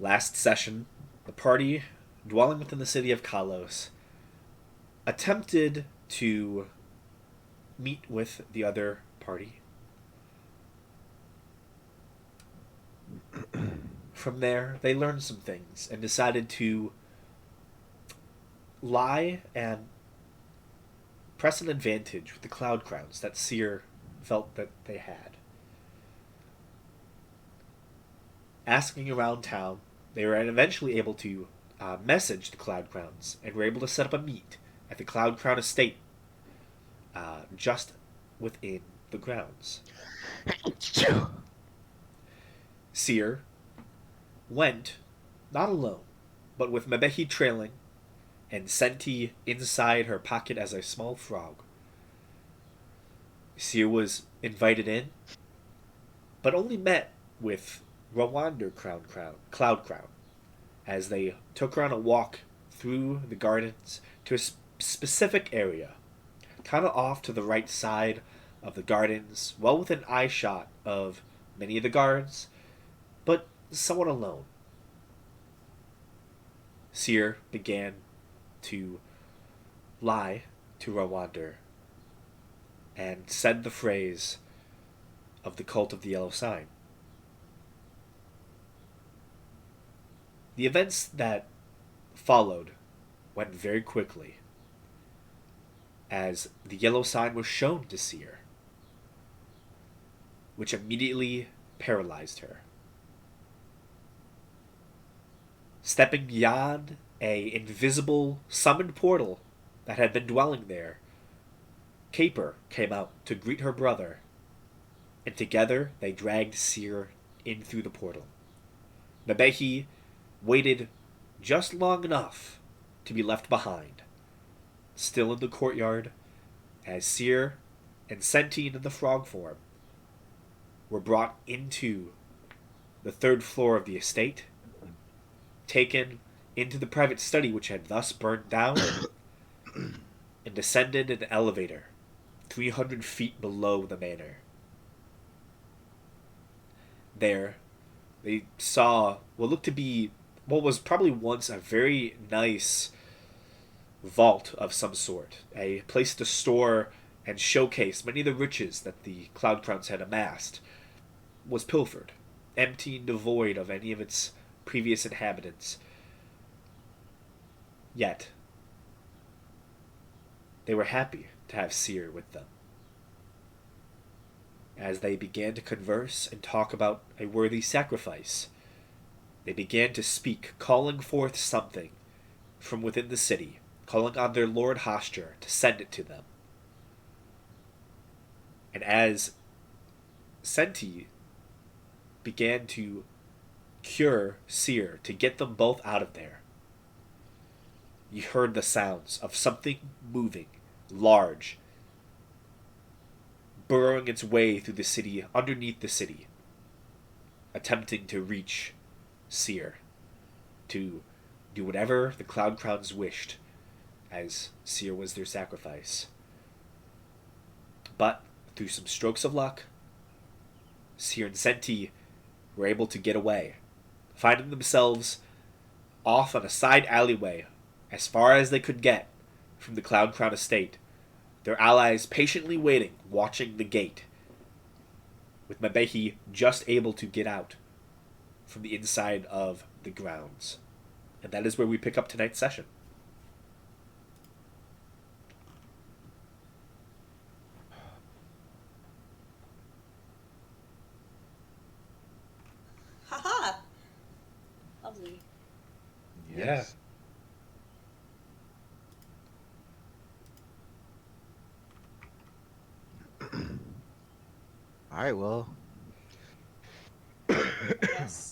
Last session, the party, dwelling within the city of Kalos, attempted to meet with the other party. From there, they learned some things and decided to lie and press an advantage with the cloud crowns that Seer felt that they had. Asking around town, they were eventually able to message the cloud crowns and were able to set up a meet at the Cloud Crown estate just within the grounds. Seer went, not alone, but with Mebehi trailing and Senti inside her pocket as a small frog. Seer was invited in, but only met with Rwander Cloud Crown, as they took her on a walk through the gardens to a specific area, kind of off to the right side of the gardens, well within eye shot of many of the guards, but somewhat alone. Seer began to lie to Rwander and said the phrase of the cult of the yellow sign. The events that followed went very quickly, as the yellow sign was shown to Seer, which immediately paralyzed her. Stepping beyond a invisible summoned portal that had been dwelling there, Caper came out to greet her brother, and together they dragged Seer in through the portal. Nabehi waited just long enough to be left behind, still in the courtyard, as Seer and Sentine in the frog form were brought into the third floor of the estate, taken into the private study which had thus burned down, and descended an elevator 300 feet below the manor. There, they saw what looked to be what was probably once a very nice vault of some sort, a place to store and showcase many of the riches that the Cloud Crowns had amassed, was pilfered, empty and devoid of any of its previous inhabitants. Yet, they were happy to have Seer with them. As they began to converse and talk about a worthy sacrifice, they began to speak, calling forth something from within the city, calling on their Lord Hosture to send it to them. And as Senti began to cure Seer to get them both out of there, you heard the sounds of something moving, large, burrowing its way through the city, underneath the city, attempting to reach Seer, to do whatever the Cloud Crowns wished, as Seer was their sacrifice. But, through some strokes of luck, Seer and Senti were able to get away, finding themselves off on a side alleyway as far as they could get from the Cloud Crown estate, their allies patiently waiting, watching the gate, with Mabehi just able to get out from the inside of the grounds. And that is where we pick up tonight's session. Haha! Lovely. Yes. Alright, well. Yes.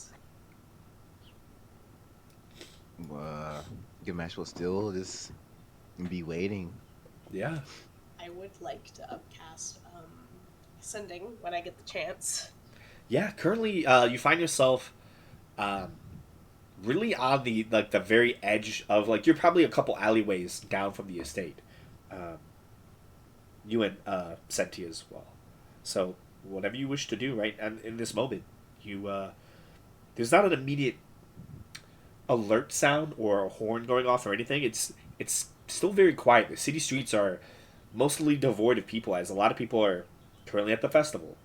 Gamash will still just be waiting. Yeah. I would like to upcast Ascending when I get the chance. Yeah, currently you find yourself really on the very edge of, you're probably a couple alleyways down from the estate. You and Senti as well. So whatever you wish to do right and in this moment, you there's not an immediate alert sound or a horn going off or anything. It's still very quiet. The city streets are mostly devoid of people, as a lot of people are currently at the festival,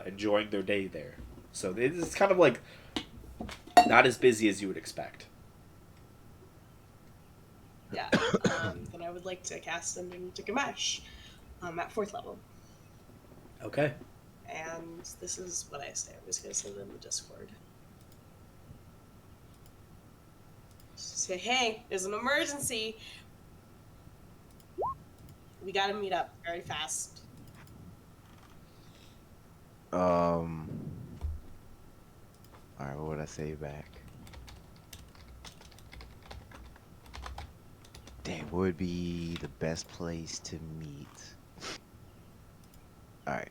enjoying their day there. So it's kind of like not as busy as you would expect. Yeah. Then I would like to cast Send into Gamesh at 4th level. Okay. And this is what I say. I'm just going to send it in the Discord. Say, hey, there's an emergency. We got to meet up very fast. All right, what would I say back? Damn, what would be the best place to meet? All right.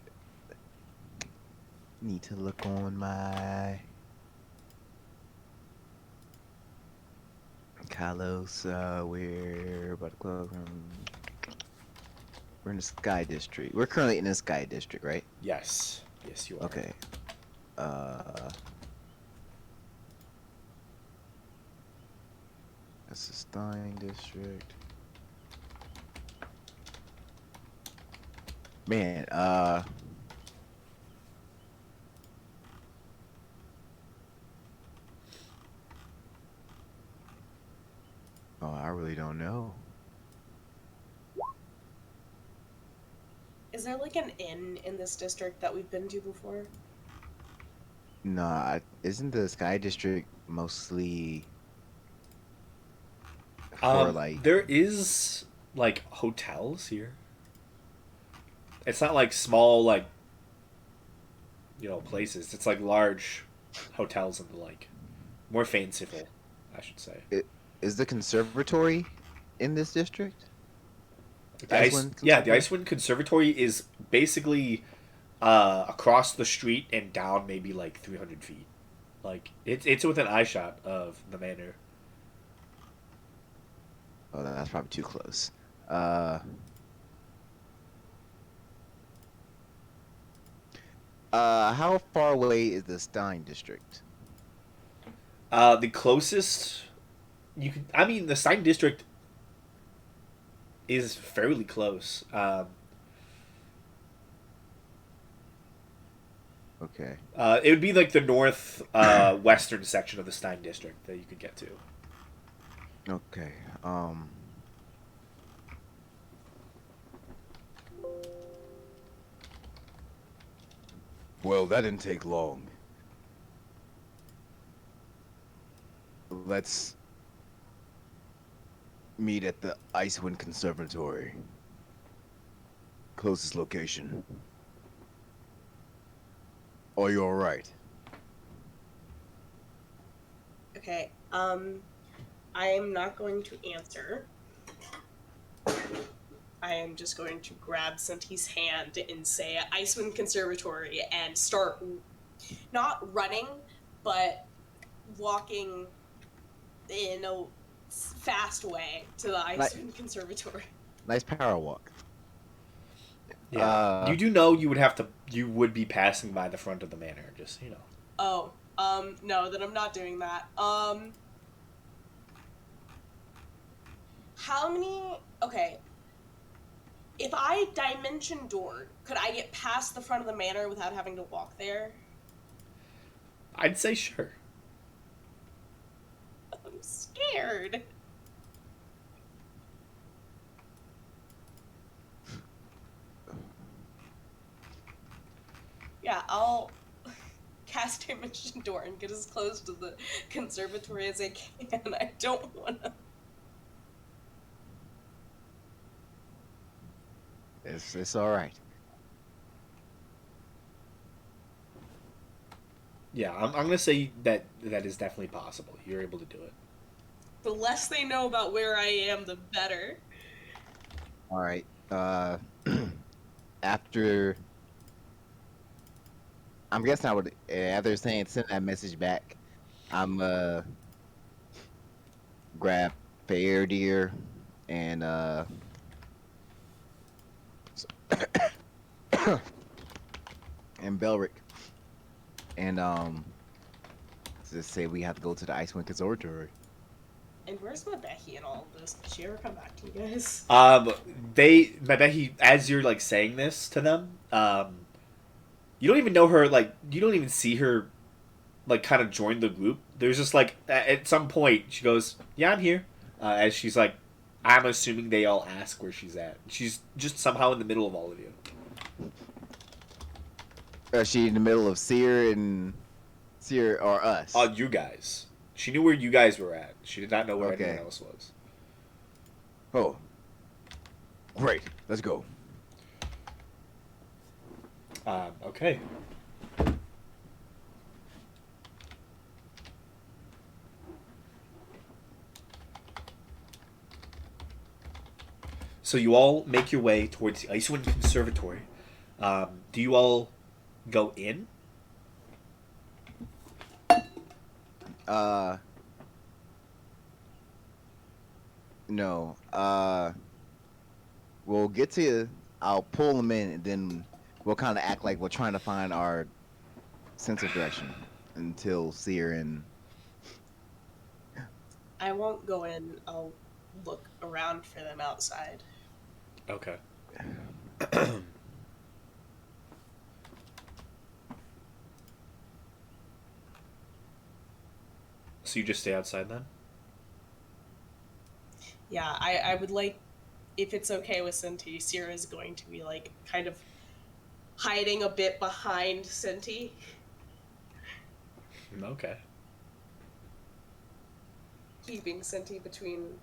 Need to look on my Kalos. We're about to close. We're in the Sky District. We're currently in the Sky District, right? Yes. Yes, you are. Okay. That's the Stein District. Man, oh, I really don't know. Is there like an inn in this district that we've been to before? Nah, isn't the Sky District mostly for like? There is like hotels here. It's not like small like places. It's like large hotels and the like, more fanciful, I should say. Is the conservatory in this district? The Icewind the Conservatory? Icewind Conservatory is basically across the street and down maybe like 300 feet. Like it's within eye shot of the manor. Oh, that's probably too close. How far away is the Stein District? The closest you could, I mean, the Stein District is fairly close. Okay. It would be like the north western section of the Stein District that you could get to. Okay. Well, that didn't take long. Let's meet at the Icewind Conservatory. Closest location. Are you alright? Okay. I am not going to answer. I am just going to grab Senti's hand and say Icewind Conservatory and start not running, but walking in a fast way to the Icewind Conservatory. Nice power walk. Yeah, you do know you would be passing by the front of the manor, just Oh, no, then I'm not doing that. How many? Okay. If I dimension door, could I get past the front of the manor without having to walk there? I'd say sure. I'm scared. Yeah, I'll cast dimension door and get as close to the conservatory as I can. I don't want to. It's all right. Yeah, I'm gonna say that is definitely possible. You're able to do it. The less they know about where I am, the better. All right. After, I'm guessing I would, after saying send that message back, I'm grab Fair Deer and and Belric, and just say we have to go to the Icewind Conservatory. And where's Mabehi in all of this? Did she ever come back to you guys? I bet he, as you're like saying this to them, you don't even know her. Like, you don't even see her, like, kind of join the group. There's just like at some point she goes, "Yeah, I'm here," as she's like, I'm assuming they all ask where she's at. She's just somehow in the middle of all of you. Is she in the middle of Seer or us? You guys. She knew where you guys were at. She did not know where anyone Okay. else was. Oh, great. Let's go. Okay. So you all make your way towards the Icewind Conservatory. Do you all go in? No. We'll get to you. I'll pull them in, and then we'll kind of act like we're trying to find our sense of direction until Seer and. I won't go in. I'll look around for them outside. Okay. So you just stay outside then? Yeah, I would like, if it's okay with Cinti, Sierra is going to be like kind of hiding a bit behind Cinti. Okay. Keeping Cinti between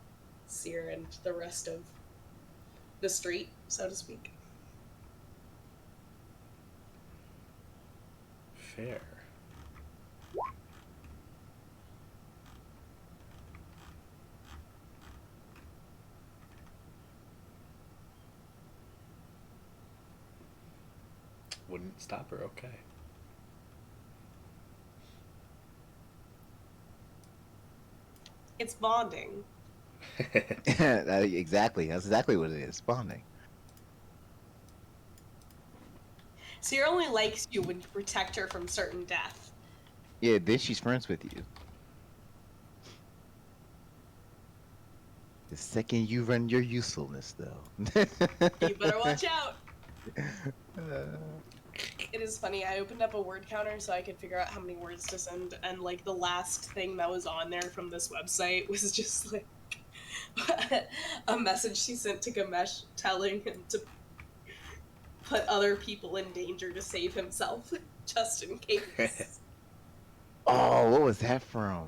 Seer and the rest of the street, so to speak. Fair. Wouldn't stop her, okay. It's bonding. Exactly. That's exactly what it is. Bonding. Seer only likes you when you protect her from certain death. Yeah, then she's friends with you. The second you run your usefulness, though. You better watch out. It is funny, I opened up a word counter so I could figure out how many words to send, and like the last thing that was on there from this website was just like a message she sent to Gamesh telling him to put other people in danger to save himself, just in case. Oh, what was that from?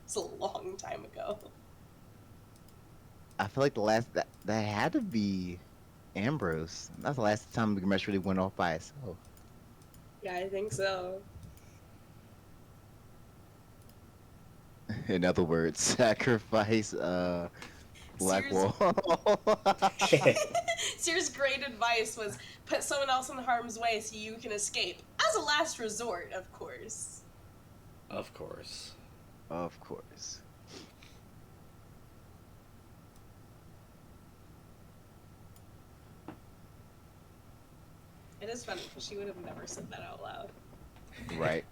It's a long time ago. I feel like the last that had to be Ambrose. That's the last time Gamesh really went off by itself. Yeah, I think so. In other words, sacrifice Blackwall. Seer's great advice was put someone else in harm's way so you can escape. As a last resort, of course. Of course. Of course. It is funny because she would have never said that out loud. Right.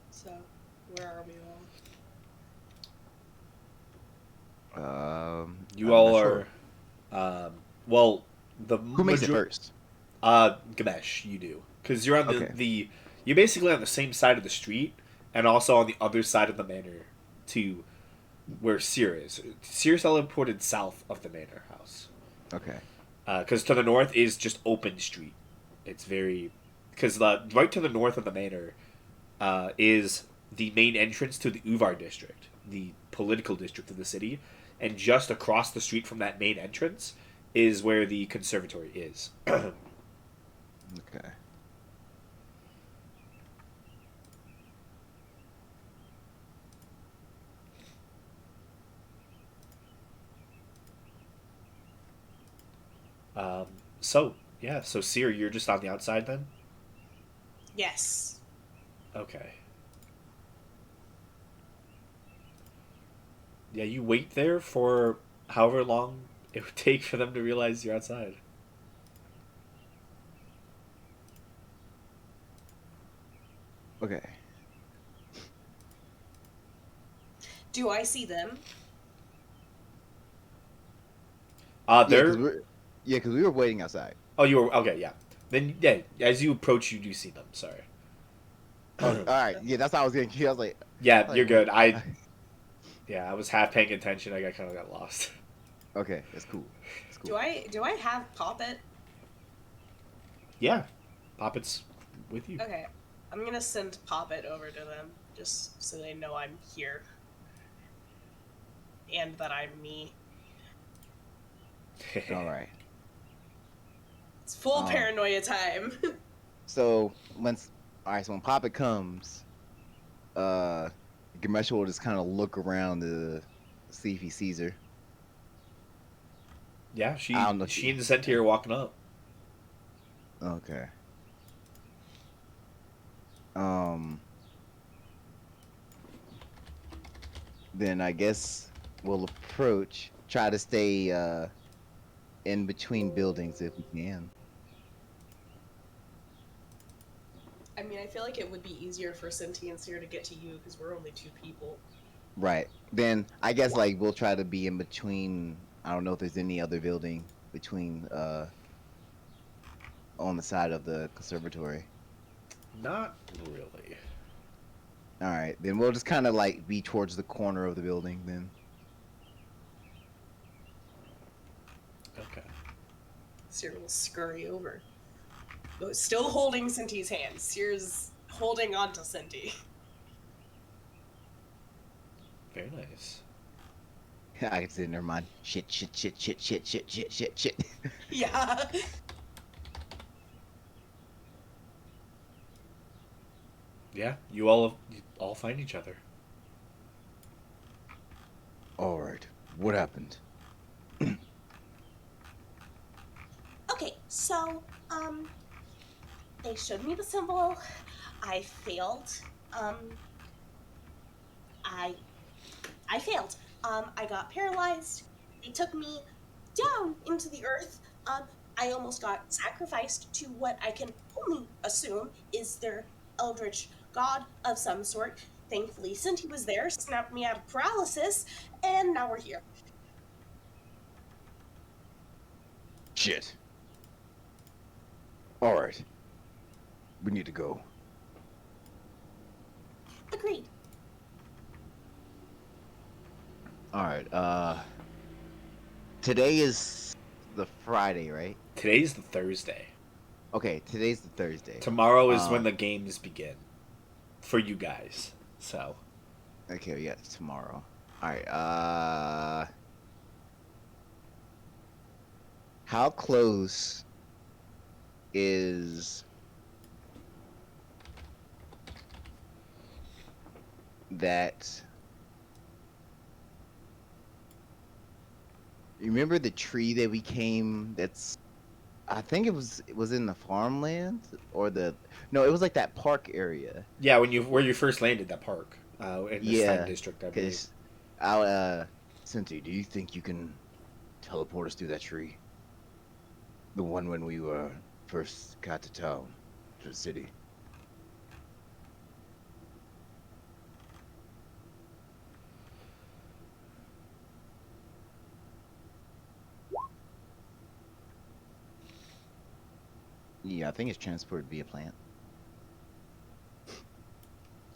So, where are we all? You I'm all not are. sure. Well, the Who makes it first? Gamesh, you do, because you're on Okay. the you're basically on the same side of the street, and also on the other side of the manor, to where Seer is. Seer's teleported south of the manor house, Okay. because to the north is just open street. It's very because right to the north of the manor, is the main entrance to the Uvar district, the political district of the city, and just across the street from that main entrance is where the conservatory is. Okay. So yeah, so Seer, you're just on the outside then. Yeah, you wait there for however long it would take for them to realize you're outside. Okay. Do I see them? Yeah, because They're. we were waiting outside. Oh, you were okay. Yeah. Then yeah, as you approach, you do see them. Sorry. Oh, all right. Yeah, that's how I was getting. I was Yeah, like you're what? good. I was half paying attention. I got lost. Okay, that's cool. That's Do cool. I have Poppet? Yeah, Poppet's with you. Okay. I'm gonna send Poppet over to them, just so they know I'm here. And that I'm me. All right. It's full Um. paranoia time. So all right. So when Papa comes, uh, Gamesh will just kind of look around to see if he sees her. Yeah, I she don't know if she and Senti are walking up. Okay. Um. Then I guess we'll approach. Try to stay in between buildings if we can. I mean, I feel like it would be easier for Cinti and Seer to get to you because we're only 2 people. Right. Then I guess like we'll try to be in between. I don't know if there's any other building between on the side of the conservatory. Not really. All right. Then we'll just kind of like be towards the corner of the building then. Okay. Seer will scurry over. Still holding Cinti's hand. Seer's holding onto Cinti. Very nice. I can sit in their mind. Shit, shit, shit, shit, shit, shit, shit, shit, shit. Yeah. Yeah, you all find each other. All right. What happened? Okay, so, they showed me the symbol. I failed. I I failed. I got paralyzed. They took me down into the earth. I almost got sacrificed to what I can only assume is their eldritch god of some sort. Thankfully, Cinti was there, snapped me out of paralysis, and now we're here. Shit. All right. We need to go. Agreed. All right. Today is the Friday, right? Today's the Thursday. Okay, today's the Thursday. Tomorrow is when Um, the games begin. For you guys. So. Okay, we got tomorrow. All right. How close is that? You remember the tree that we came? That's I think it was in the farmland or the no, it was like that park area. Yeah, where you first landed, that park. In the Fen Yeah, district, I believe. because I Cinti, do you think you can teleport us through that tree? The one when we first got to town, to the city. Yeah, I think it's transported via plant.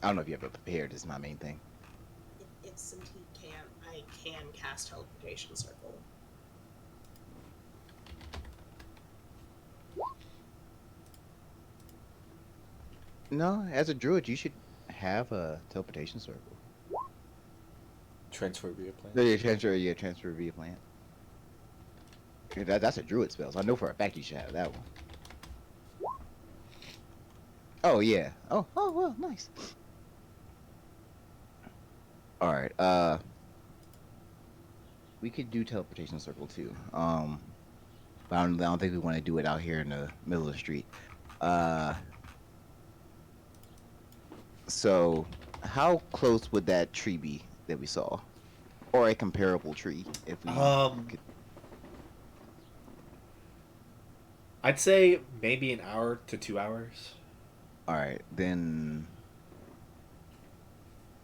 I don't know if you have it prepared. Is my main thing. If Cinti can, I can cast teleportation circle. No, as a druid, you should have a teleportation circle. Transfer via plan. No, transfer via plant. Okay, that's a druid spell, so I know for a fact you should have that one. Oh yeah. Oh well, nice. All right. We could do teleportation circle too. But I don't think we want to do it out here in the middle of the street. Uh, so how close would that tree be that we saw? or a comparable tree, if we Um, could. I'd say maybe an hour to 2 hours. All right, then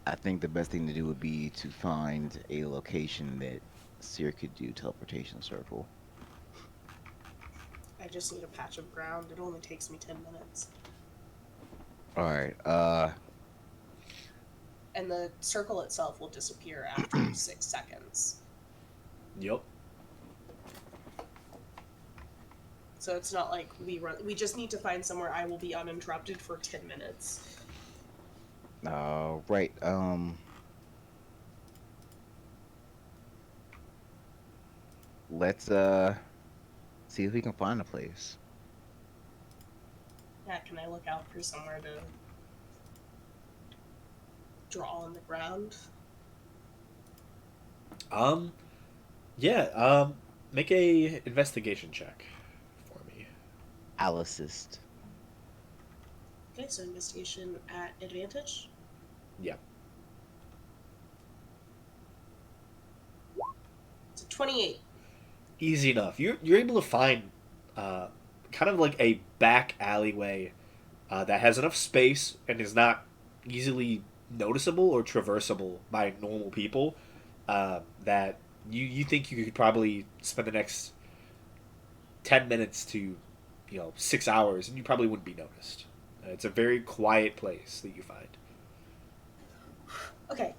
I think the best thing to do would be to find a location that Seer could do teleportation circle. I just need a patch of ground. It only takes me 10 minutes. All right. And the circle itself will disappear after 6 seconds. Yup. So it's not like we just need to find somewhere I will be uninterrupted for 10 minutes. Right. Let's see if we can find a place. Yeah, can I look out for somewhere to draw on the ground? Yeah. Make a investigation check for me. I'll assist. Okay, so investigation at advantage. Yeah. It's a 28. Easy enough. You're able to find, kind of like a back alleyway, that has enough space and is not easily noticeable or traversable by normal people. That you think you could probably spend the next 10 minutes to, 6 hours, and you probably wouldn't be noticed. It's a very quiet place that you find. Okay.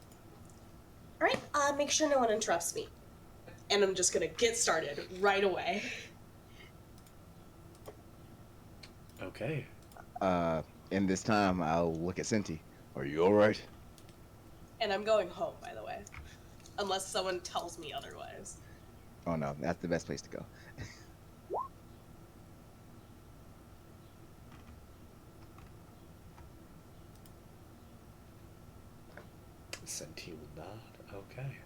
Alright, make sure no one interrupts me. And I'm just gonna get started right away. Okay. In this time, I'll look at Cinti. Are you all right? And I'm going home, by the way. Unless someone tells me otherwise. Oh no, that's the best place to go. Senti will nod. Okay.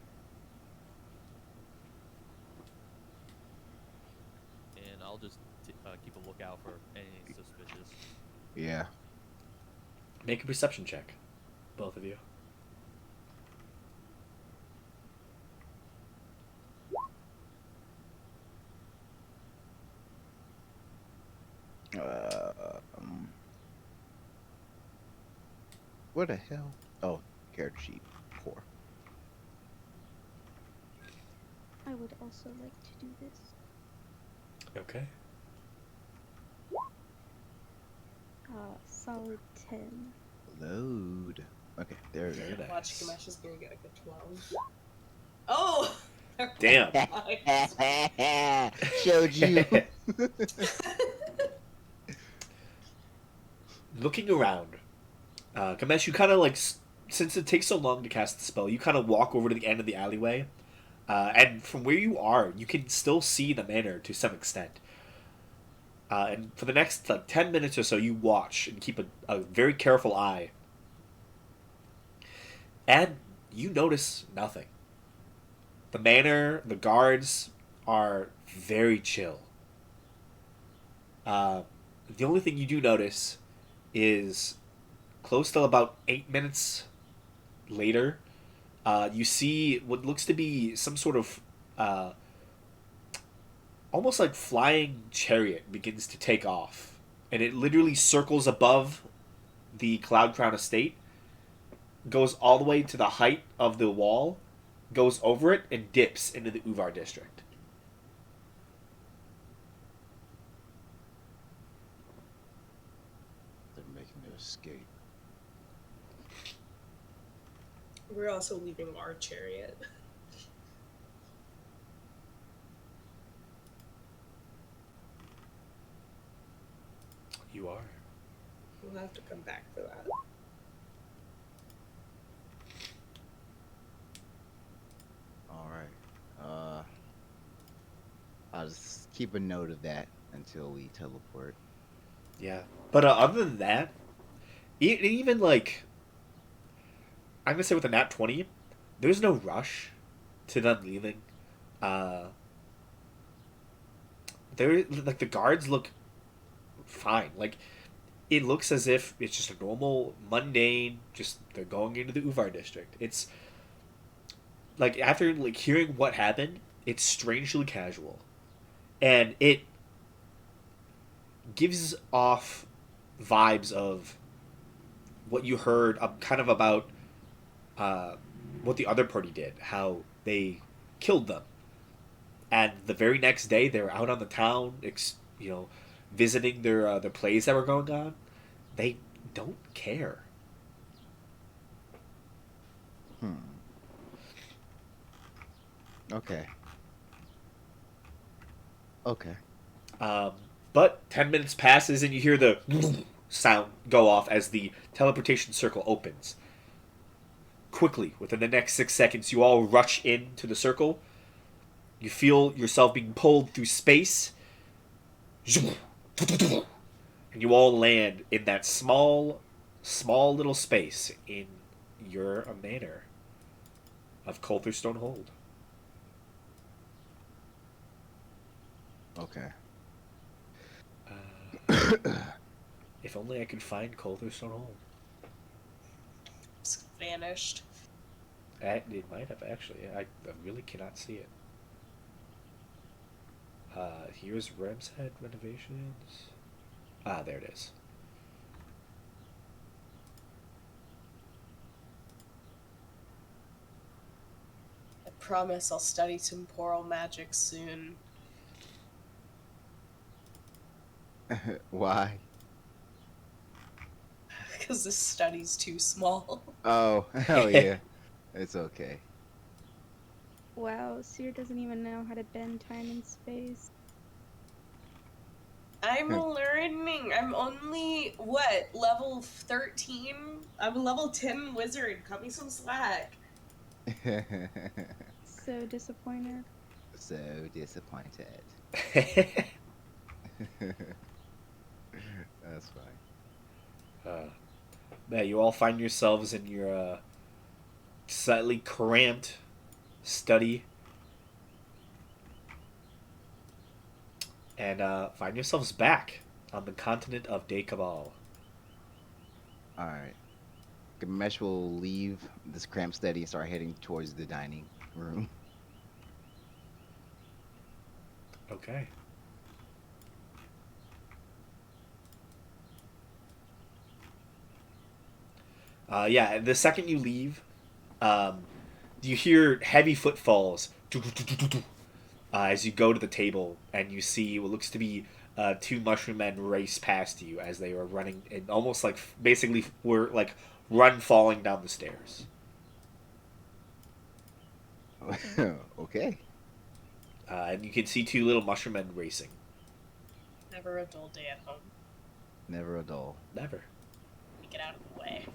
And I'll just keep a lookout for any suspicious. Yeah. Make a perception check, both of you. What the hell? Oh, character sheet. 4. I would also like to do this. Okay. Solid 10. Load. Okay, there it Very is. Watch, nice. Gamesh is gonna get a good 12. Oh! Damn. Showed you. Looking around, Kamesh, you kind of like, since it takes so long to cast the spell, you kind of walk over to the end of the alleyway, and from where you are, you can still see the manor to some extent. And for the next like 10 minutes or so, you watch and keep a very careful eye, and you notice nothing. The manor, the guards are very chill. The only thing you do notice is close to about 8 minutes later, you see what looks to be some sort of almost like flying chariot begins to take off, and it literally circles above the Cloud Crown estate, goes all the way to the height of the wall, goes over it, and dips into the Uvar district. They're making their escape. We're also leaving our chariot. You are. We'll have to come back for that. All right. I'll just keep a note of that until we teleport. Yeah. But other than that, even like, I'm gonna say with a nat 20, there's no rush to them leaving. There, like, the guards look fine. Like, it looks as if it's just a normal, mundane, just they're going into the Uvar district. like after like hearing what happened, it's strangely casual, and it gives off vibes of what you heard kind of about uh, what the other party did, how they killed them, and the very next day they were out on the town, visiting their plays that were going on. They don't care. Hmm. Okay. Okay. Um, but 10 minutes passes and you hear the sound go off as the teleportation circle opens. Quickly, within the next 6 seconds, you all rush into the circle. You feel yourself being pulled through space, and you all land in that small little space in your manor of Coltherstone Hold. Okay. If only I could find Coltherstone Hold. It's vanished. It might have actually. I really cannot see it. Here's Rem's Head renovations. There it is. I promise I'll study temporal magic soon. Why? Because this study's too small. Oh, hell yeah. It's okay. Wow, Seer doesn't even know how to bend time and space. I'm learning. I'm only, level 13? I'm a level 10 wizard. Cut me some slack. So disappointed. So disappointed. That's fine. You all find yourselves in your slightly cramped study, and find yourselves back on the continent of De Cabal. Alright. Gamesh will leave this cramped study and start heading towards the dining room. Okay. Yeah, the second you leave, you hear heavy footfalls as you go to the table, and you see what looks to be two mushroom men race past you as they were running, and almost like basically were like run falling down the stairs. Okay. And you can see two little mushroom men racing. Never a dull day at home. Never a dull. Never. Get out of the way.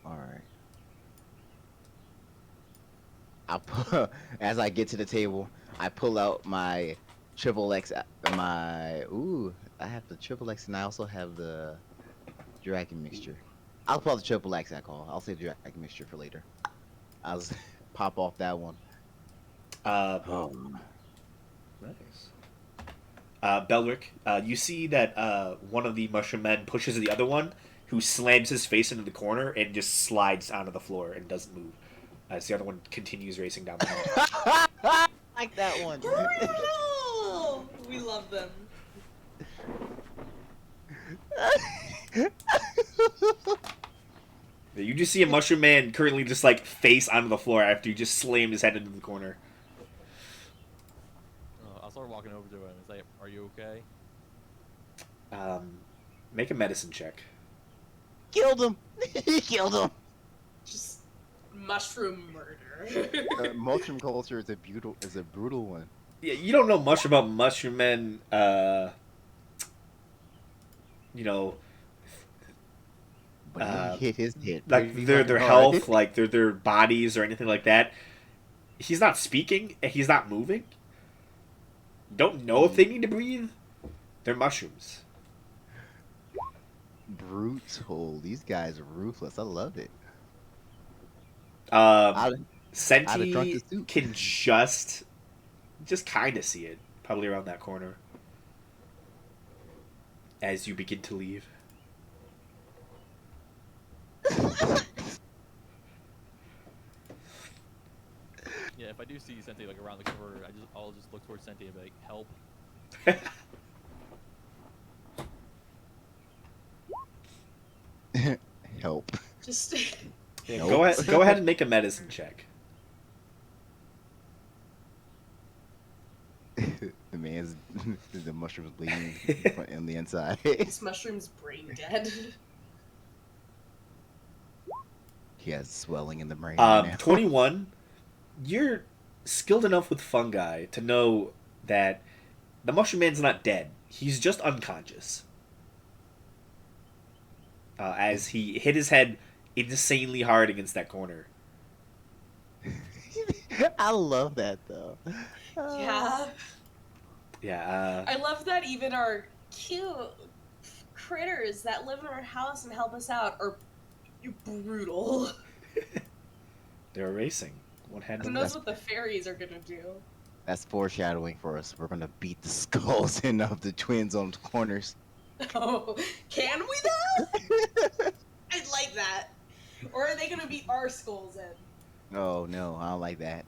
Alright. As I get to the table, I pull out my triple X. I have the triple X, and I also have the dragon mixture. I'll pull out the triple X. I'll save the dragon mixture for later. I'll just pop off that one. Nice. Belric, you see that one of the mushroom men pushes the other one, who slams his face into the corner and just slides onto the floor and doesn't move. As the other one continues racing down the hall. Like that one. We love them. You just see a mushroom man currently just like face onto the floor after you just slammed his head into the corner. I'll start walking over to him and say, "Are you okay?" Make a medicine check. Killed him. He killed him. Just mushroom murder. Mushroom culture is a brutal one. Yeah, you don't know much about mushroom men. You know, But he hit his head. like their health, like their bodies or anything like that. He's not speaking. And he's not moving. You don't know if they need to breathe. They're mushrooms. Brutal. These guys are ruthless. I love it. Senti drunk the soup. can just kind of see it, probably around that corner. as you begin to leave. Yeah, if I do see Sente like around the corner, I'll just look towards Sente and be like, help. Help. Just Yeah, Nope. go ahead and make a medicine check. The man's the mushrooms bleeding on the inside. this mushroom's brain dead. He has swelling in the brain right now. 21. You're skilled enough with fungi to know that the Mushroom Man's not dead. He's just unconscious. As he hit his head insanely hard against that corner. I love that though. Yeah. Yeah. I love that even our cute critters that live in our house and help us out are brutal. They're racing. One hand Who on knows the what the fairies are gonna do? That's foreshadowing for us. We're gonna beat the skulls in of the twins on the corners. Oh, can we though? I'd like that. Or are they gonna beat our skulls in? Oh no, I don't like that.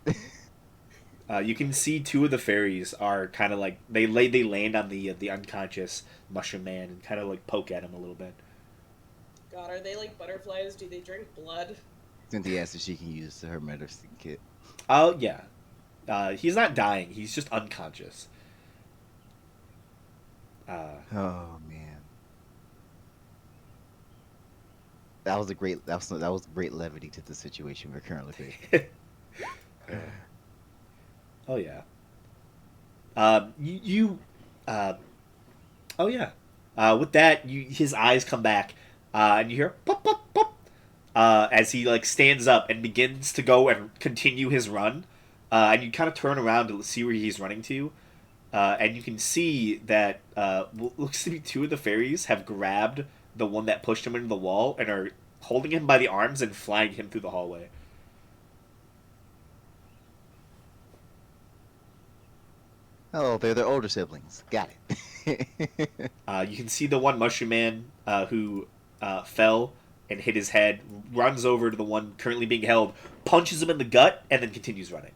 You can see two of the fairies are kind of like they land on the unconscious Mushroom Man and kind of like poke at him a little bit. God, are they like butterflies? Do they drink blood? Cynthia asked if she can use her medicine kit. Oh yeah, he's not dying. He's just unconscious. Oh man, that was great levity to the situation we're currently facing. Oh yeah. Oh yeah. With that, his eyes come back, and you hear pop pop pop, as he like stands up and begins to go and continue his run, and you kind of turn around to see where he's running to, and you can see that what looks to be two of the fairies have grabbed the one that pushed him into the wall and are holding him by the arms and flying him through the hallway. Oh, they're their older siblings. Got it. You can see the one Mushroom Man who fell and hit his head, runs over to the one currently being held, punches him in the gut, and then continues running.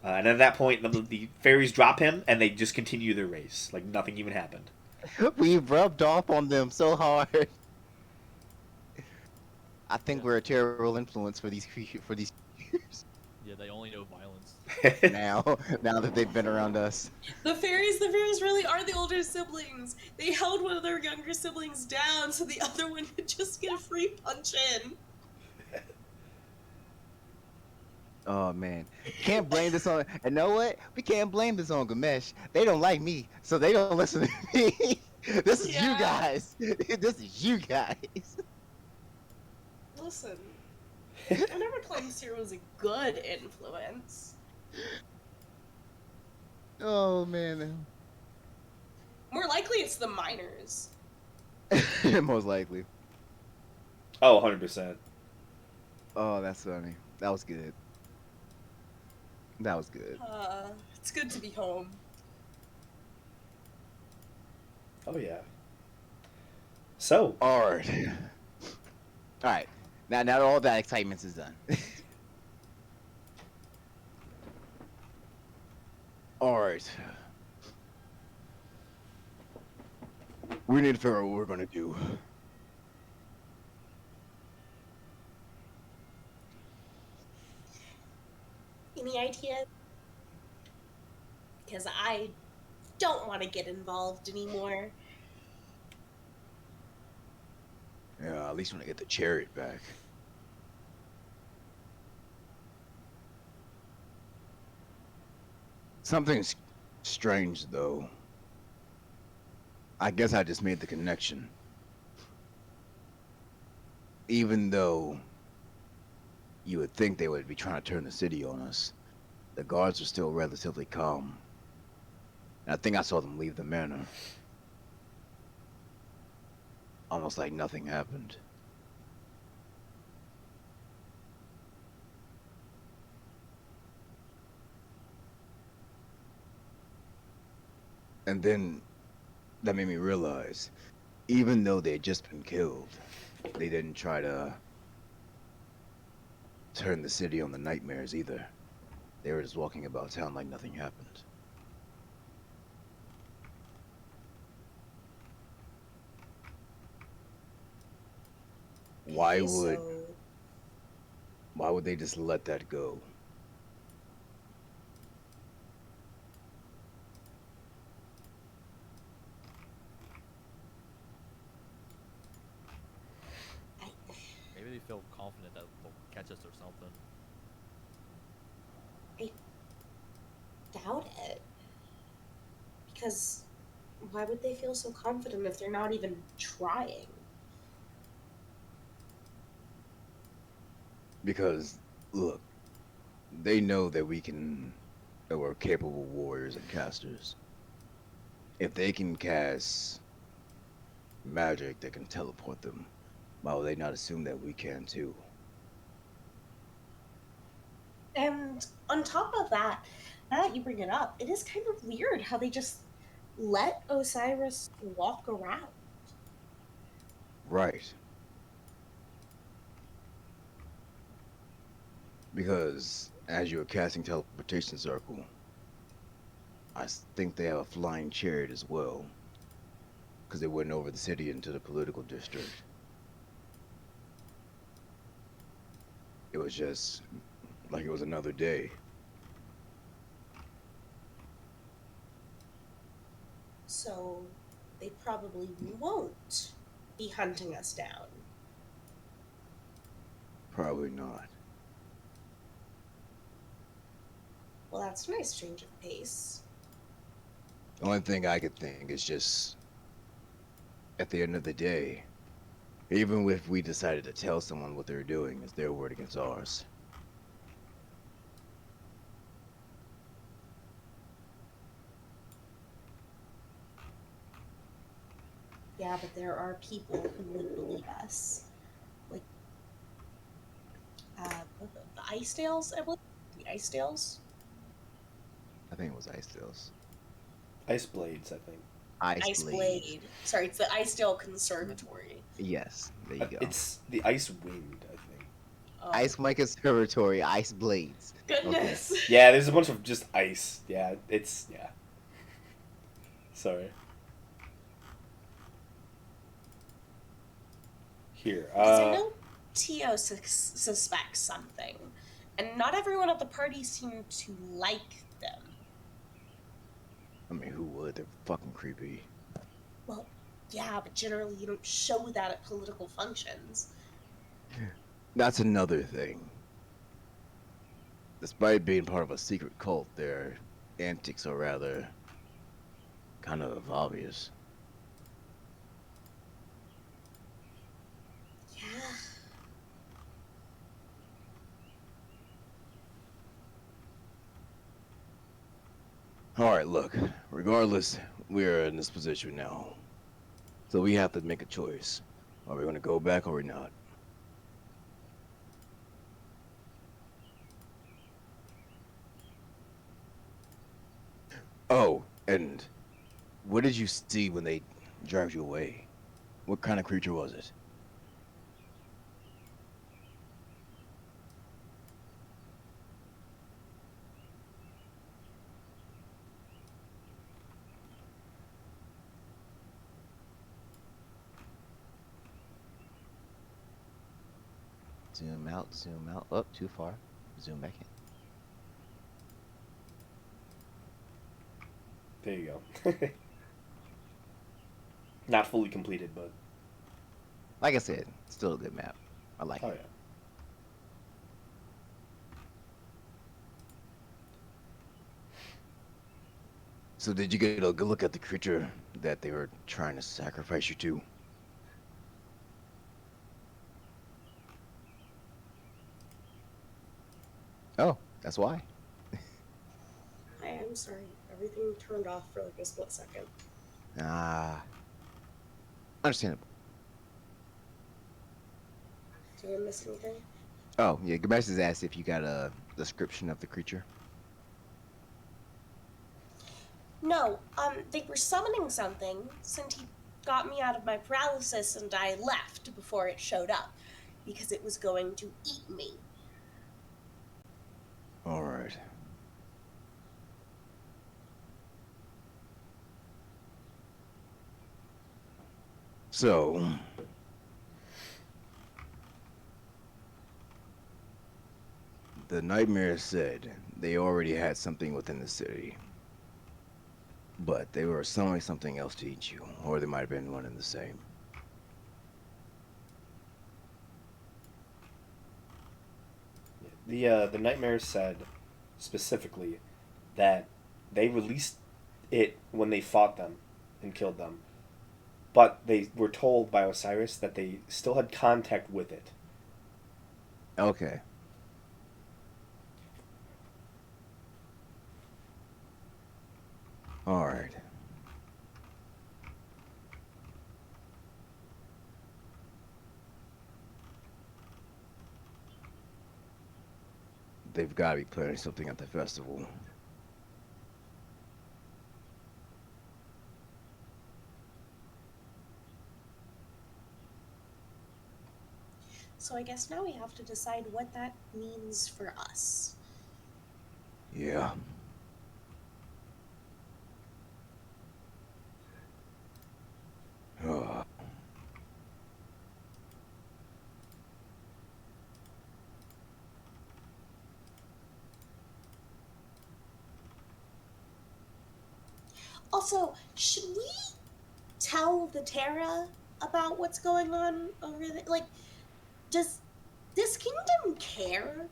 And at that point, the fairies drop him, and they just continue their race, like nothing even happened. We rubbed off on them so hard. I think we're a terrible influence for these creatures. Yeah, they only know violence. now that they've been around us. The fairies really are the older siblings. They held one of their younger siblings down so the other one could just get a free punch in. Oh man, can't blame this on. And know what? We can't blame this on Gamesh. They don't like me, so they don't listen to me. This is you Yeah. guys. This is you guys. Listen, I never claimed Seer was a good influence. Oh man. More likely it's the miners. Most likely. Oh, 100%. Oh, that's funny. That was good. That was good. It's good to be home. Oh, yeah. So, Alright. Alright. Now that all that excitement is done. Alright. We need to figure out what we're gonna do. Any ideas? Because I don't want to get involved anymore. Yeah, at least when I get the chariot back. Something's strange, though. I guess I just made the connection. Even though you would think they would be trying to turn the city on us, the guards are still relatively calm. And I think I saw them leave the manor. Almost like nothing happened. And then that made me realize Even though they'd just been killed, they didn't try to turn the city on the nightmares either. They were just walking about town like nothing happened. Why Okay, would so why would they just let that go? I Maybe they feel confident that they'll catch us or something. doubt it. Because why would they feel so confident if they're not even trying? Because look, they know that we're capable warriors and casters. If they can cast magic that can teleport them, why would they not assume that we can too? And on top of that, now that you bring it up, it is kind of weird how they just let Osiris walk around. Right. Because as you were casting teleportation circle, think they have a flying chariot as well. Because they went over the city into the political district. It was just like it was another day. So they probably won't be hunting us down. Probably not. Well, that's a nice change of pace. The only thing I could think is just at the end of the day, even if we decided to tell someone what they're doing, it's their word against ours. Yeah, but there are people who would believe us. Like, the Ice Dales, I believe? The Ice Dales? I think it was Ice Tales. Ice blades, I think. Ice Ice Blades. Blade. Sorry, it's the Ice Dale Conservatory. Yes, there you go. It's the ice wind, I think. Oh, Ice Mike Conservatory, Ice Blades. goodness. Yeah, there's a bunch of just ice. Yeah, it's yeah. Sorry. Here. Because I know Tio suspects something, and not everyone at the party seemed to like them. I mean, who would? They're fucking creepy. Well, yeah, but generally you don't show that at political functions. That's another thing. Despite being part of a secret cult, their antics are rather kind of obvious. Yeah. Alright, look. Regardless, we're in this position now. So we have to make a choice. Are we going to go back or are we not? Oh, and what did you see when they dragged you away? What kind of creature was it? Zoom out, zoom out. Oh, too far. Zoom back in. There you go. Not fully completed, but Like I said, still a good map. I like oh it. yeah. So did you get a good look at the creature that they were trying to sacrifice you to? Oh, that's why. I'm sorry. Everything turned off for like a split second. Ah, understandable. Did I miss anything? Oh, yeah, Gamesh has asked if you got a description of the creature. No, they were summoning something, got me out of my paralysis and I left before it showed up because it was going to eat me. All right. So, the nightmare said they already had something within the city, but they were summoning something else to eat you, or they might have been one and the same. The nightmares said specifically that they released it when they fought them and killed them, but they were told by Osiris that they still had contact with it. Okay. All right. They've got to be planning something at the festival. So I guess now we have to decide what that means for us. Yeah. Ugh. Also, should we tell the Terra about what's going on over there? Like, does this kingdom care?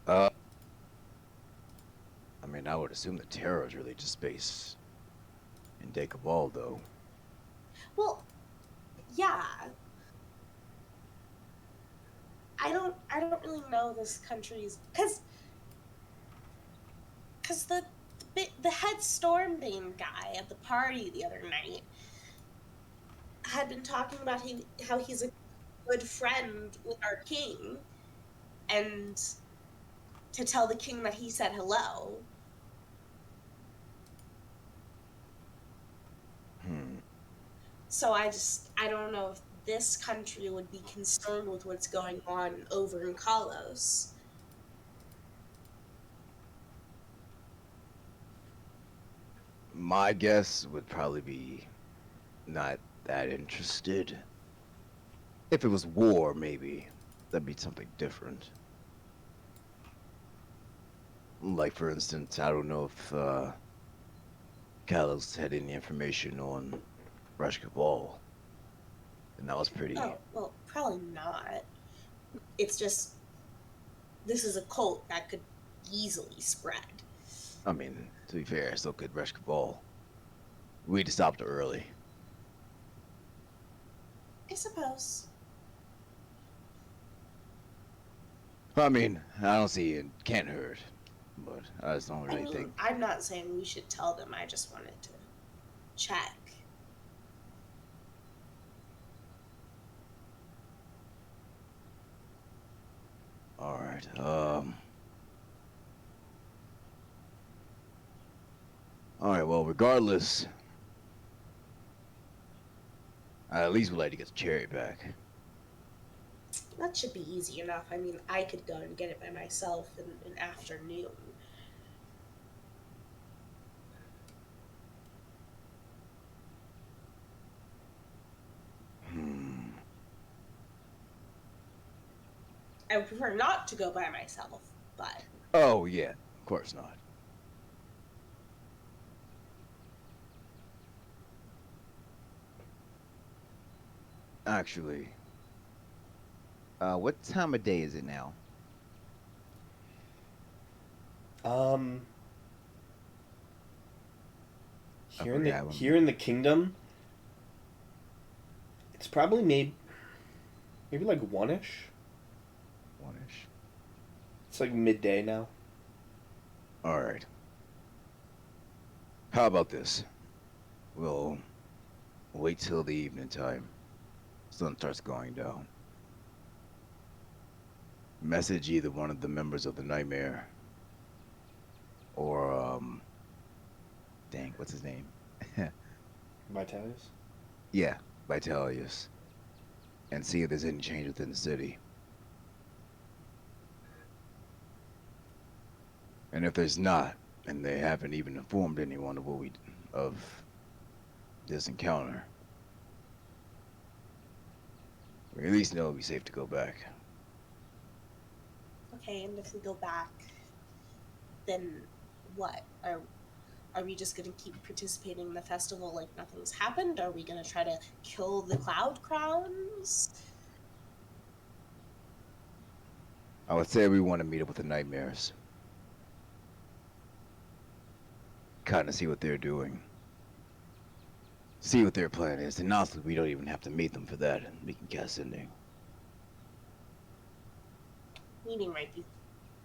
Uh, I mean, I would assume the Terror is really just based in Decabal, though. Well, yeah. I don't really know this country's cuz the head Stormbane guy at the party the other night had been talking about how he's a good friend with our king and to tell the king that he said hello. Hmm. So I don't know if this country would be concerned with what's going on over in Kalos. My guess would probably be not that interested. If it was war, maybe that'd be something different. Like, for instance, I don't know if Kalos had any information on Rush Cabal, and that was pretty. Oh, well, probably not. It's just this is a cult that could easily spread. I mean, to be fair, so could Rush Cabal. We'd stopped early. I suppose. I mean, I don't see it can't hurt, but I just don't I really mean, think. I'm not saying we should tell them. I just wanted to check. All right. All right. Well, regardless, I at least would like to get the cherry back. That should be easy enough. I mean, I could go and get it by myself in an afternoon. Hmm. I would prefer not to go by myself, but Oh yeah, of course not. Actually, what time of day is it now? Um, I forgot. here in the kingdom, it's probably maybe like one ish. One-ish. It's like midday now. All right. How about this? We'll wait till the evening time. Sun starts going down. Message either one of the members of the Nightmare or dang, what's his name? Vitalius? Yeah, Vitalius. And see if there's any change within the city. And if there's not, and they haven't even informed anyone of this encounter, we at least know it'll be safe to go back. Okay, and if we go back, then what? Are we just gonna keep participating in the festival like nothing's happened? Are we gonna try to kill the Cloud Crowns? I would say we want to meet up with the Nightmares. Kind of see what they're doing. See what their plan is. And honestly, we don't even have to meet them for that. And we can cast sending. Meeting might be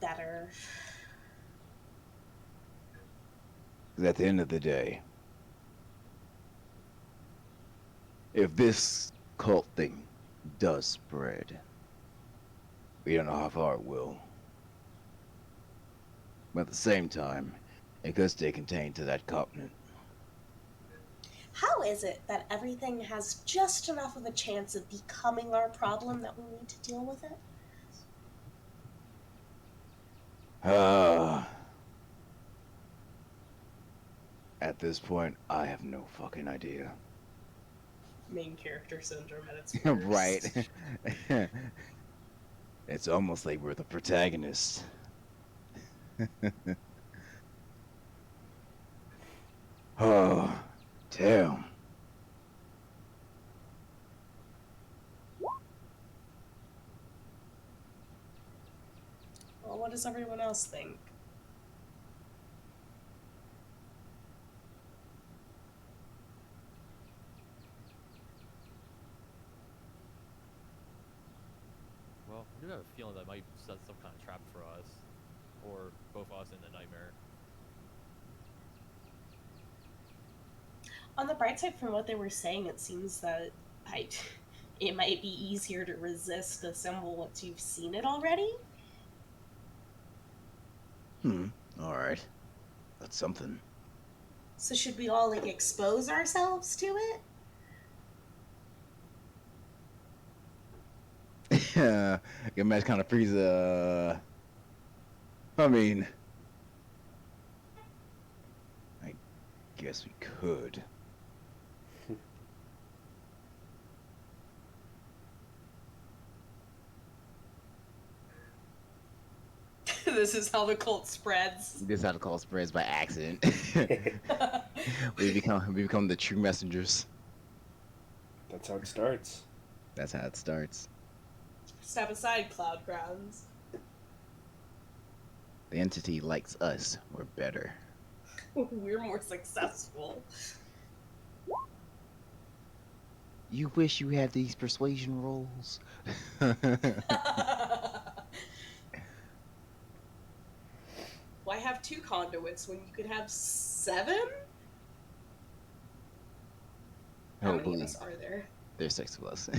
better. Because at the end of the day, if this cult thing does spread, we don't know how far it will. But at the same time, it could stay contained to that continent. How is it that everything has just enough of a chance of becoming our problem that we need to deal with it? At this point, I have no fucking idea. Main character syndrome at its worst. Right. It's almost like we're the protagonists. Oh, damn. Well, what does everyone else think? Well, I do have a feeling that might set some kind of trap for us, or both us and the nightmare. On the bright side, from what they were saying, it seems that it might be easier to resist a symbol once you've seen it already. Alright. That's something. So should we all like expose ourselves to it? Your match kind of freeze. I mean, I guess we could. This is how the cult spreads. This is how the call spreads by accident. we become the true messengers. That's how it starts. That's how it starts. Step aside, Cloud Crowns. The entity likes us. We're better. We're more successful. You wish you had these persuasion rolls. Why have 2 conduits when you could have 7? How many of us are there? There's 6 of us.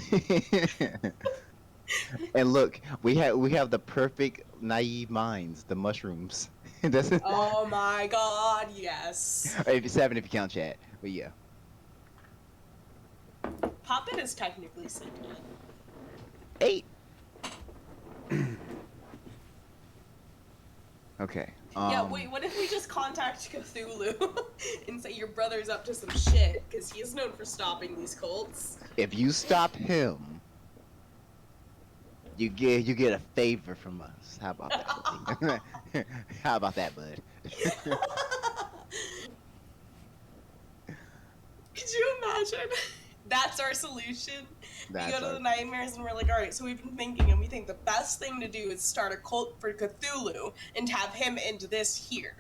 And look, we have the perfect naive minds, the mushrooms. That's Oh my god, yes. 7 if you count chat. But yeah. Poppet is technically sentient. 8. Okay. Yeah, wait, what if we just contact Cthulhu and say your brother's up to some shit, because he is known for stopping these cults? If you stop him, you get a favor from us. How about that, buddy? How about that, bud? Could you imagine? That's our solution. We go to the nightmares and we're like, alright, so we've been thinking and we think the best thing to do is start a cult for Cthulhu and have him into this here.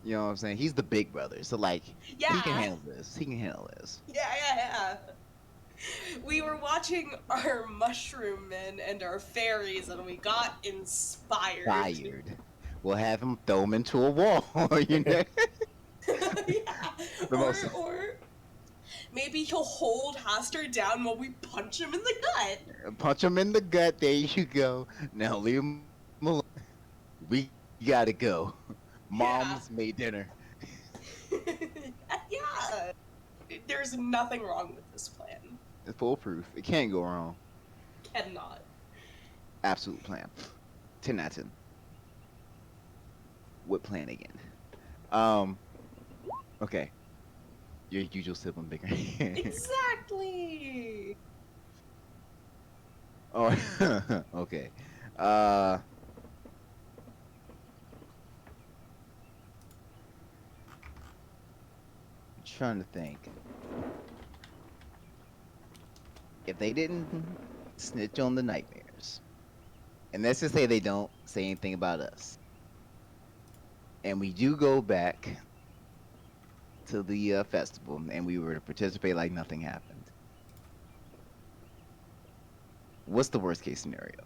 You know what I'm saying? He's the big brother, so like, Yeah. he can handle this. He can handle this. Yeah. We were watching our mushroom men and our fairies and we got inspired. We'll have him throw him into a wall, you know? Yeah. Or maybe he'll hold Haster down while we punch him in the gut. Punch him in the gut, there you go. Now leave him alone. We gotta go. Mom's made dinner. Yeah. there's nothing wrong with this plan. It's foolproof. It can't go wrong. Cannot. Absolute plan. 10 out of 10. What plan again? Okay. Your usual sibling bigger. Exactly. Oh, okay. Trying to think. If they didn't snitch on the nightmares, and let's just say they don't say anything about us, and we do go back to the festival, and we were to participate like nothing happened, what's the worst case scenario?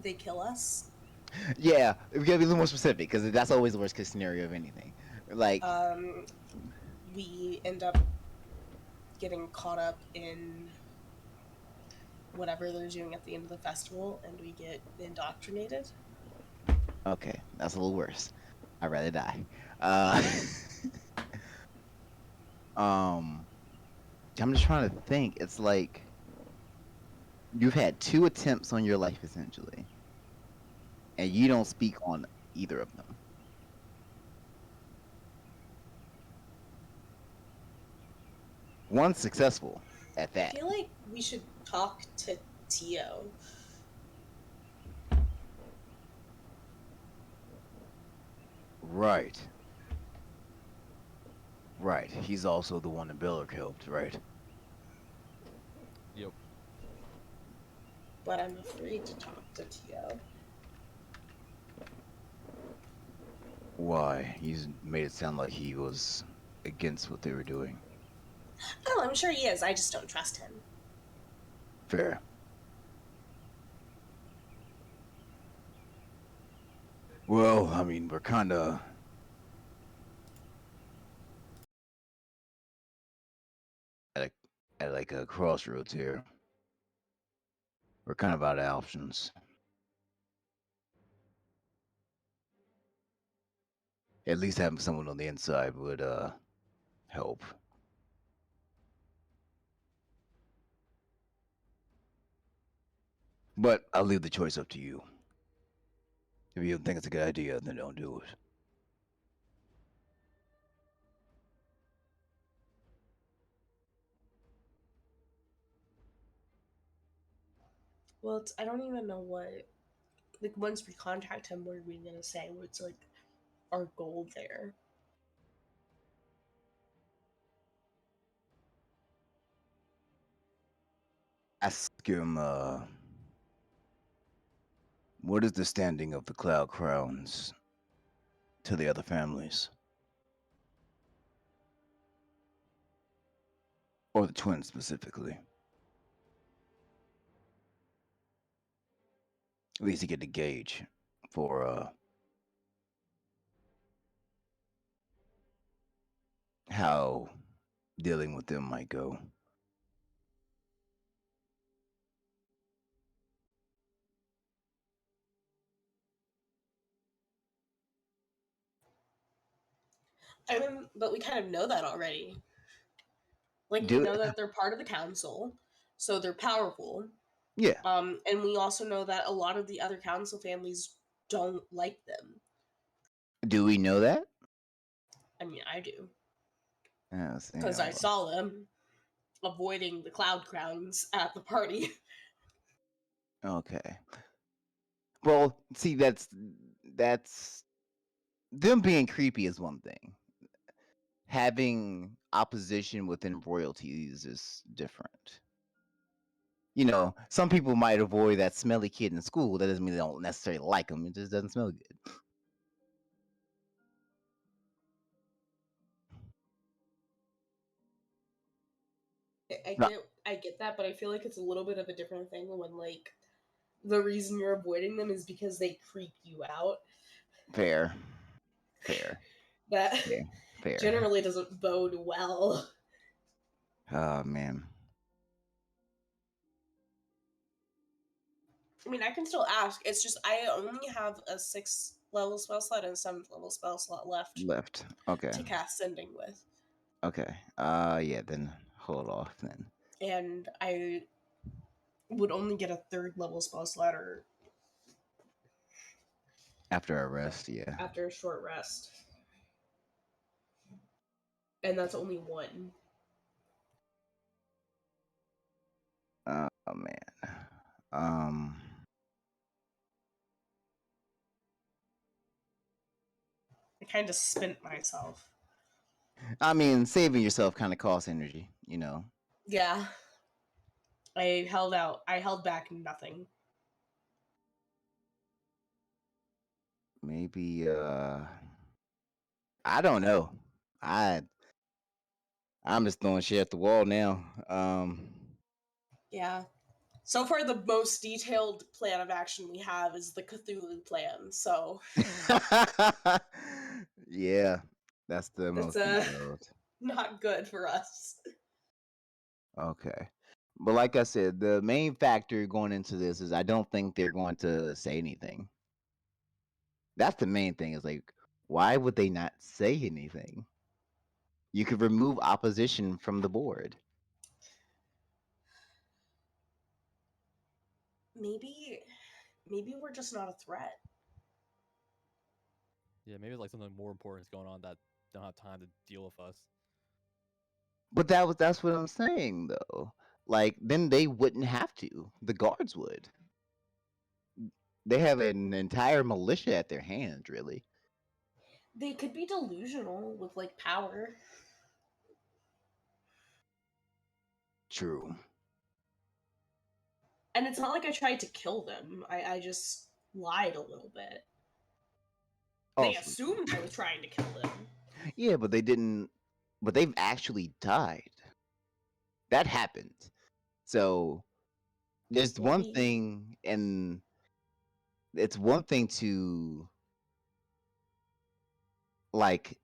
They kill us. Yeah, we gotta be a little more specific because that's always the worst case scenario of anything. Like, We end up getting caught up in whatever they're doing at the end of the festival, and we get indoctrinated. okay, that's a little worse. I'd rather die. Uh, um, I'm just trying to think. It's like you've had 2 attempts on your life essentially, and you don't speak on either of them. One's successful at I that. feel like we should talk to Tio. Right. Right. He's also the one that Biller helped, right? Yep. But I'm afraid to talk to Tio. Why? He's made it sound like he was against what they were doing. Oh, I'm sure he is. I just don't trust him. Fair. Well, I mean, we're kind of at like a crossroads here. We're kind of out of options. At least having someone on the inside would help. But I'll leave the choice up to you. If you don't think it's a good idea, then don't do it. Well, I don't even know what. Like, once we contact him, what are we gonna say? What's like our goal there? Ask him, what is the standing of the Cloud Crowns to the other families? Or the twins specifically? At least to get a gauge for how dealing with them might go. I mean, but we kind of know that already. Like, we Do know that they're part of the council, so they're powerful. Yeah. And we also know that a lot of the other council families don't like them. Do we know that? I mean, I do. Yes, Because I saw them avoiding the cloud crowns at the party. Okay. Well, see, that's them being creepy is one thing. Having opposition within royalties is different. You know, some people might avoid that smelly kid in school. That doesn't mean they don't necessarily like him. It just doesn't smell good. No, I get that, but I feel like it's a little bit of a different thing when, like, the reason you're avoiding them is because they creep you out. fair, fair, That fair, fair. generally doesn't bode well. Oh man. I mean, I can still ask. It's just I only have a 6 level spell slot and 7th level spell slot left Left. Okay. to cast Sending with. Okay. Yeah. Then hold off then. And I would only get a 3rd level spell slot or After a rest. Yeah. after a short rest. And that's only one. Oh man. Um. I kind of spent myself. I mean, saving yourself kind of costs energy. You know. Yeah. I held out. I held back nothing. Maybe. I don't know. I'm just throwing shit at the wall now. Yeah. So far, the most detailed plan of action we have is the Cthulhu plan. So Yeah, that's the it's most detailed. not good for us. Okay. But like I said, the main factor going into this is I don't think they're going to say anything. That's the main thing, is like, why would they not say anything? You could remove opposition from the board. Maybe we're just not a threat. Yeah, maybe like something more important is going on that don't have time to deal with us. But that's what I'm saying though. Like then they wouldn't have to. The guards would. They have an entire militia at their hands, really. They could be delusional with like power. True. And it's not like I tried to kill them. I just lied a little bit. They Also, assumed I was trying to kill them. yeah, but they didn't. But they've actually died. That happened. So there's one Maybe. thing, and it's one thing to like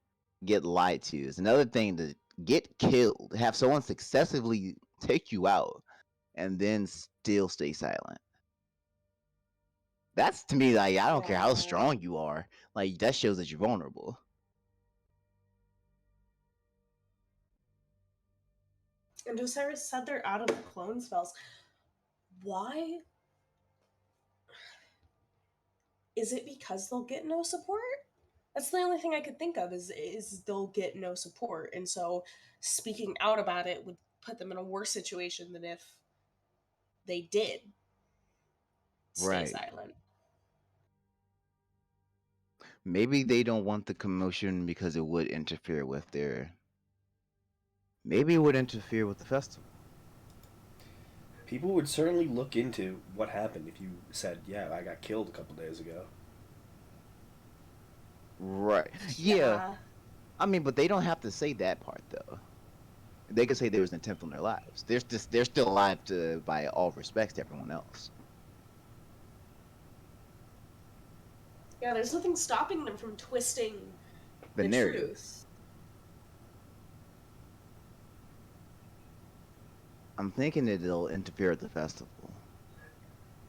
get lied to. It's another thing to get killed, have someone successively take you out, and then still stay silent. That's to me like I don't care how Yeah. strong you are. Like that shows that you're vulnerable. And Osiris said they're out of the clone spells. Why? Is it because they'll get no support? That's the only thing I could think of is they'll get no support, and so speaking out about it would put them in a worse situation than if they did stay Right. silent. Maybe they don't want the commotion because it would interfere with their. Maybe it would interfere with the festival. People would certainly look into what happened if you said, "Yeah, I got killed a couple days ago." Right. Yeah. I mean, but they don't have to say that part though. They could say there was an attempt on their lives. They're still alive to by all respects to everyone else. Yeah, there's nothing stopping them from twisting The the narrative. truth. I'm thinking that it'll interfere with the festival.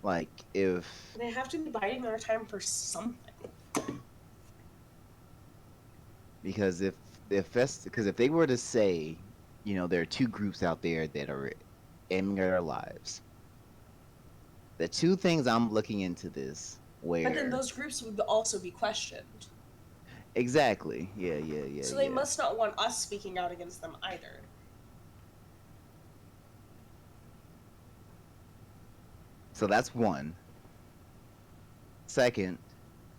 Like if They have to be biding their time for something. because if they were to say, you know, there are two groups out there that are aiming at our lives. The two things I'm looking into this where But then those groups would also be questioned. exactly. Yeah. So they must not want us speaking out against them either. So that's one. Second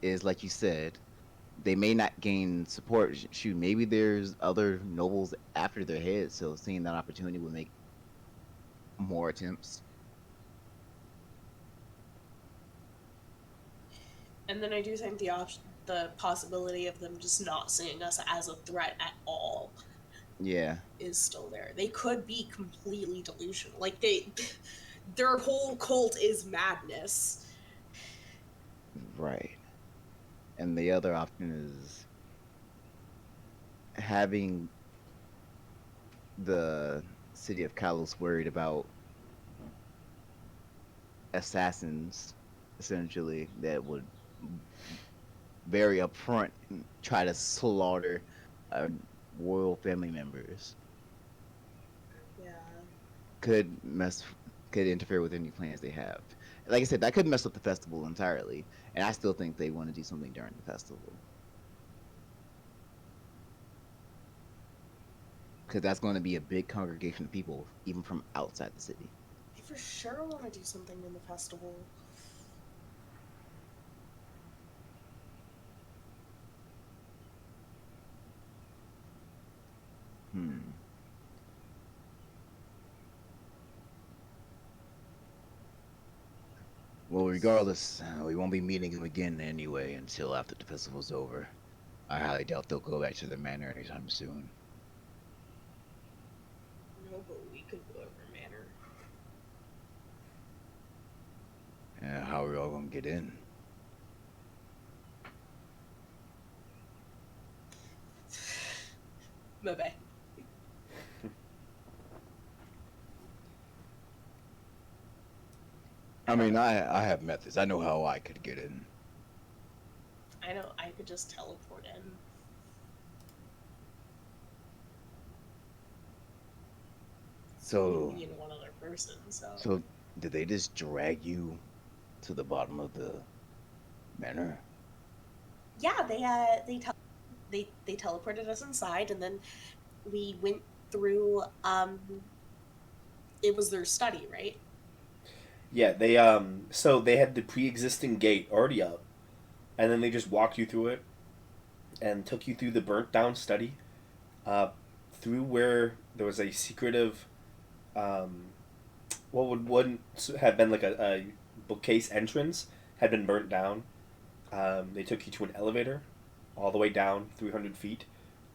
is like you said, they may not gain support. Shoot, maybe there's other nobles after their head, so seeing that opportunity would make more attempts. And then I do think the possibility of them just not seeing us as a threat at all Yeah. is still there. They could be completely delusional. Like their whole cult is madness. Right. And the other option is having the city of Kalos worried about assassins, essentially, that would very upfront and try to slaughter uh, royal family members. Yeah. Could mess, could interfere with any plans they have. Like I said, that could mess up the festival entirely, and I still think they want to do something during the festival because that's going to be a big congregation of people, even from outside the city. I for sure want to do something in the festival. Hmm. Well, regardless, we won't be meeting them again anyway until after the festival's over. I highly doubt they'll go back to the manor anytime soon. No, but we could go over Manor. Yeah, how are we all gonna get in? Bye-bye. I mean, I have methods. I know how I could get in. I know I could just teleport in. So, Me and one other person, so. so did they just drag you to the bottom of the manor? Yeah, they teleported us inside, and then we went through. It was their study, right? Yeah, they so they had the pre-existing gate already up, and then they just walked you through it and took you through the burnt down study, uh, through where there was a secretive, um, what wouldn't have been like a bookcase entrance had been burnt down. They took you to an elevator, all the way down 300 feet,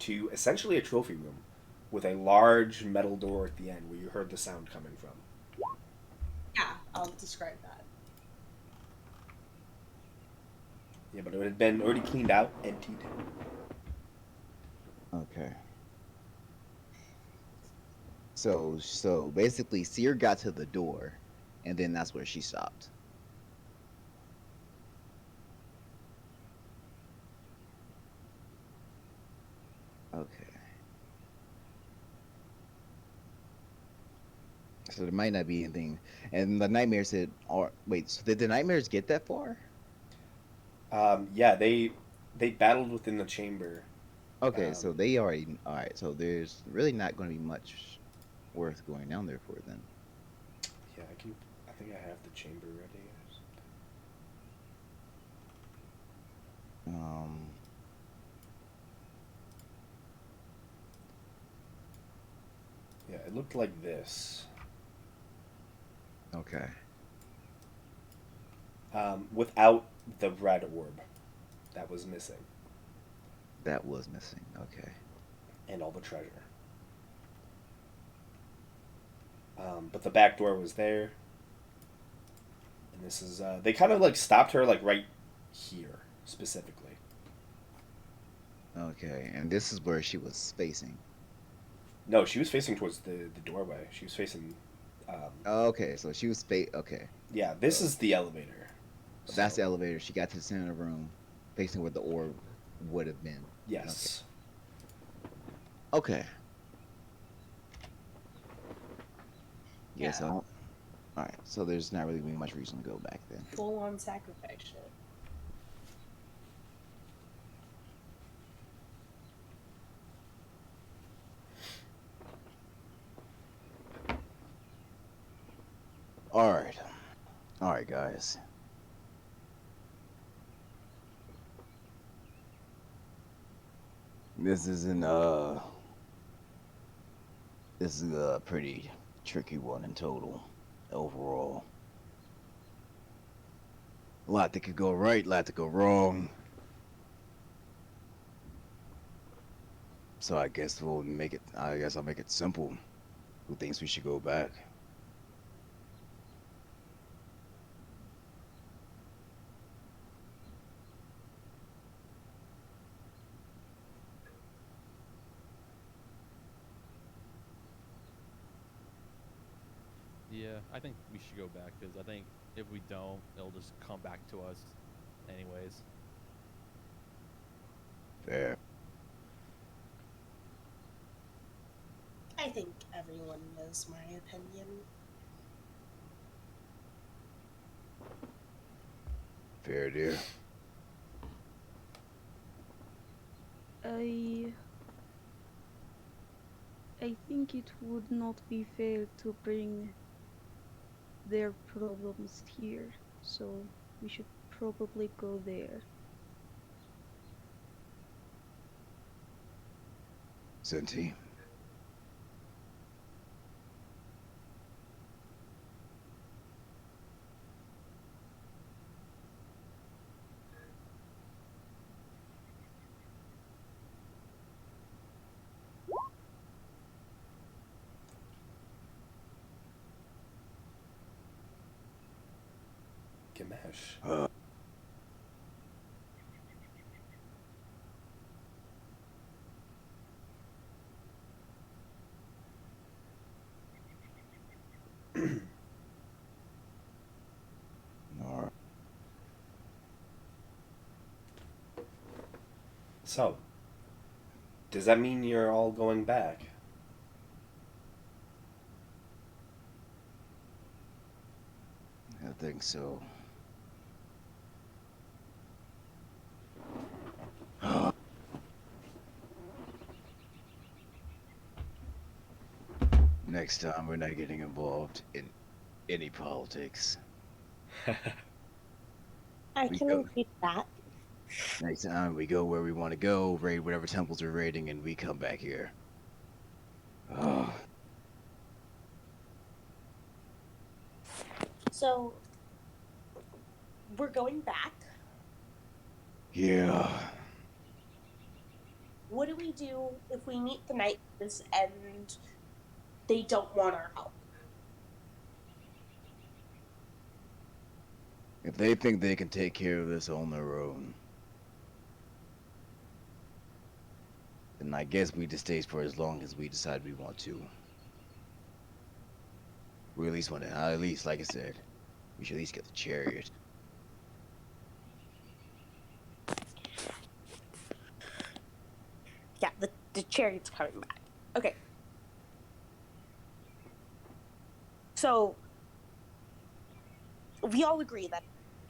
to essentially a trophy room, with a large metal door at the end where you heard the sound coming from. Yeah, I'll describe that. Yeah, but it had been already cleaned out, emptied. Okay. So basically, Seer got to the door, and then that's where she stopped. Okay. So there might not be anything. And the nightmare said, "Or wait, so did the nightmares get that far?" Yeah, they battled within the chamber. Okay, so Um, they already. All right, so there's really not going to be much worth going down there for then. yeah, I can. I think I have the chamber ready. Um. Yeah, it looked like this. Okay. Without the red orb that was missing, That was missing. Okay. and all the treasure. But the back door was there, and this is. They kind of like stopped her like right here specifically. Okay, and this is where she was facing. No, she was facing towards the doorway. She was facing. Okay, so she was Okay, Yeah, this so is the elevator. that's So the elevator. She got to the center of the room, facing where the orb would have been. Okay. yes. Okay. Yeah. Yeah. So, all right. So there's not really much reason to go back then. Full on sacrifice shit. All right, all right, guys. This isn't This is a pretty tricky one in total, overall. A lot that could go right, a lot that go wrong. So I guess we'll make it. I guess I'll make it simple. Who thinks we should go back? Yeah, I think we should go back because I think if we don't, it'll just come back to us, anyways. Fair. I think everyone knows my opinion. Fair, dear. I I think it would not be fair to bring their problems here, so we should probably go there. Senti. Gamesh. Alright. So, does that mean you're all going back? I think so. Next time, we're not getting involved in any politics. I We can go. agree to that. Next time, we go where we want to go, raid whatever temples we're raiding, and we come back here. Oh, So, we're going back. yeah. What do we do if we meet the nightmares and they don't want our help? If they think they can take care of this on their own, then I guess we just stay for as long as we decide we want to. We at least want to, at least, like I said, we should at least get the chariot. Yeah, the chariot's coming back. Okay. So, we all agree that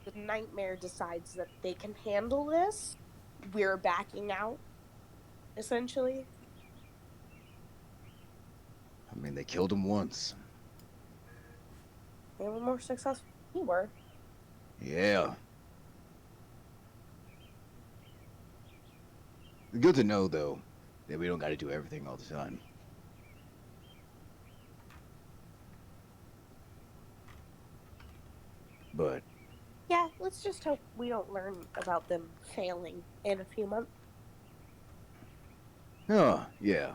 if the nightmare decides that they can handle this, we're backing out, essentially. I mean, they killed him once. They were more successful than we were. Yeah. Good to know, though, that we don't got to do everything all the time. But, Yeah, let's just hope we don't learn about them failing in a few months. oh, yeah.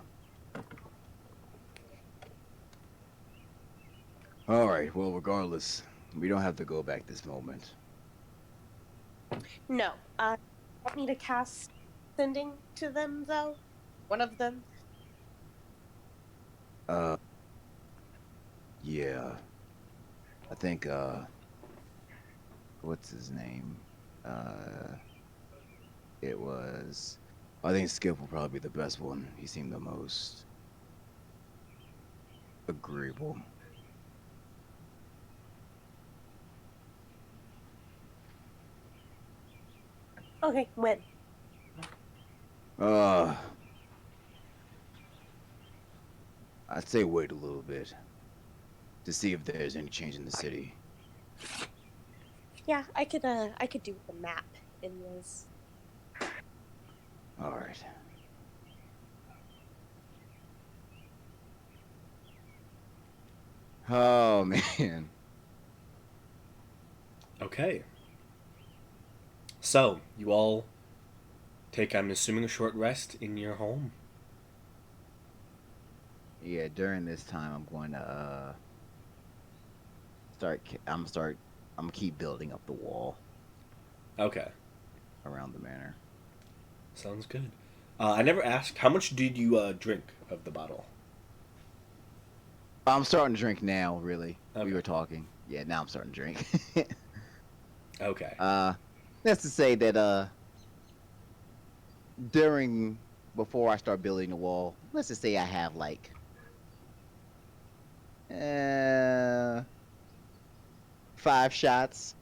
Alright, well, regardless, we don't have to go back this moment. No. Want me to cast sending to them, though? One of them? Uh, yeah. I think, what's his name? Uh, it was. I think Skip will probably be the best one. He seemed the most agreeable. Okay, when? Uh, I'd say wait a little bit to see if there's any change in the city. Yeah, I could do the map in this. All right. Oh man. Okay. So, you all take, I'm assuming, a short rest in your home. Yeah, during this time, I'm going to I'm gonna keep building up the wall Okay. around the manor. Sounds good. I never asked, how much did you drink of the bottle? I'm starting to drink now. Really, Okay. we were talking. Yeah, now I'm starting to drink. Okay. That's to say that during before I start building the wall, let's just say I have like uh 5 shots.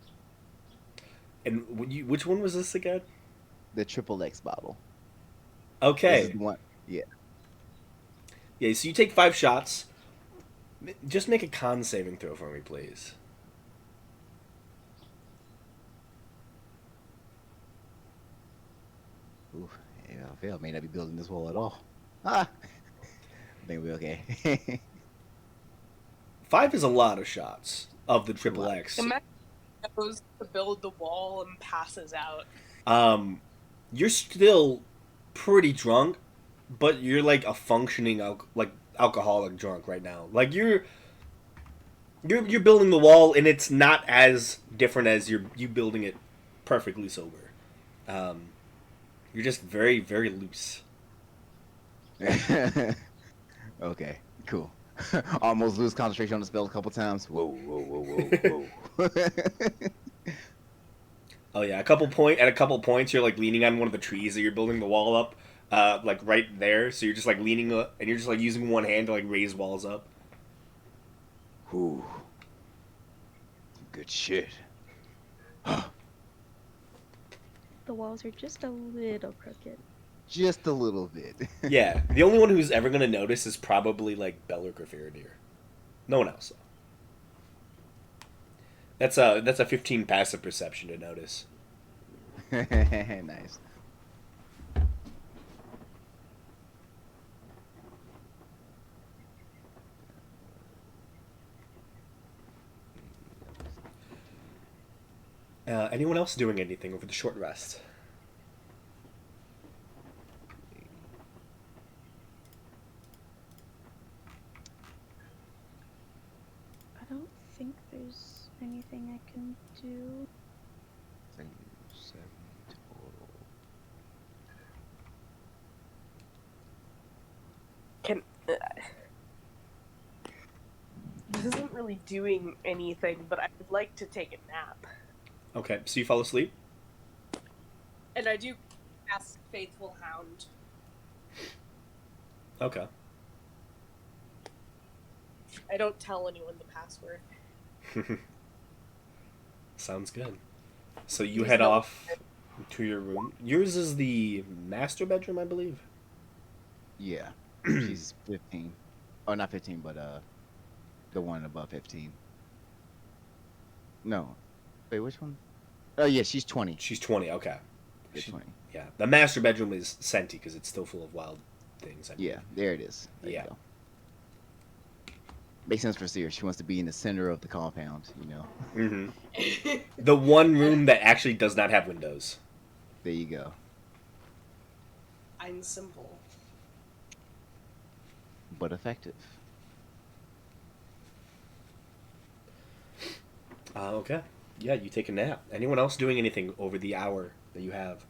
And which one was this again? The triple X bottle. This is Okay. the one. Yeah. Yeah, so you take 5 shots. Just make a con saving throw for me, please. Oof. Yeah, I fail. May not be building this wall at all. Ah. I think we'll be okay. 5 is a lot of shots of the It's a triple lot. X. The goes to build the wall and passes out. You're still pretty drunk, but you're like a functioning alcoholic drunk right now. Like you're building the wall, and it's not as different as you building it perfectly sober. Um, you're just very very loose. Okay, cool. Almost lose concentration on the spell a couple times. Whoa, whoa, whoa, whoa, whoa. Oh yeah, at a couple points you're like leaning on one of the trees that you're building the wall up, like right there. So you're just like leaning and you're just like using one hand to like raise walls up. Ooh. Good shit. The walls are just a little crooked. Just a little bit. Yeah, the only one who's ever gonna notice is probably like Belric or Faradir. No one else. That's a 15 passive perception to notice. Nice. Anyone else doing anything over the short rest? I don't think there's anything I can do. 7 total. Can this isn't really doing anything, but I would like to take a nap. Okay, so you fall asleep. And I do ask Faithful Hound. Okay. I don't tell anyone the password. Sounds good. So you Use head the- off to your room. Yours is the master bedroom, I believe. Yeah. She's 15. Oh, not 15, but the one above 15. No. Wait, which one? Oh yeah, she's 20. She's 20. Okay. She's She- 20. Yeah. The master bedroom is senti because it's still full of wild things. I Yeah, there it is. There Yeah. you go. Makes sense for Seer. She wants to be in the center of the compound, you know. Mm-hmm. The one room that actually does not have windows. There you go. I'm simple. But effective. Okay. Yeah, you take a nap. Anyone else doing anything over the hour that you have?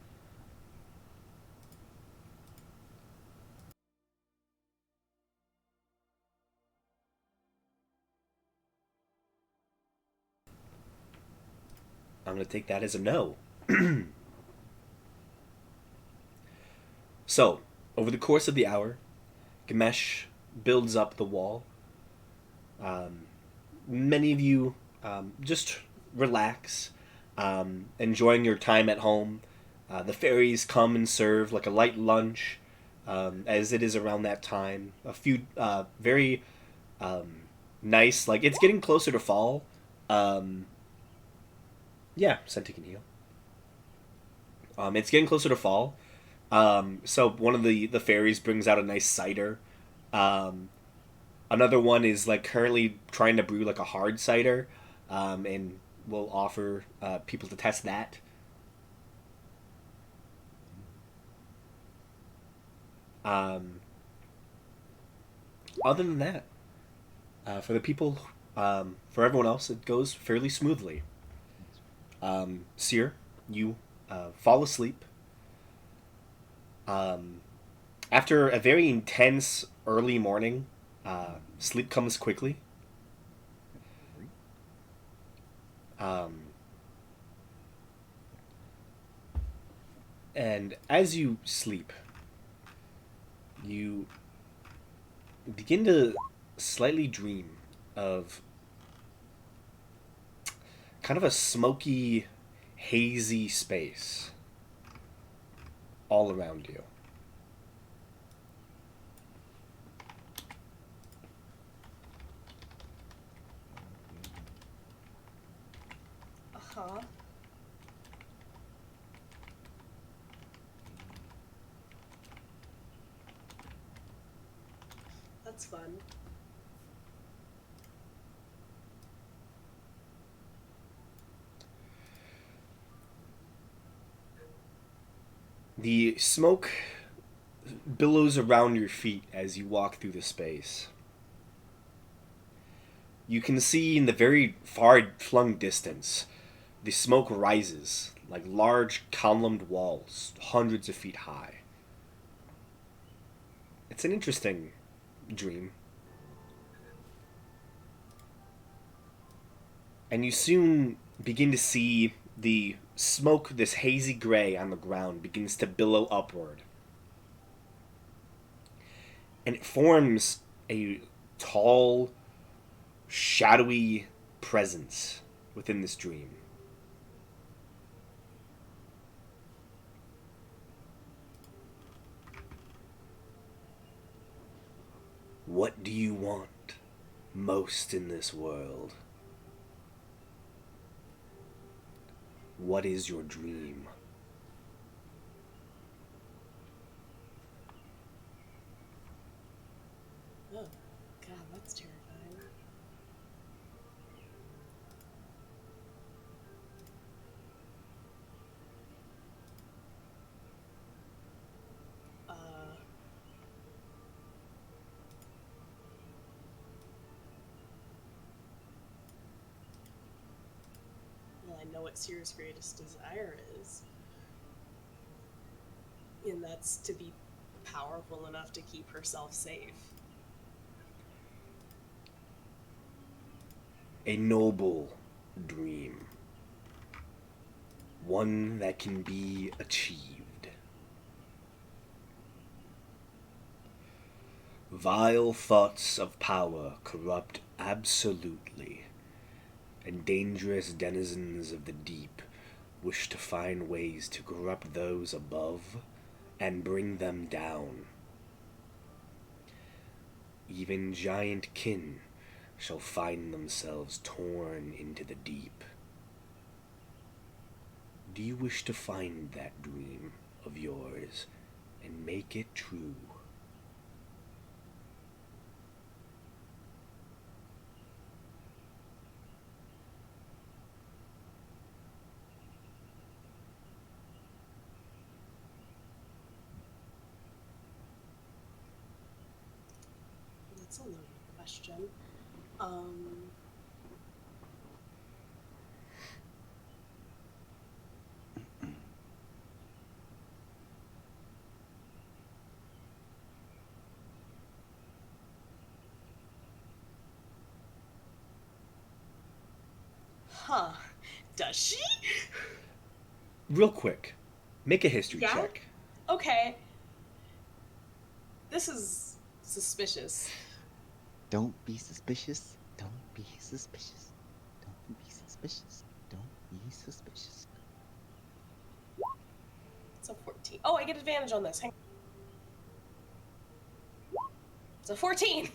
I'm going to take that as a no. So, over the course of the hour, Gamesh builds up the wall. Many of you just relax, enjoying your time at home. The fairies come and serve like a light lunch, as it is around that time. A few very nice, like it's getting closer to fall. Yeah, Senti can heal. It's getting closer to fall. So one of the fairies brings out a nice cider. Um, Another one is like currently trying to brew like a hard cider, and will offer people to test that. Um, Other than that, for the people, for everyone else, it goes fairly smoothly. Seer, you fall asleep. After a very intense early morning, sleep comes quickly. And as you sleep, you begin to slightly dream of kind of a smoky, hazy space all around you. Uh-huh. That's fun. The smoke billows around your feet as you walk through the space. You can see in the very far flung distance, the smoke rises like large columned walls, hundreds of feet high. It's an interesting dream. And you soon begin to see the smoke, this hazy gray on the ground, begins to billow upward. And it forms a tall, shadowy presence within this dream. What do you want most in this world? What is your dream? Oh, God, that's terrifying. Uh, well, I know what Seer's greatest desire is. And that's to be powerful enough to keep herself safe. A noble dream. One that can be achieved. Vile thoughts of power corrupt absolutely, and dangerous denizens of the deep wish to find ways to corrupt those above and bring them down. Even giant kin shall find themselves torn into the deep. Do you wish to find that dream of yours and make it true? That's a loaded question. Um, huh. Does she? Real quick, make a history Yeah? check. Okay. This is suspicious. Don't be suspicious. Don't be suspicious. Don't be suspicious. Don't be suspicious. It's a 14. Oh, I get advantage on this. Hang It's a 14.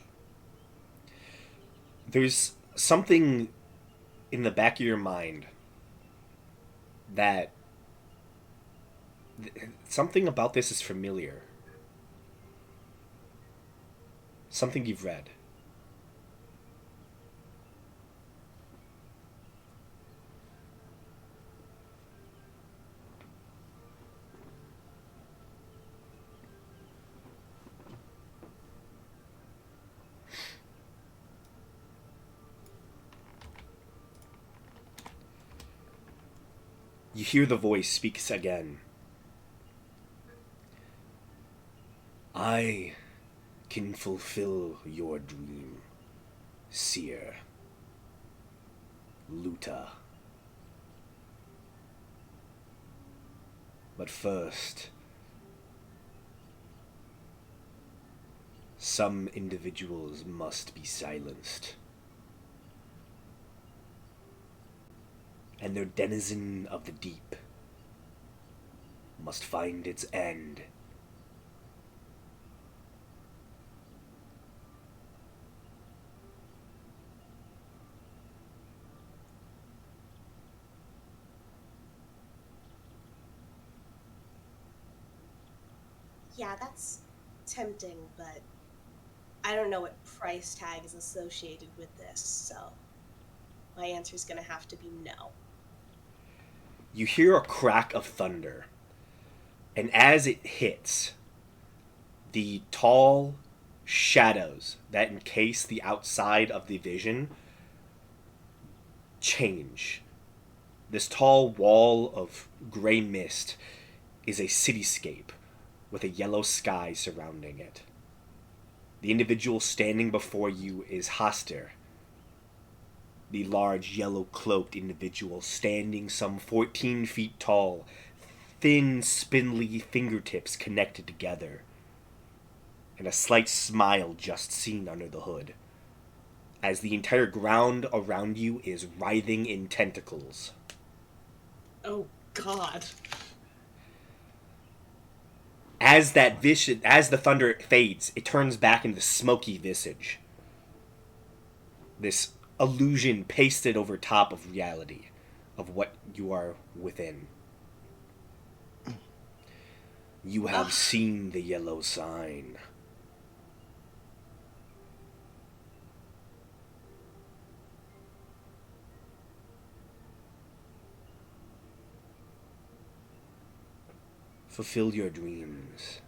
There's something in the back of your mind that something about this is familiar. Something you've read. You hear the voice speaks again. I can fulfill your dream, Seer. Luta. But first, some individuals must be silenced. And their denizen of the deep must find its end. Yeah, that's tempting, but I don't know what price tag is associated with this, so my answer is gonna have to be no. You hear a crack of thunder, and as it hits, the tall shadows that encase the outside of the vision change. This tall wall of gray mist is a cityscape with a yellow sky surrounding it. The individual standing before you is Hoster, the large yellow-cloaked individual standing some 14 feet tall, thin, spindly fingertips connected together, and a slight smile just seen under the hood, as the entire ground around you is writhing in tentacles. Oh, God. As the thunder fades, it turns back into the smoky visage. This illusion pasted over top of reality, of what you are within. You have seen the yellow sign. Fulfill your dreams.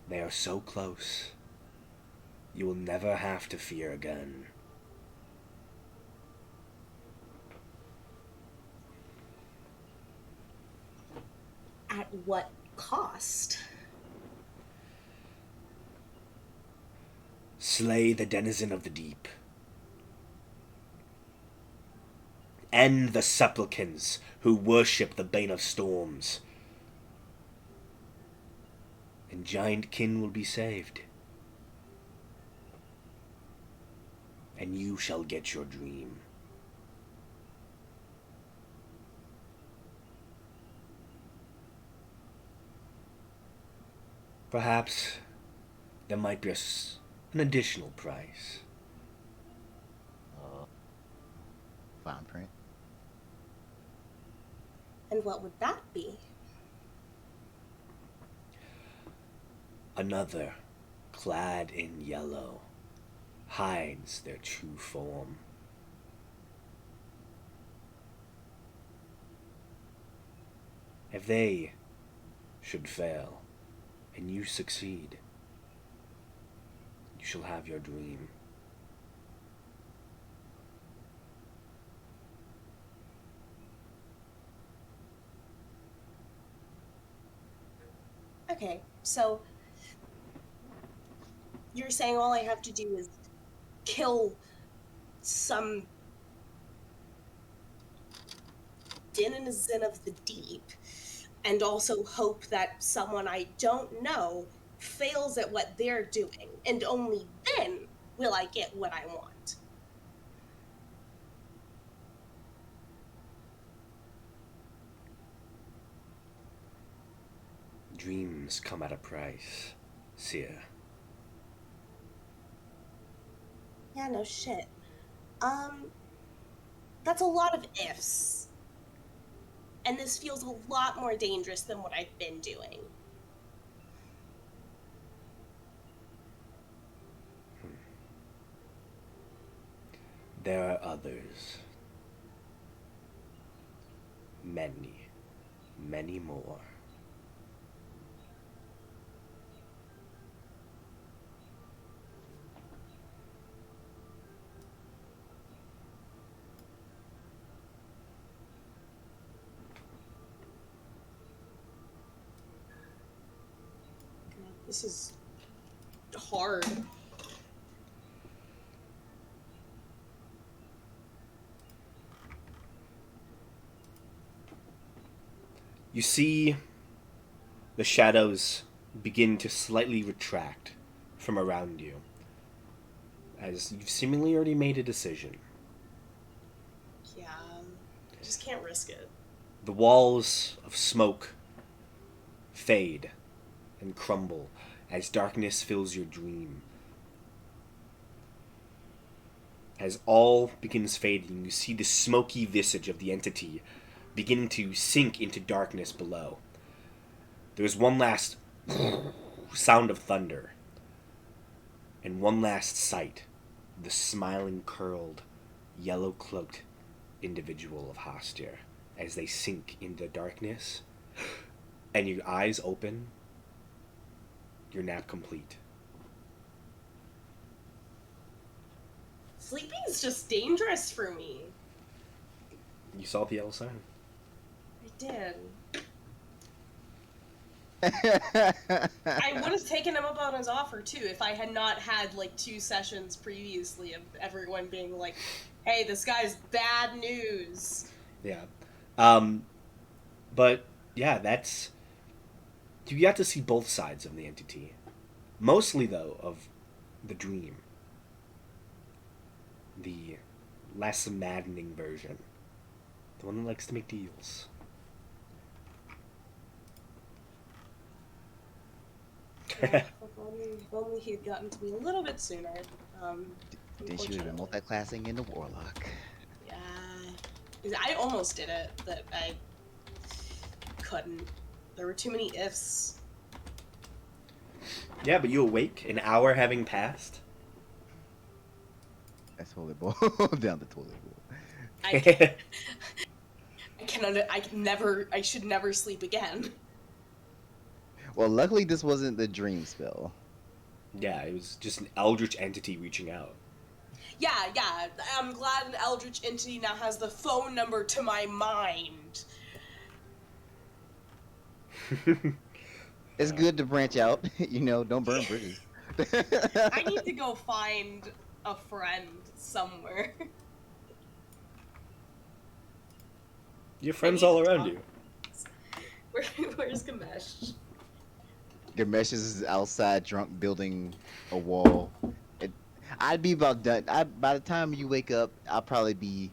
They are so close. You will never have to fear again. At what cost? Slay the denizen of the deep. End the supplicants who worship the bane of storms. And giant kin will be saved. And you shall get your dream. Perhaps there might be an additional price. Fine print. And what would that be? Another, clad in yellow, hides their true form. If they should fail, and you succeed, you shall have your dream. Okay, so you're saying all I have to do is kill some denizen of the deep and also hope that someone I don't know fails at what they're doing, and only then will I get what I want. Dreams come at a price, Seer. Yeah, no shit. That's a lot of ifs. And this feels a lot more dangerous than what I've been doing. There are others. Many, many more. This is hard. You see the shadows begin to slightly retract from around you, as you've seemingly already made a decision. Yeah, I just can't risk it. The walls of smoke fade and crumble as darkness fills your dream. As all begins fading, you see the smoky visage of the entity begin to sink into darkness below. There is one last sound of thunder, and one last sight of the smiling, curled, yellow-cloaked individual of Hastir as they sink into darkness, and your eyes open, your nap complete. Sleeping is just dangerous for me. You saw the yellow sign. I did. I would have taken him up on his offer too if I had not had like 2 sessions previously of everyone being like, "Hey, this guy's bad news." Yeah. But yeah, that's, you got to see both sides of the entity. Mostly though of the dream. The less maddening version. The one that likes to make deals. If only he had gotten to me a little bit sooner. Then she would have been Unfortunately. multi-classing into Warlock. Yeah. I almost did it, but I couldn't. There were too many ifs. Yeah, but you awake an hour having passed. That's totally boiled down to toilet bowl. I I should never sleep again. Well, luckily this wasn't the dream spell. Yeah, it was just an eldritch entity reaching out. Yeah, I'm glad an eldritch entity now has the phone number to my mind. It's good to branch out, don't burn bridges. I need to go find a friend somewhere. Your friends all around you. Where's Gamesh? Gamesh is outside drunk building a wall. I'd be about done. By the time you wake up, I'll probably be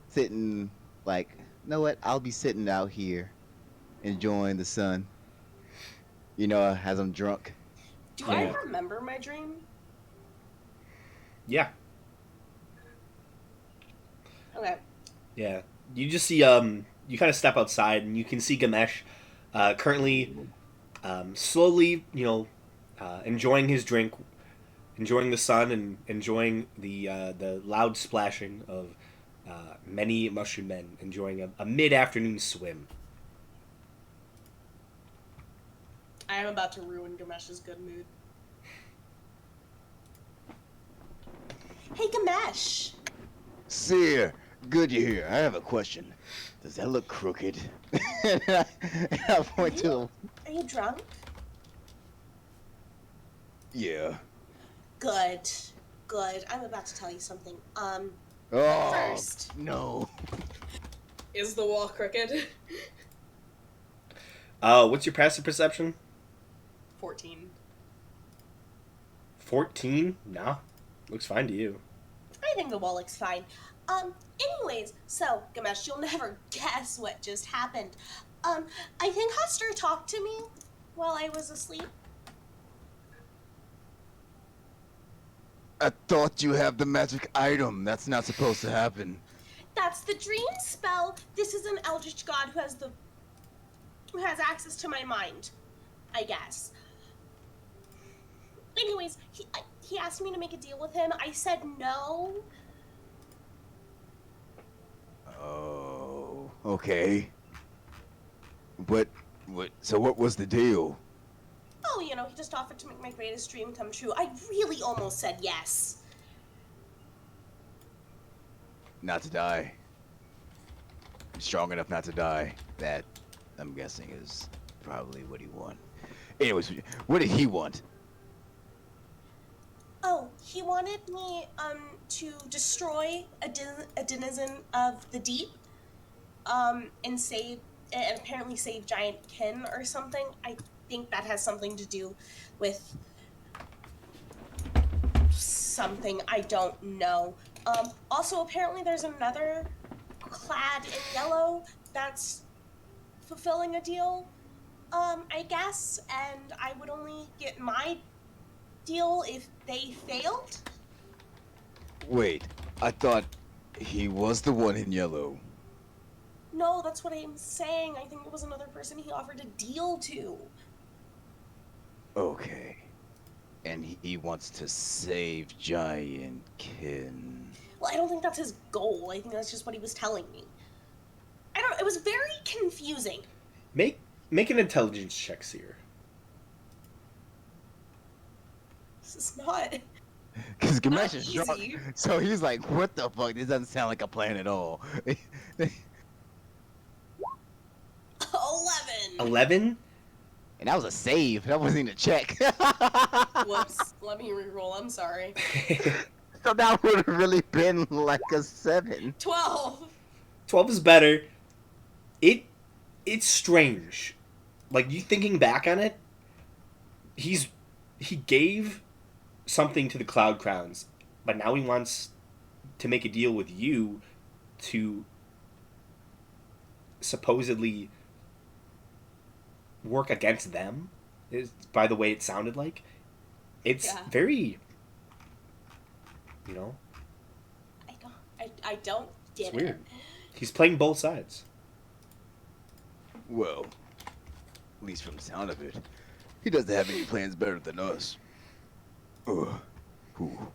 sitting like, you know what? I'll be sitting out here enjoying the sun. As I'm drunk. Do Yeah. I remember my dream? Yeah. Okay. Yeah. You just see, you kind of step outside and you can see Gamesh currently slowly, enjoying his drink, enjoying the sun, and enjoying the loud splashing of many mushroom men enjoying a mid-afternoon swim. I am about to ruin Gamesh's good mood. Hey, Gamesh. Seer, good you're here. I have a question. Does that look crooked? And I point to Are you drunk? Yeah. Good. Good. I'm about to tell you something. Oh, First. no. Is the wall crooked? What's your passive perception? 14. 14? Nah. Looks fine to you. I think the wall looks fine. Anyways, so, Gamesh, you'll never guess what just happened. I think Huster talked to me while I was asleep. I thought you have the magic item. That's not supposed to happen. That's the dream spell. This is an eldritch god who has access to my mind, I guess. Anyways, he asked me to make a deal with him. I said no. Oh, okay. So what was the deal? Oh, he just offered to make my greatest dream come true. I really almost said yes. Not to die. Strong enough not to die. That, I'm guessing, is probably what he wanted. Anyways, what did he want? Oh, he wanted me, to destroy a denizen of the deep, and save and apparently save giant kin or something. I think that has something to do with something I don't know. Also, apparently, there's another clad in yellow that's fulfilling a deal. I guess, and I would only get my deal if they failed. Wait, I thought he was the one in yellow. No, that's what I'm saying. I think it was another person he offered a deal to. Okay. And he wants to save giant kin. Well, I don't think that's his goal. I think that's just what he was telling me. I don't. It was very confusing. Make an intelligence check, Seer. This is not. Because Not Gamesh is drunk. easy. So he's like, what the fuck? This doesn't sound like a plan at all. 11. 11. And that was a save. That wasn't even a check. Whoops. Let me reroll. I'm sorry. So that would have really been like a 7. 12. 12 is better. It's strange. Like, you thinking back on it, he gave something to the Cloud Crowns, but now he wants to make a deal with you to supposedly work against them, is by the way it sounded like. It's Yeah. very, you know, I don't get it's weird. it. He's playing both sides. Well, at least from the sound of it, he doesn't have any plans better than us. Ugh. Ooh.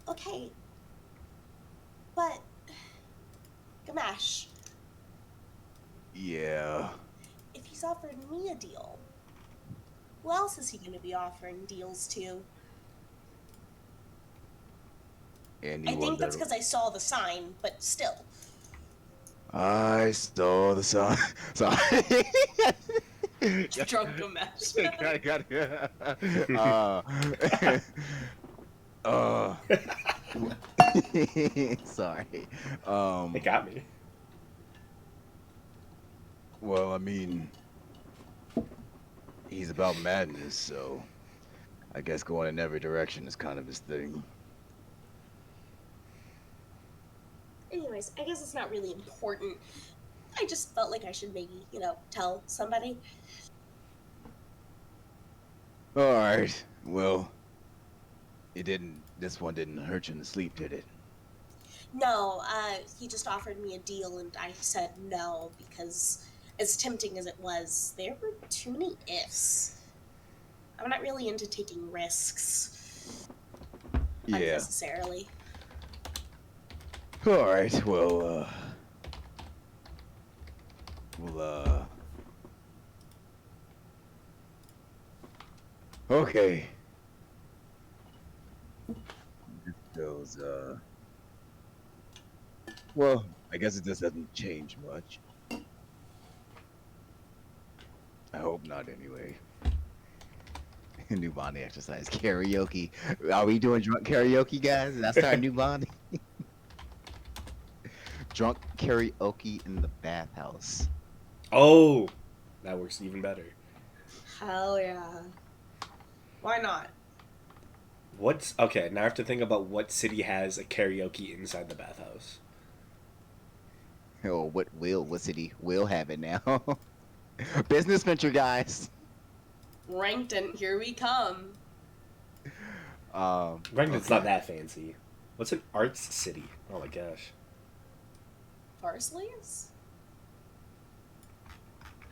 Okay. But Gamash, Yeah. if he's offered me a deal, who else is he going to be offering deals to? And I think that's because I saw the sign, but still. I saw the sign. Sorry. Drunk Gamash. got it. Sorry. It got me. Well, I mean, he's about madness, so I guess going in every direction is kind of his thing. Anyways, I guess it's not really important. I just felt like I should maybe, tell somebody. All right. Well, this one didn't hurt you in the sleep, did it? No, he just offered me a deal and I said no because as tempting as it was, there were too many ifs. I'm not really into taking risks Yeah. unnecessarily. All right. Well, okay. This goes, well, I guess it just doesn't change much. I hope not, anyway. New bonding exercise. Karaoke. Are we doing drunk karaoke, guys? That's our new bonding. Drunk karaoke in the bathhouse. Oh, that works even better. Hell yeah. Why not? Okay, now I have to think about what city has a karaoke inside the bathhouse. Oh, what city will have it now? Business venture, guys. Rankton, here we come. Renton's not that fancy. What's an arts city? Oh my gosh. Parsley's?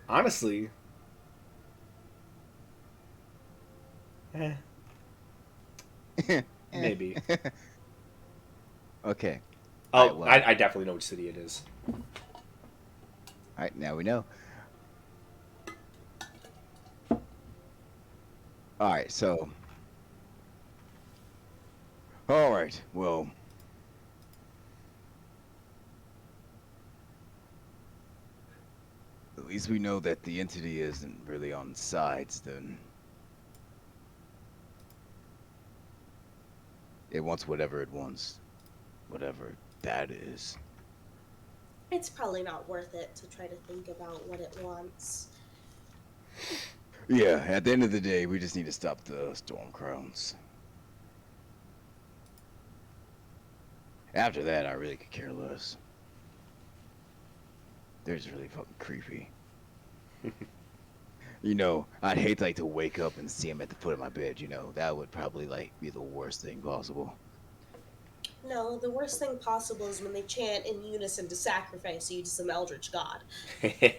Honestly, maybe. Okay. Oh, Alright, well. I definitely know which city it is. All right, now we know. All right, so All right. Well, at least we know that the entity isn't really on sides, then. It wants whatever it wants. Whatever that is. It's probably not worth it to try to think about what it wants. Yeah, at the end of the day, we just need to stop the storm crowns. After that, I really could care less. They're just really fucking creepy. You know, I'd hate like to wake up and see him at the foot of my bed. You know, that would probably like be the worst thing possible. No, the worst thing possible is when they chant in unison to sacrifice you to some eldritch god. Yeah,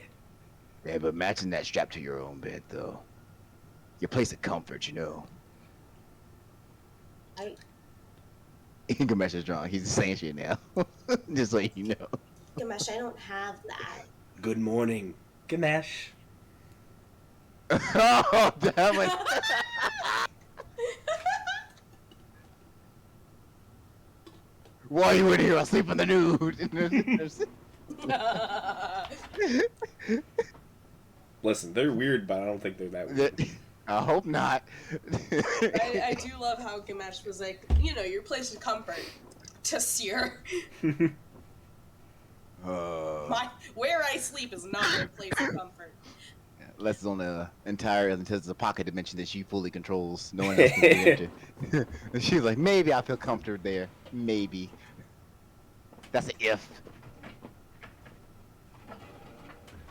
but imagine that strapped to your own bed, though. Your place of comfort, you know. I Gamesh is drunk. He's saying shit now. Just so you know. Gamesh, I don't have that. Good morning, Ganesh. Oh, damn it. Why are you in here? I sleep in the nude. Listen, they're weird, but I don't think they're that weird. I hope not. I do love how Gamesh was like, your place of comfort. To seer. Where I sleep is not my place of comfort. Unless it's on the entire Intensive Pocket dimension that she fully controls. No one else can get into. She's like, maybe I feel comfortable there. Maybe. That's an if.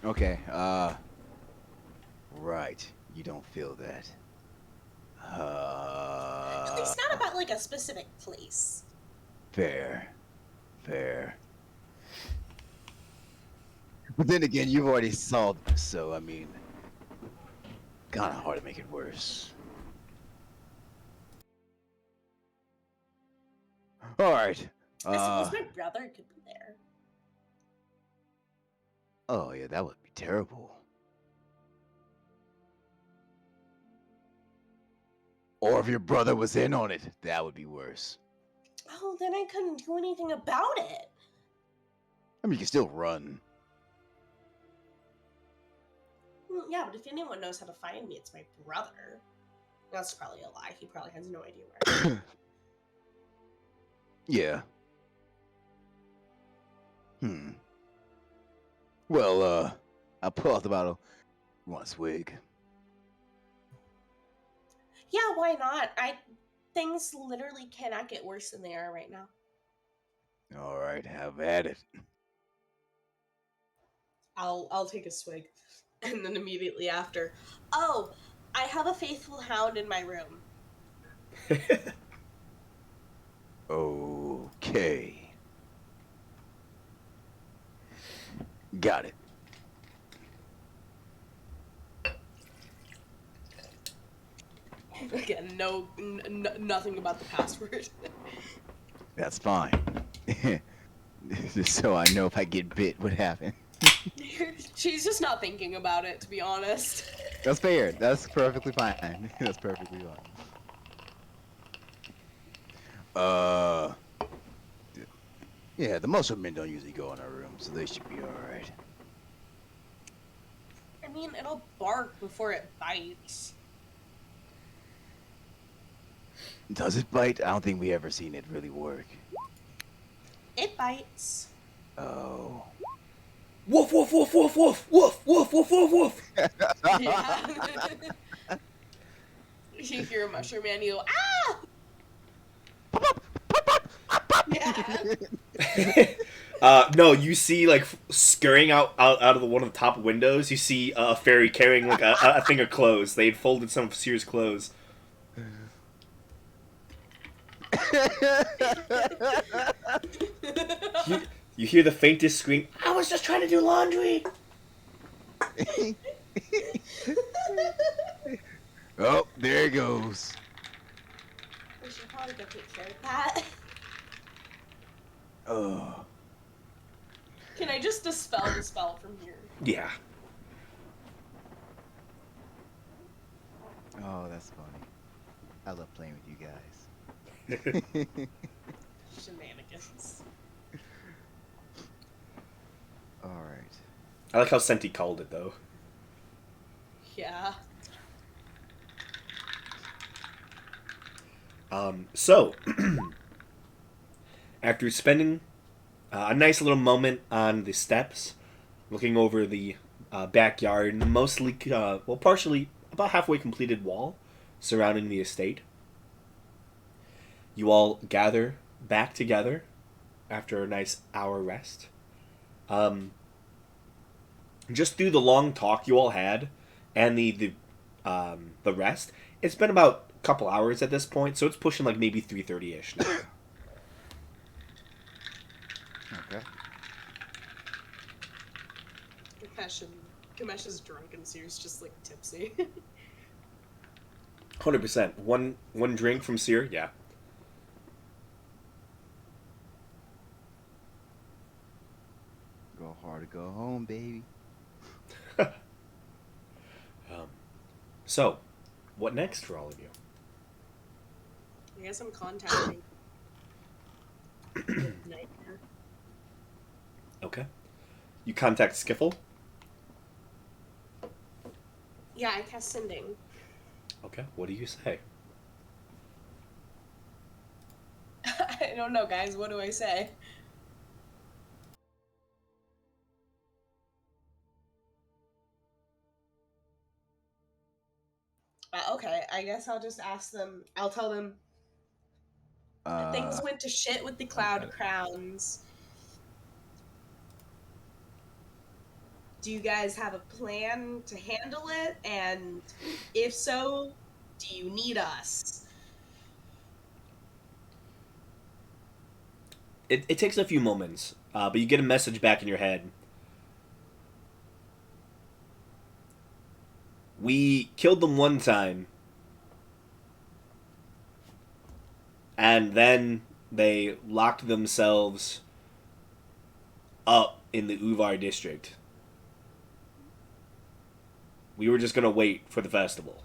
Okay, right. You don't feel that. It's not about like a specific place. Fair. But then again, you've already saw this, so I mean, kinda hard to make it worse. Alright. I suppose my brother could be there. Oh yeah, that would be terrible. Or if your brother was in on it, that would be worse. Oh, then I couldn't do anything about it. I mean, you can still run. Yeah, but if anyone knows how to find me, it's my brother. That's probably a lie. He probably has no idea where I am. Yeah. Well, I pull out the bottle. You want a swig? Yeah, why not? Things literally cannot get worse than they are right now. Alright, have at it. I'll take a swig. And then immediately after, Oh, I have a faithful hound in my room. Okay. Got it. again, nothing about the password. That's fine. Just so I know if I get bit, what happened. She's just not thinking about it, to be honest. That's fair. That's perfectly fine. That's perfectly fine. Yeah, the muscle men don't usually go in our room, so they should be alright. I mean, it'll bark before it bites. Does it bite? I don't think we ever seen it really work. It bites. Oh. Woof, woof, woof, woof, woof, woof, woof, woof, woof, woof. Yeah. You hear a mushroom man, you go, ah! Yeah. No, you see like scurrying out of one of the top windows. You see a fairy carrying like a thing of clothes. They had folded some of Seer's clothes. You hear the faintest scream. I was just trying to do laundry. Oh, there it goes. We should probably go take care of that. Oh. Can I just dispel the spell from here? Yeah. Oh, that's funny. I love playing with you guys. Shenanigans. Alright. I like how Senti called it though. Yeah. So, after spending A nice little moment on the steps, looking over the backyard, and mostly, well, partially about halfway completed wall surrounding the estate. You all gather back together after a nice hour rest. Um, just through the long talk you all had and the rest, it's been about a couple hours at this point, so it's pushing like maybe 3:30 ish now. Okay. Kamesh is drunk and Seer's just like tipsy. 100%. One drink from Seer, yeah. Go hard to go home, baby. So, what next for all of you? I guess I'm contacting Nightmare. Okay. You contact Skiffle. Yeah, I cast Sending. Okay. What do you say? I don't know, guys. What do I say? Okay, I guess I'll just ask them. I'll tell them that things went to shit with the Cloud Crowns. Do you guys have a plan to handle it? And if so, do you need us? It takes a few moments, but you get a message back in your head. We killed them one time, and then they locked themselves up in the Uvar district. We were just gonna wait for the festival.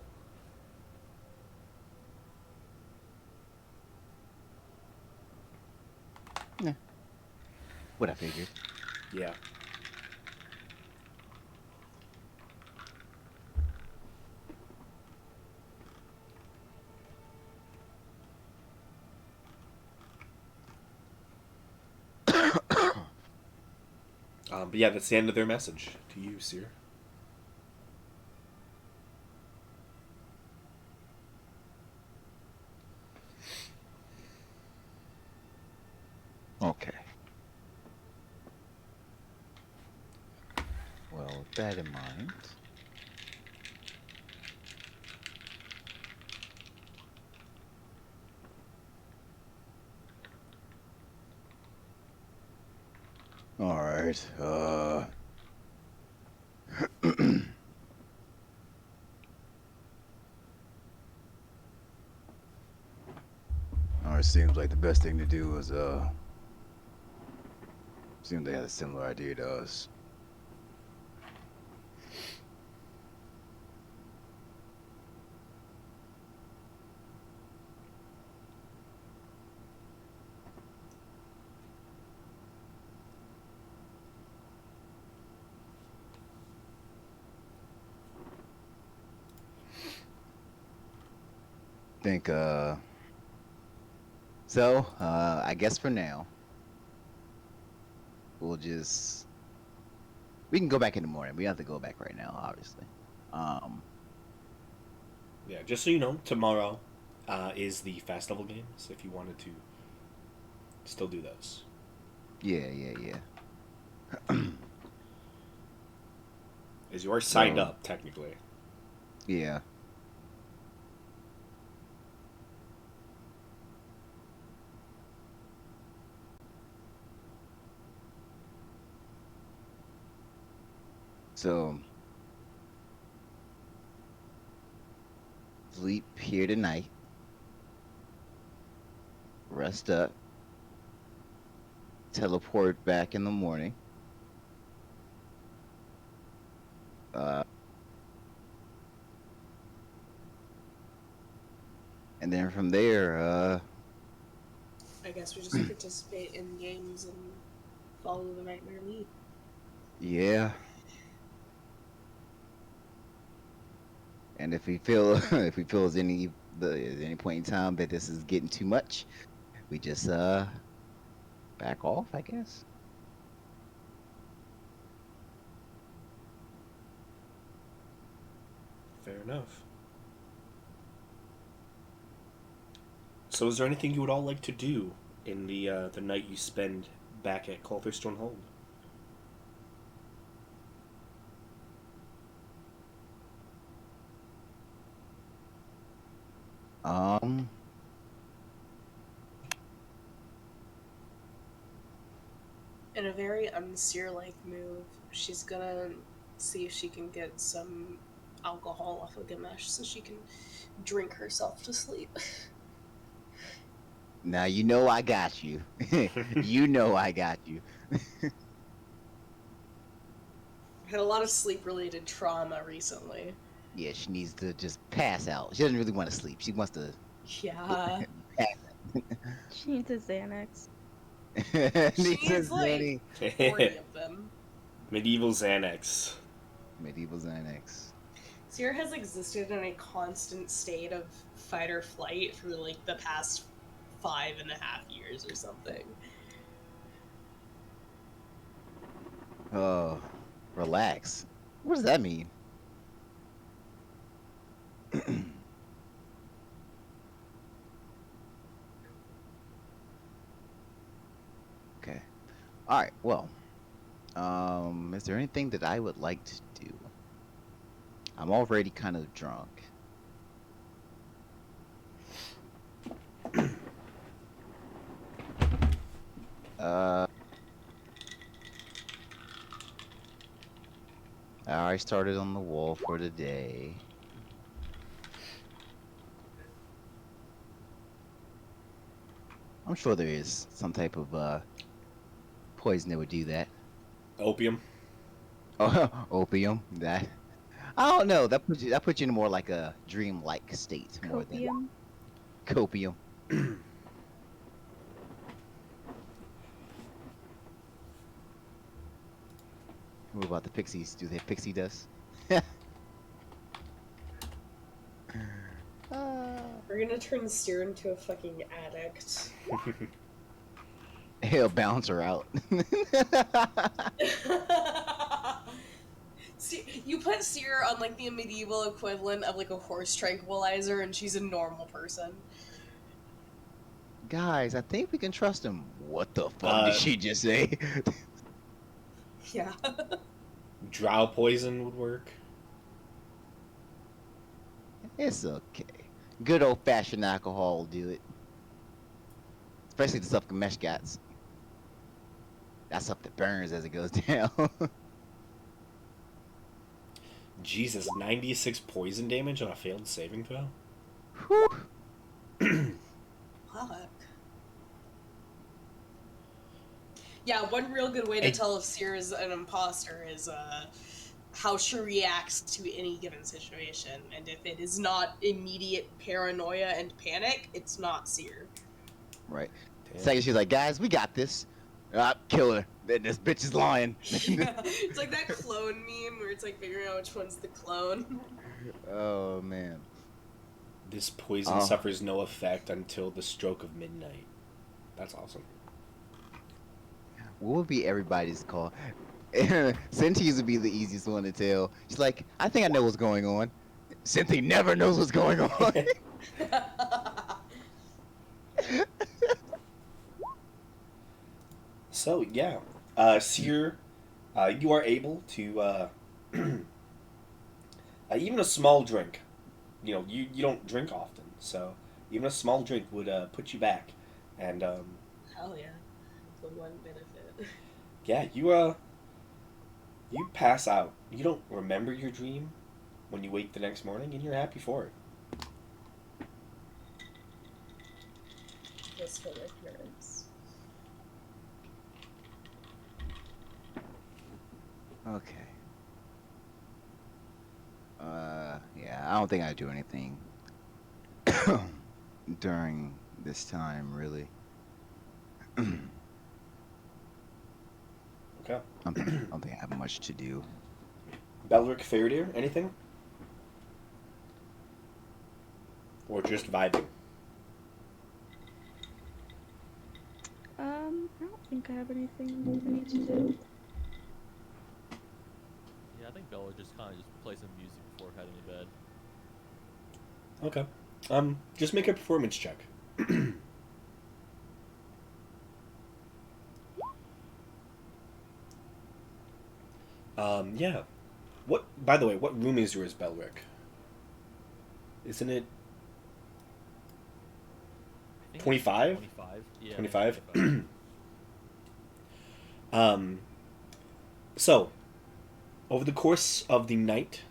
What I figured. Yeah. But yeah, that's the end of their message to you, Seer. Okay. Well, with that in mind, all right. All right. Seems like the best thing to do is seems they had a similar idea to us. Think so I guess for now we'll just we can go back in the morning. We don't have to go back right now, obviously. Um Yeah, just so you know, tomorrow is the festival games. If you wanted to still do those. yeah. As you are signed So- up, technically. Yeah. So sleep here tonight. Rest up. Teleport back in the morning. Uh, and then from there, I guess we just participate in games and follow the Nightmare lead. yeah. And if we feel if we feel at any point in time that this is getting too much, we just back off, I guess. Fair enough. So, is there anything you would all like to do in the night you spend back at Calderstone Hold? Um, In a very unseer-like move, she's gonna see if she can get some alcohol off of Gamesh so she can drink herself to sleep. now you know I got you. You know I got you. Had a lot of sleep-related trauma recently. Yeah, she needs to just pass out. She doesn't really want to sleep. She wants to Yeah. She needs a Xanax. She needs needs a like 40 of them. Medieval Xanax. medieval Xanax. Seer has existed in a constant state of fight or flight for like the past 5.5 years or something. Oh, relax. What does that mean? Okay. All right. Well, is there anything that I would like to do? I'm already kind of drunk. Uh, I already started on the wall for the day. I'm sure there is some type of poison that would do that. Opium. Oh, opium. That I don't know. That puts you in more like a dream-like state more than Copium. copium. What about the pixies? Do they have pixie dust? We're gonna turn Seer into a fucking addict. He'll bounce her out. See, you put Seer on like the medieval equivalent of like a horse tranquilizer, and she's a normal person. Guys, I think we can trust him. What the fuck Uh, did she just say? Yeah. Drow poison would work. It's okay. Good old fashioned alcohol will do it. Especially the stuff Gamesh got. That stuff that burns as it goes down. Jesus, 96 poison damage on a failed saving throw? Whew. Fuck. Yeah, one real good way to tell if Seer is an imposter is how she reacts to any given situation. And if it is not immediate paranoia and panic, it's not Seer. Right. Damn. Second, she's like, guys, we got this. Kill her. This bitch is lying. Yeah, it's like that clone meme where it's like figuring out which one's the clone. Oh, man. This poison Oh. suffers no effect until the stroke of midnight. That's awesome. What would be everybody's call? Cynthia's would be the easiest one to tell. She's like, I think I know what's going on. Cynthia never knows what's going on. So, yeah. Seer, you are able to, even a small drink, you don't drink often, so even a small drink would put you back. And, Hell yeah. The one benefit. yeah, you pass out. You don't remember your dream when you wake the next morning, and you're happy for it. Just for ignorance. Okay. Yeah, I don't think I do anything during this time, really. Okay. I don't think I have much to do. Belric Fairdeer, anything? Or just vibing? I don't think I have anything that I need to do. Yeah, I think Bella just kind of just play some music before heading to bed. Okay. Just make a performance check. Yeah. What? By the way, what room is yours, Belric? Isn't it I think 25? 25. Yeah, I think 25? 25. So, over the course of the night,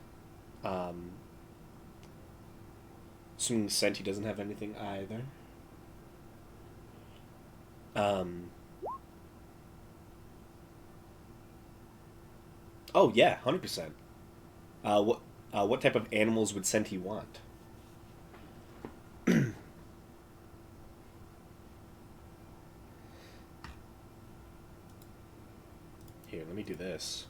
assuming Senti doesn't have anything either. Oh yeah, 100%. What type of animals would Senti want? Here, let me do this.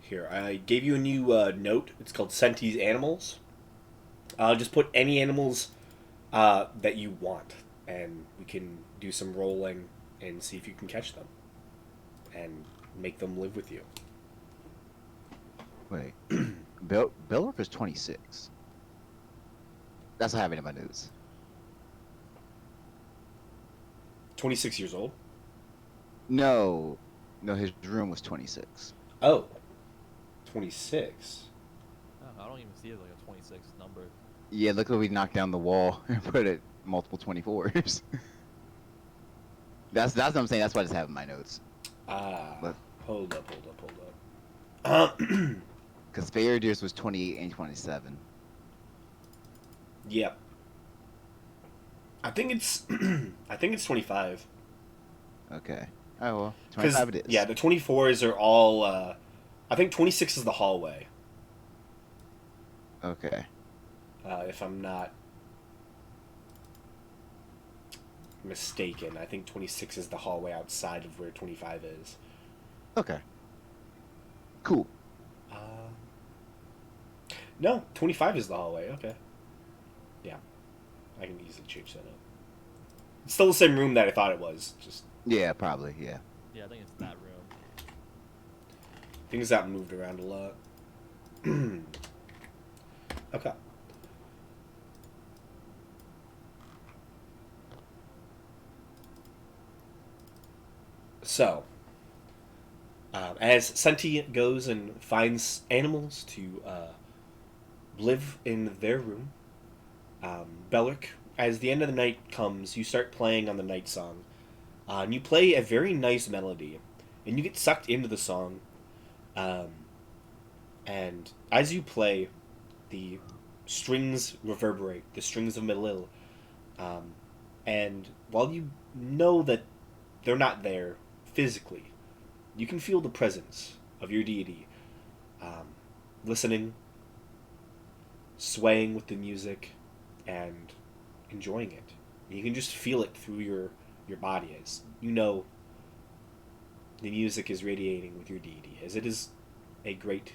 Here, I gave you a new note. It's called Senti's Animals. Just put any animals that you want, and we can do some rolling and see if you can catch them and make them live with you. Wait. Belric is 26. That's what I have it in my notes. 26 years old? No. No, his room was 26. Oh, 26. I don't even see it like a 26 number. Yeah, look what we knocked down the wall and put it multiple 24s. That's what I'm saying. That's what I just have in my notes. But Hold up. because Faradir's was 28 and 27. Yeah. I think it's 25. Okay. Oh well, 'Cause, 25 it is. yeah, the 24s are all I think 26 is the hallway. Okay. If I'm not mistaken. I think 26 is the hallway outside of where 25 is. Okay. Cool. No, 25 is the hallway. Okay. Yeah. I can easily change that up. It's still the same room that I thought it was. Just Yeah, probably. Yeah. Yeah, I think it's that room. things got moved around a lot. Okay. So, as Senti goes and finds animals to live in their room, Belric, as the end of the night comes, you start playing on the night song. And you play a very nice melody, and you get sucked into the song. And as you play, the strings reverberate, the strings of Melil. And while you know that they're not there physically, you can feel the presence of your deity, listening, swaying with the music, and enjoying it. You can just feel it through your body as you know the music is radiating with your deity, as it is a great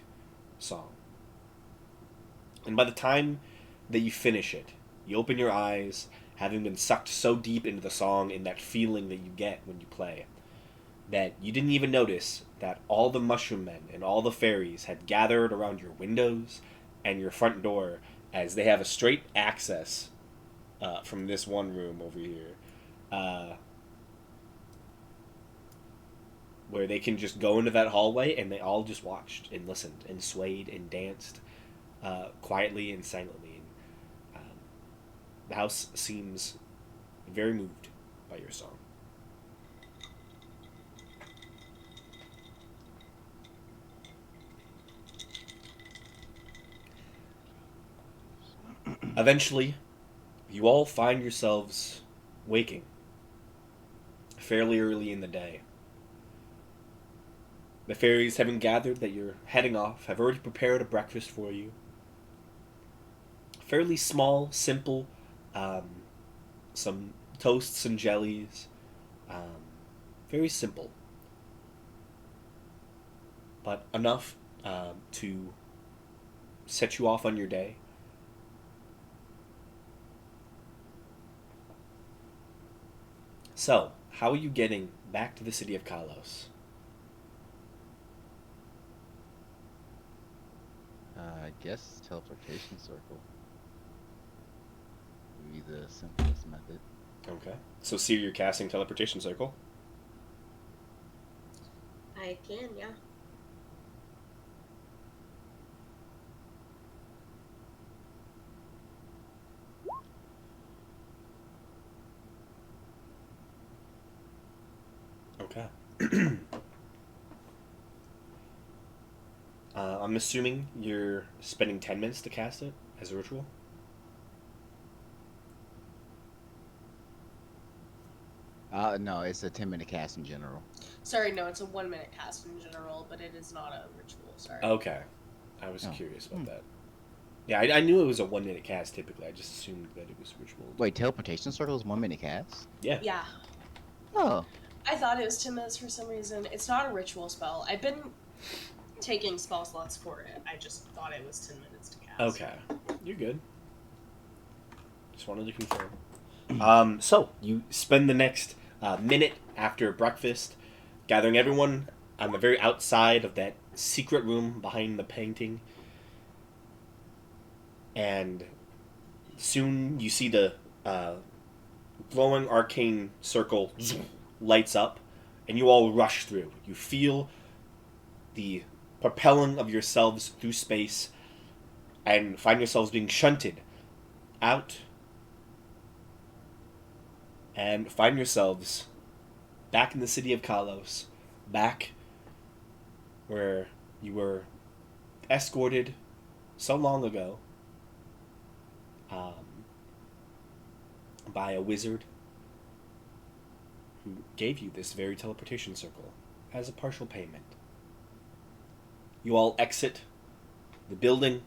song. And by the time that you finish it, you open your eyes, having been sucked so deep into the song and that feeling that you get when you play, that you didn't even notice that all the mushroom men and all the fairies had gathered around your windows and your front door, as they have a straight access from this one room over here, where they can just go into that hallway, and they all just watched and listened and swayed and danced quietly and silently. And, the house seems very moved by your song. Eventually, you all find yourselves waking fairly early in the day. The fairies, having gathered that you're heading off, have already prepared a breakfast for you. Fairly small, simple, some toasts and jellies. Very simple. But enough to set you off on your day. So, how are you getting back to the city of Kalos? I guess teleportation circle would be the simplest method. Okay. So, Seer, you're casting teleportation circle. I can, yeah. Okay. I'm assuming you're spending 10 minutes to cast it as a ritual? No, it's a 10-minute cast in general. Sorry, no, it's a 1-minute cast in general, but it is not a ritual. Sorry. Okay. I was Oh. curious about that. Yeah, I knew it was a 1-minute cast typically. I just assumed that it was ritual. Wait, teleportation circle is 1-minute cast? Yeah. Yeah. Oh. I thought it was 10 minutes for some reason. It's not a ritual spell. I've been taking spell slots for it. I just thought it was 10 minutes to cast. Okay. You're good. Just wanted to confirm. So, you spend the next minute after breakfast gathering everyone on the very outside of that secret room behind the painting. And soon you see the glowing arcane circle lights up, and you all rush through. You feel the propelling of yourselves through space and find yourselves being shunted out and find yourselves back in the city of Kalos, back where you were escorted so long ago by a wizard who gave you this very teleportation circle as a partial payment. You all exit the building,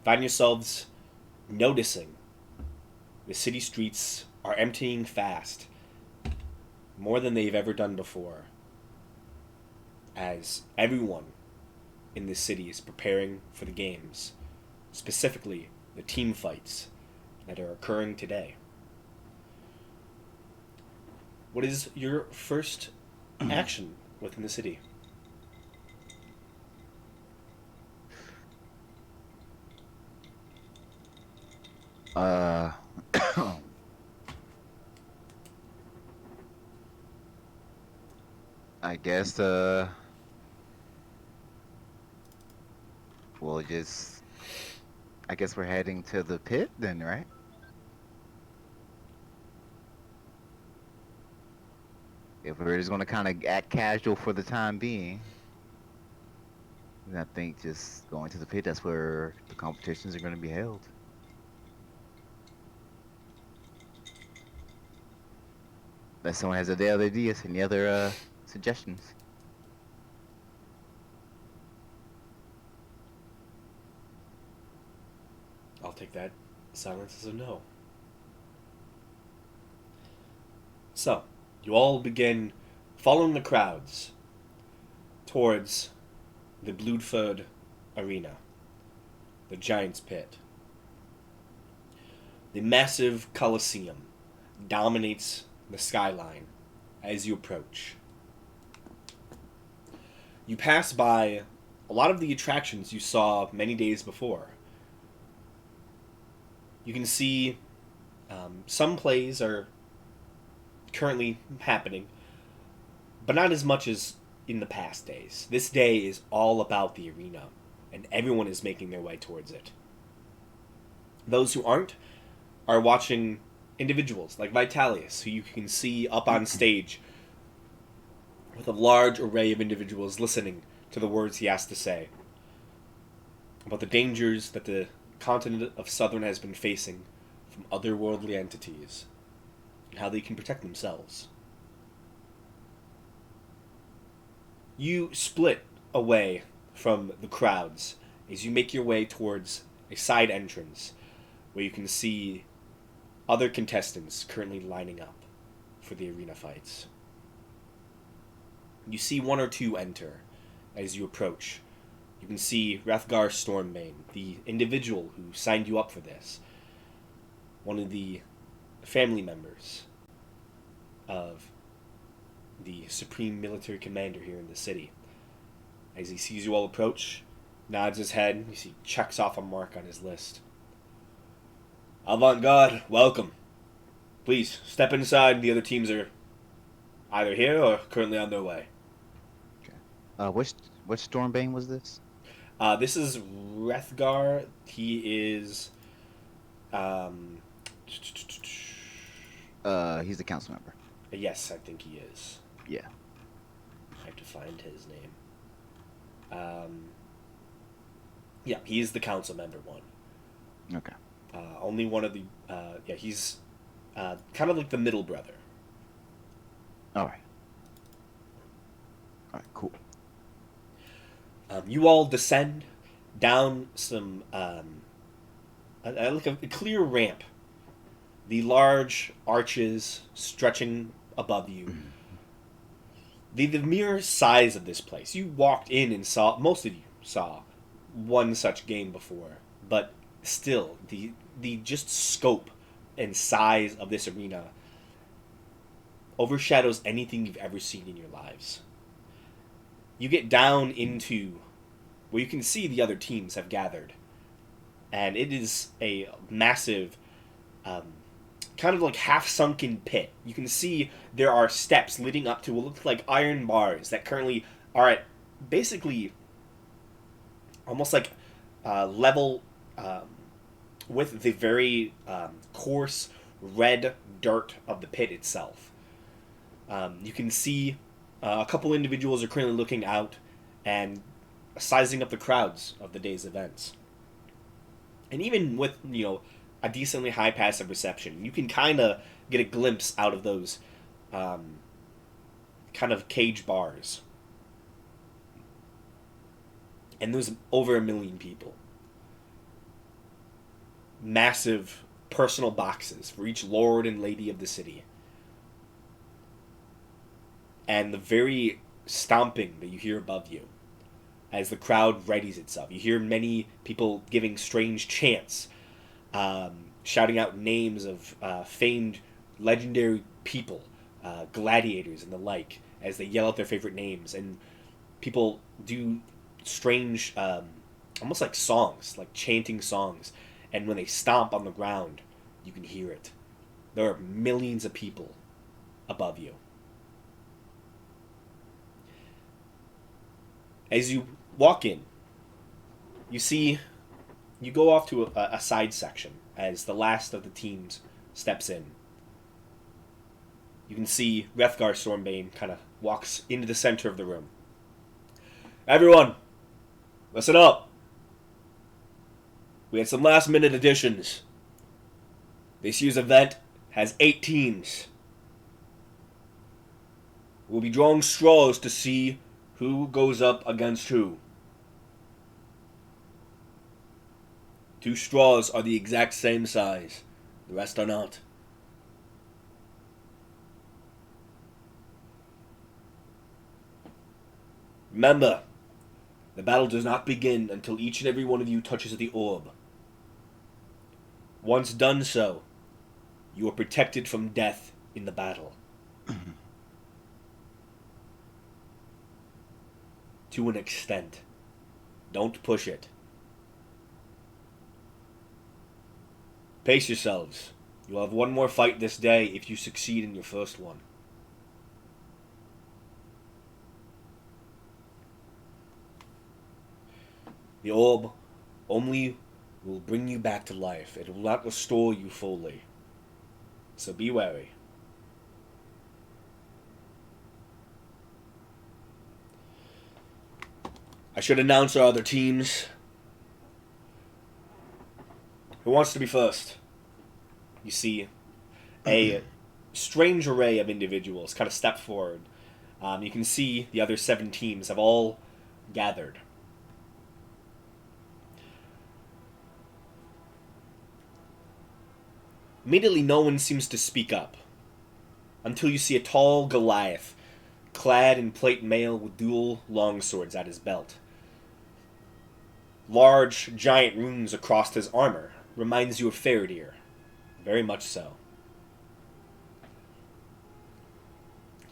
find yourselves noticing the city streets are emptying fast, more than they've ever done before, as everyone in this city is preparing for the games, specifically the team fights that are occurring today. What is your first action within the city? Uh, I guess, we'll just, I guess we're heading to the pit then, right? If we're just gonna kind of act casual for the time being, then I think just going to the pit, that's where the competitions are gonna be held. Unless someone has any other ideas, any other, suggestions. I'll take that silence as a no. So, you all begin following the crowds towards the Bloodford Arena, the Giant's Pit. The massive Colosseum dominates the skyline as you approach. You pass by a lot of the attractions you saw many days before. You can see some plays are currently happening, but not as much as in the past days. This day is all about the arena, and everyone is making their way towards it. Those who aren't are watching individuals like Vitalius, who you can see up on stage with a large array of individuals listening to the words he has to say about the dangers that the continent of Southern has been facing from otherworldly entities and how they can protect themselves. You split away from the crowds as you make your way towards a side entrance where you can see other contestants currently lining up for the arena fights. You see one or two enter as you approach. You can see Hrothgar Stormbane, the individual who signed you up for this. One of the family members of the supreme military commander here in the city. As he sees you all approach, nods his head, you see checks off a mark on his list. Avant-garde, welcome. Please, step inside. The other teams are either here or currently on their way. Which Stormbane was this? This is Hrothgar. He is... He's the council member. Yes, I think he is. Yeah. I have to find his name. Yeah, he is the council member one. Okay. Only one of the... yeah, he's kind of like the middle brother. All right. All right. Cool. You all descend down some... like a clear ramp. The large arches stretching above you. The mere size of this place. You walked in and saw... Most of you saw one such game before. But still, the just scope and size of this arena overshadows anything you've ever seen in your lives. You get down into where you can see the other teams have gathered. And it is a massive, kind of like half-sunken pit. You can see there are steps leading up to what look like iron bars that currently are at basically almost like level with the very coarse red dirt of the pit itself. You can see a couple individuals are currently looking out and sizing up the crowds of the day's events. And even with, a decently high passive reception, you can kind of get a glimpse out of those kind of cage bars. And there's over 1 million people. Massive personal boxes for each lord and lady of the city. And the very stomping that you hear above you as the crowd readies itself. You hear many people giving strange chants, shouting out names of famed legendary people, gladiators and the like, as they yell out their favorite names. And people do strange, almost like songs, like chanting songs. And when they stomp on the ground, you can hear it. There are millions of people above you. As you walk in, you go off to a side section as the last of the teams steps in. You can see Hrothgar Stormbane kind of walks into the center of the room. Everyone, listen up. We had some last minute additions. This year's event has 8 teams. We'll be drawing straws to see who goes up against who. 2 straws are the exact same size. The rest are not. Remember, the battle does not begin until each and every one of you touches the orb. Once done so, you are protected from death in the battle. To an extent. Don't push it. Pace yourselves. You'll have one more fight this day if you succeed in your first one. The orb only will bring you back to life. It will not restore you fully. So be wary. I should announce our other teams. Who wants to be first? You see a strange array of individuals kind of step forward. You can see the other 7 teams have all gathered. Immediately, no one seems to speak up. Until you see a tall Goliath, clad in plate mail with dual longswords at his belt. large, giant runes across his armor. Reminds you of Faradir. Very much so.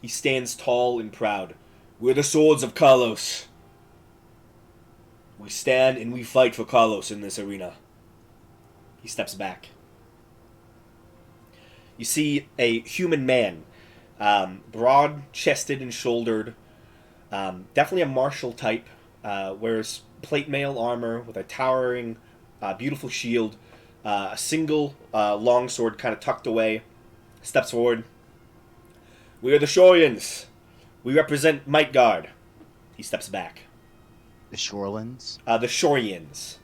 He stands tall and proud. We're the swords of Carlos. We stand and we fight for Carlos in this arena. He steps back. You see a human man, broad-chested and shouldered, definitely a martial type, wears plate mail armor with a towering, beautiful shield, a single long sword kind of tucked away, steps forward. We are the Shorians. We represent Midgard. He steps back. The Shorelands. The Shorians.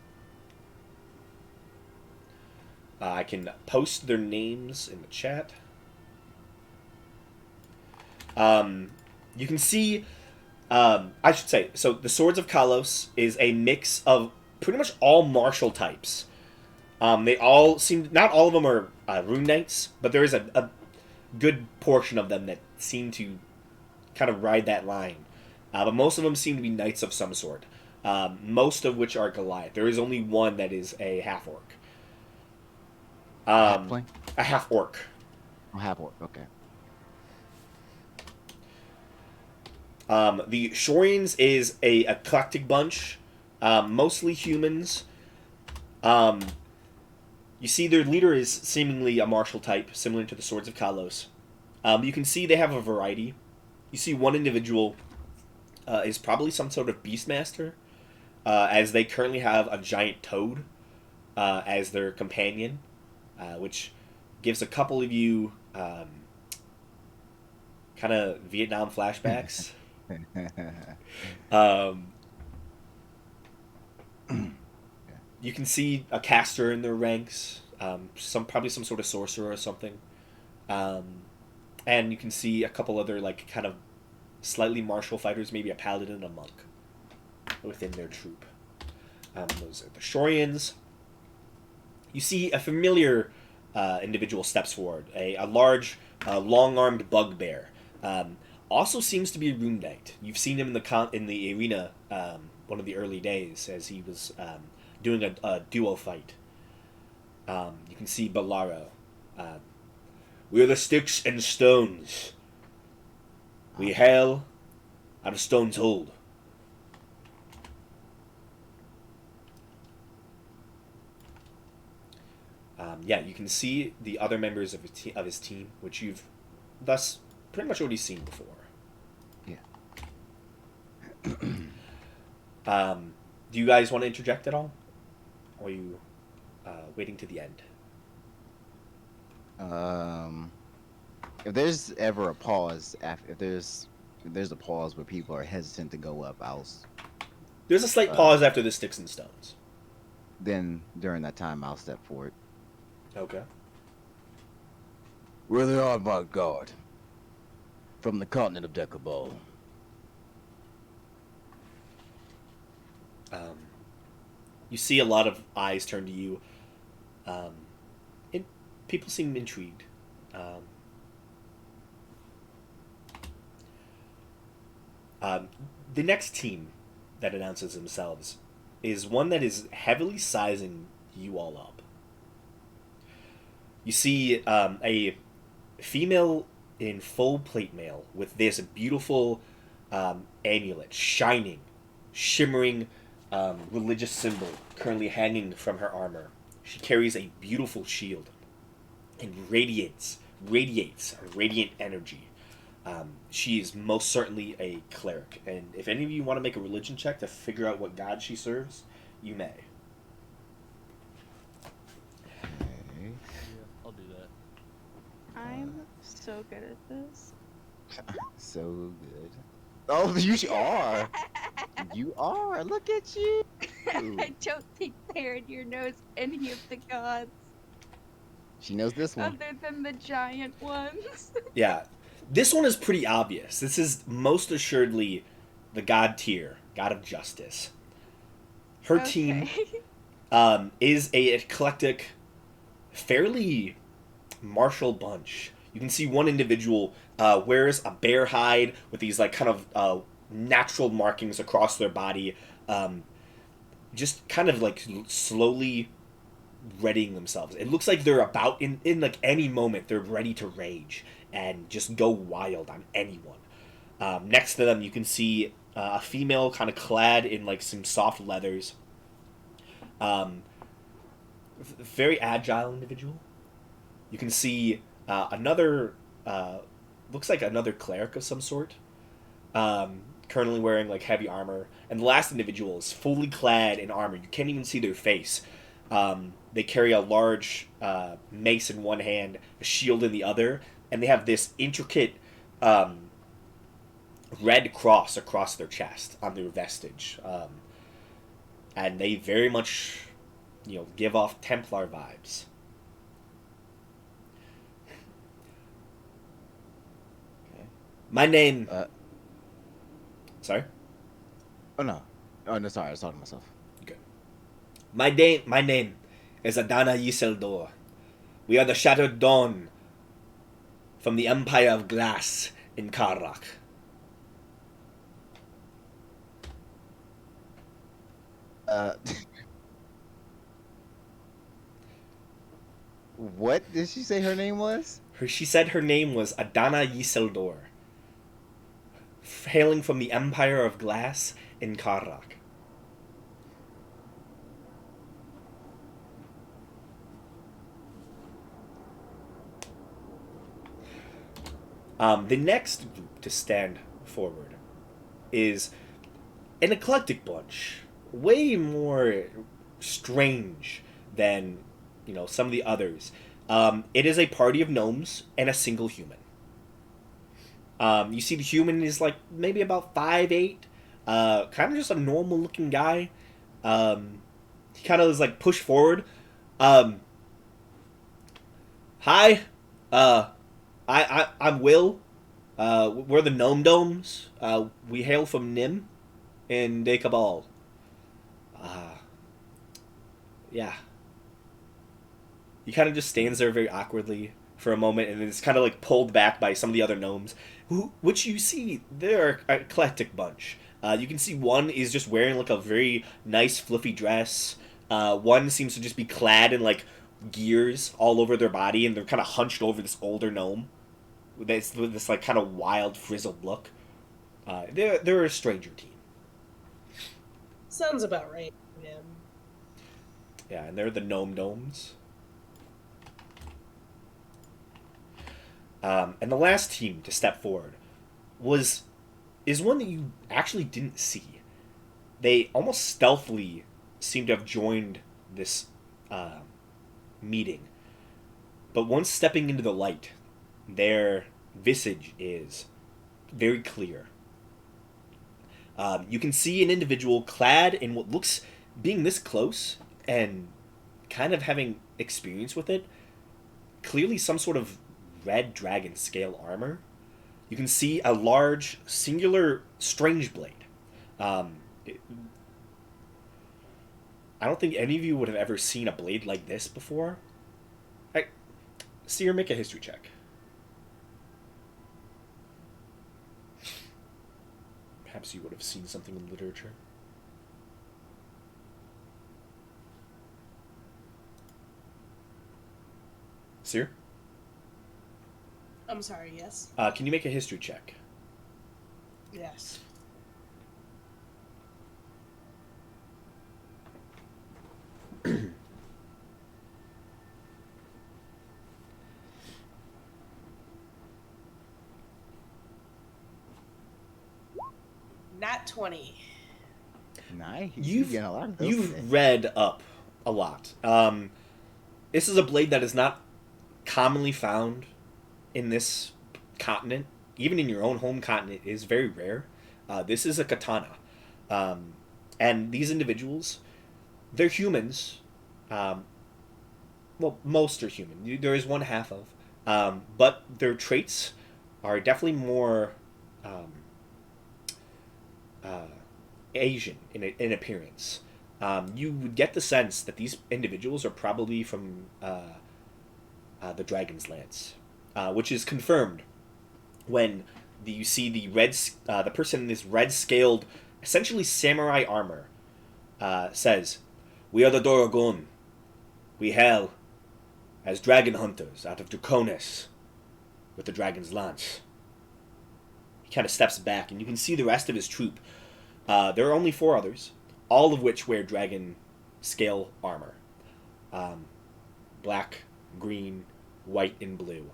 I can post their names in the chat. You can see, I should say, so the Swords of Kalos is a mix of pretty much all martial types. They all seem, not all of them are rune knights, but there is a good portion of them that seem to kind of ride that line. But most of them seem to be knights of some sort. Most of which are Goliath. There is only one that is a half-orc. Halfling? A half-orc. Oh, half-orc, okay. The Shorians is a eclectic bunch, mostly humans. You see their leader is seemingly a martial type, similar to the Swords of Kalos. You can see they have a variety. You see one individual is probably some sort of beastmaster, as they currently have a giant toad as their companion, which gives a couple of you kind of Vietnam flashbacks. You can see a caster in their ranks, probably some sort of sorcerer or something, and you can see a couple other like kind of slightly martial fighters, maybe a paladin and a monk within their troop. Those are the Shorians. You see a familiar individual steps forward, a large, long-armed bugbear. Also seems to be a rune knight. You've seen him in the arena one of the early days as he was doing a duo fight. You can see Balaro. We are the sticks and stones. We hail out of Stone's Hold. Yeah, you can see the other members of his team, which you've thus pretty much already seen before. Yeah. Do you guys want to interject at all? Or are you waiting to the end? If there's ever a pause, if there's a pause where people are hesitant to go up, There's a slight pause after the sticks and stones. then during that time I'll step forward. Okay. We're the Armagh Guard from the continent of Decabal. You see a lot of eyes turn to you. And people seem intrigued. The next team that announces themselves is one that is heavily sizing you all up. You see a female in full plate mail with this beautiful amulet, shining, shimmering religious symbol currently hanging from her armor. She carries a beautiful shield and radiates radiant energy. She is most certainly a cleric, and if any of you want to make a religion check to figure out what god she serves, you may. Yeah, I'll do that. I'm so good at this. So good. Oh, you are. You are. Look at you. I don't think there in your knows any of the gods She knows this one. other than the giant ones. Yeah, this one is pretty obvious. This is most assuredly the god Tyr, god of justice. Her team is a eclectic, fairly martial bunch. You can see one individual wears a bear hide with these like kind of natural markings across their body. just kind of like slowly readying themselves. It looks like they're about in like any moment they're ready to rage and just go wild on anyone. Next to them, you can see a female kind of clad in like some soft leathers. Um, Very agile individual. You can see another looks like another cleric of some sort. Currently wearing like heavy armor, and the last individual is fully clad in armor. You can't even see their face. They carry a large mace in one hand, a shield in the other, and they have this intricate red cross across their chest on their vestige. And they very much, give off Templar vibes. Okay. My name. Uh, Sorry. Oh no. Oh no, sorry, I was talking to myself. My name is Adana Yseldor. We are the Shattered Dawn from the Empire of Glass in Karrak. Uh, what did she say her name was? She said her name was Adana Yseldor, hailing from the Empire of Glass in Karrak. The next group to stand forward is an eclectic bunch, way more strange than some of the others. It is a party of gnomes and a single human. You see, the human is like maybe about 5'8", kind of just a normal looking guy. He kind of is like pushed forward. Hi, I'm Will. We're the Gnome Domes. We hail from Nim in Dekabal. Yeah. He kind of just stands there very awkwardly for a moment, and then it's kind of like pulled back by some of the other gnomes, which you see they're an eclectic bunch. You can see one is just wearing like a very nice fluffy dress. One seems to just be clad in like gears all over their body, and they're kind of hunched over this older gnome with this like kind of wild frizzled look. They're a stranger team. Sounds about right. Yeah. Yeah, and they're the Gnome Domes. And the last team to step forward is one that you actually didn't see. They almost stealthily seem to have joined this meeting. But once stepping into the light, their visage is very clear. You can see an individual clad in what looks, being this close and kind of having experience with it, clearly some sort of red dragon scale armor. You can see a large, singular strange blade. I don't think any of you would have ever seen a blade like this before. Seer, make a history check. Perhaps you would have seen something in literature. Seer? I'm sorry, yes? Can you make a history check? Yes. Nat 20. Nice. You've getting a lot of those today. you've read up a lot. This is a blade that is not commonly found in this continent. Even in your own home continent, it is very rare. This is a katana, and these individuals, they're humans. Well, most are human. There is one half of, but their traits are definitely more Asian in appearance. You would get the sense that these individuals are probably from the Dragon's Lance, which is confirmed when you see the person in this red scaled, essentially samurai armor, says, "We are the Dorogon. We hail as dragon hunters out of Draconis with the dragon's lance." He kind of steps back, and you can see the rest of his troop. There are only 4 others, all of which wear dragon scale armor. Black, green, white, and blue.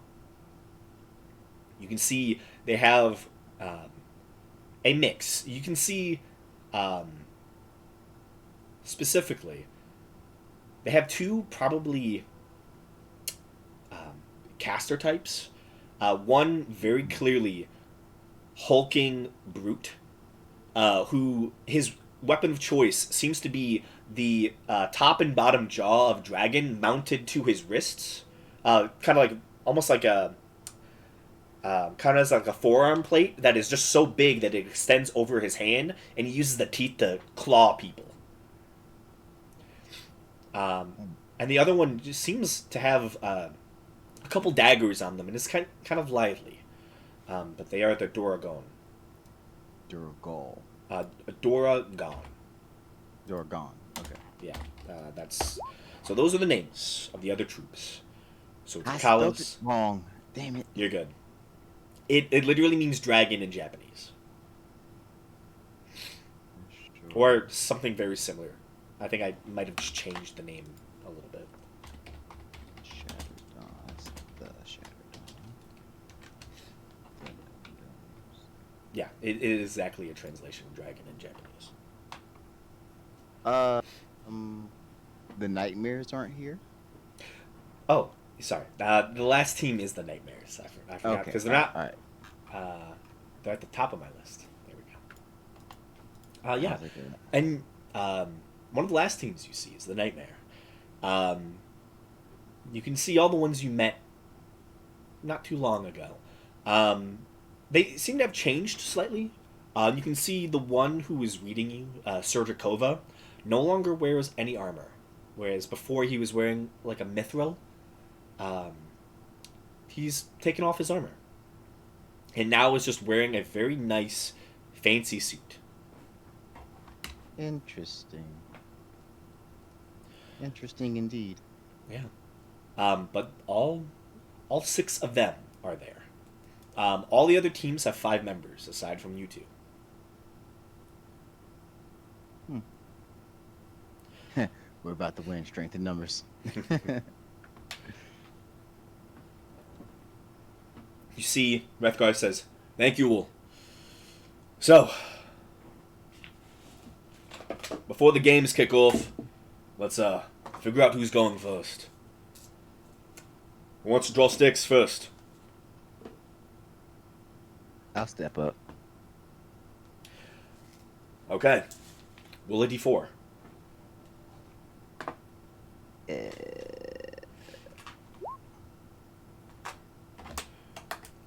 You can see they have a mix. You can see specifically they have 2 probably caster types. One very clearly hulking brute, who his weapon of choice seems to be the top and bottom jaw of dragon mounted to his wrists, kind of like almost like a kind of as like a forearm plate that is just so big that it extends over his hand, and he uses the teeth to claw people. And the other one just seems to have a couple daggers on them, and it's kind of lively. But they are the Doragon. Duragol. Doragon. Doragon. Okay. Yeah, that's. So those are the names of the other troops. So I spelled it Kalos, wrong. Damn it. you're good. It literally means dragon in Japanese, or something very similar. I think I might have just changed the name a little bit. Shattered Dawn. That's the Shattered Dawn. Yeah, it is exactly a translation of dragon in Japanese. The nightmares aren't here. Oh, sorry. The last team is the Nightmares. I forgot Okay. because they're not. All right. They're at the top of my list. There we go. Yeah, I was like, and one of the last teams you see is the Nightmare. You can see all the ones you met not too long ago. They seem to have changed slightly. You can see the one who was reading you, Sergikova, no longer wears any armor, whereas before he was wearing like a mithril. He's taken off his armor, and now is just wearing a very nice, fancy suit. Interesting. Interesting indeed. Yeah. But all 6 of them are there. All the other teams have 5 members aside from you 2. We're about to win. Strength in numbers. You see, Rethgar says, "Thank you all. So, before the games kick off, let's figure out who's going first. Who wants to draw sticks first?" I'll step up. Okay. Roll a d4.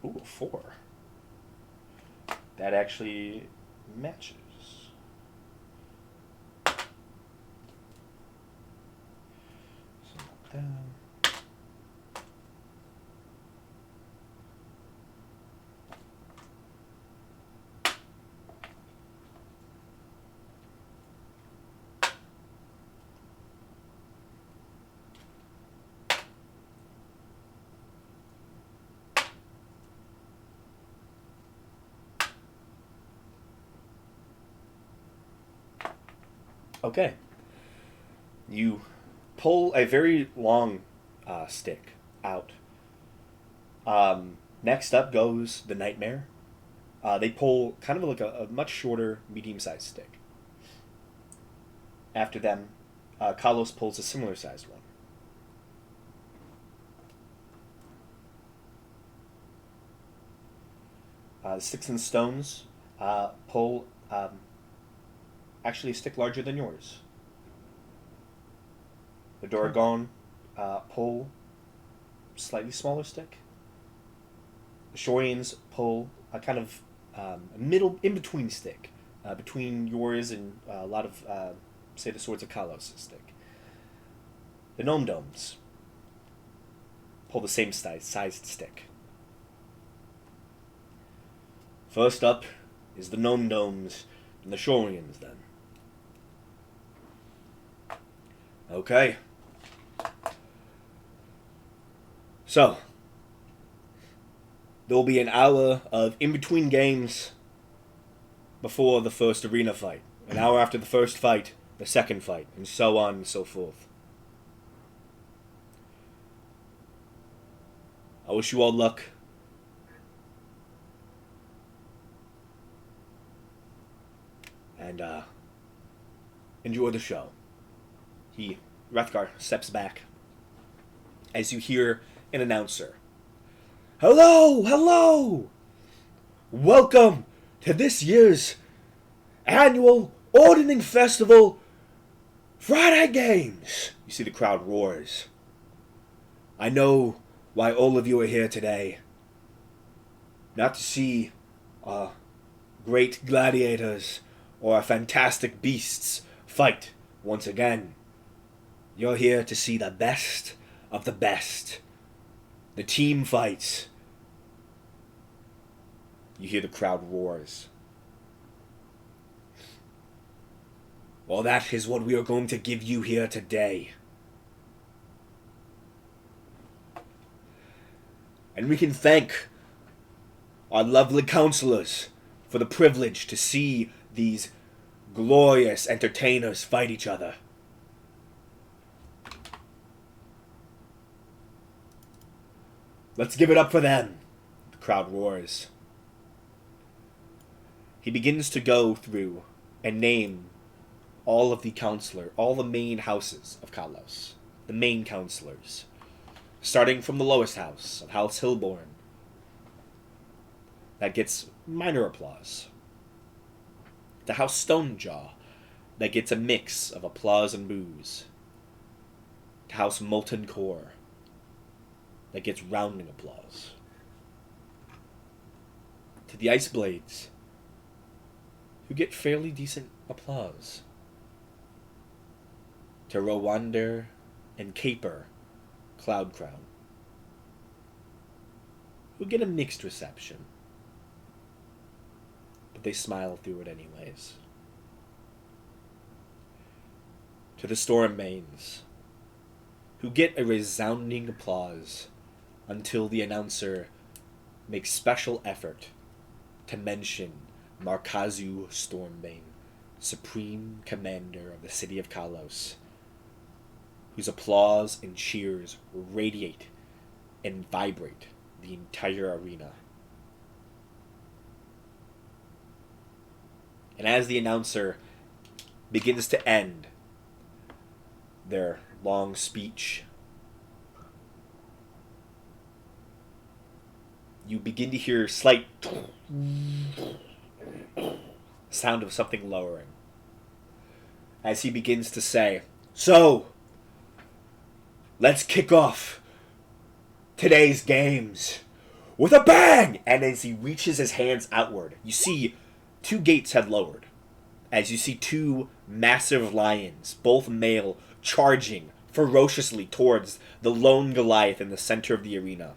Ooh, a 4. That actually matches. So down. Okay. You pull a very long stick out. Next up goes the Nightmare. They pull kind of like a much shorter, medium-sized stick. After them, Kalos pulls a similar-sized one. The Sticks and Stones pull actually a stick larger than yours. The Doragon pull slightly smaller stick. The Shorians pull a kind of middle, in-between stick between yours and a lot of, say, the Swords of Kalos' stick. The Gnome Domes pull the same sized stick. First up is the Gnome Domes and the Shorians, then. Okay. So, there will be an hour of in-between games before the first arena fight. An hour after the first fight, the second fight, and so on and so forth. I wish you all luck. And, enjoy the show. Rathgar steps back as you hear an announcer. Hello, hello! Welcome to this year's annual Ordning Festival Friday Games. You see the crowd roars. I know why all of you are here today. Not to see great gladiators or fantastic beasts fight once again. You're here to see the best of the best. The team fights. You hear the crowd roars. Well, that is what we are going to give you here today. And we can thank our lovely counselors for the privilege to see these glorious entertainers fight each other. Let's give it up for them. The crowd roars. He begins to go through and name all the main houses of Kalos. The main counselors. Starting from the lowest house, of House Hillborn. That gets minor applause. The House Stonejaw. That gets a mix of applause and boos. The House Molten Core. That gets rounding applause. To the Ice Blades, who get fairly decent applause. To Rowander and Caper, Cloud Crown, who get a mixed reception. But they smile through it anyways. To the Stormbanes, who get a resounding applause until the announcer makes special effort to mention Markazu Stormbane, Supreme Commander of the City of Kalos, whose applause and cheers radiate and vibrate the entire arena. And as the announcer begins to end their long speech, you begin to hear slight sound of something lowering. As he begins to say, "So, let's kick off today's games with a bang!" And as he reaches his hands outward, you see two gates had lowered. As you see two massive lions, both male, charging ferociously towards the lone Goliath in the center of the arena.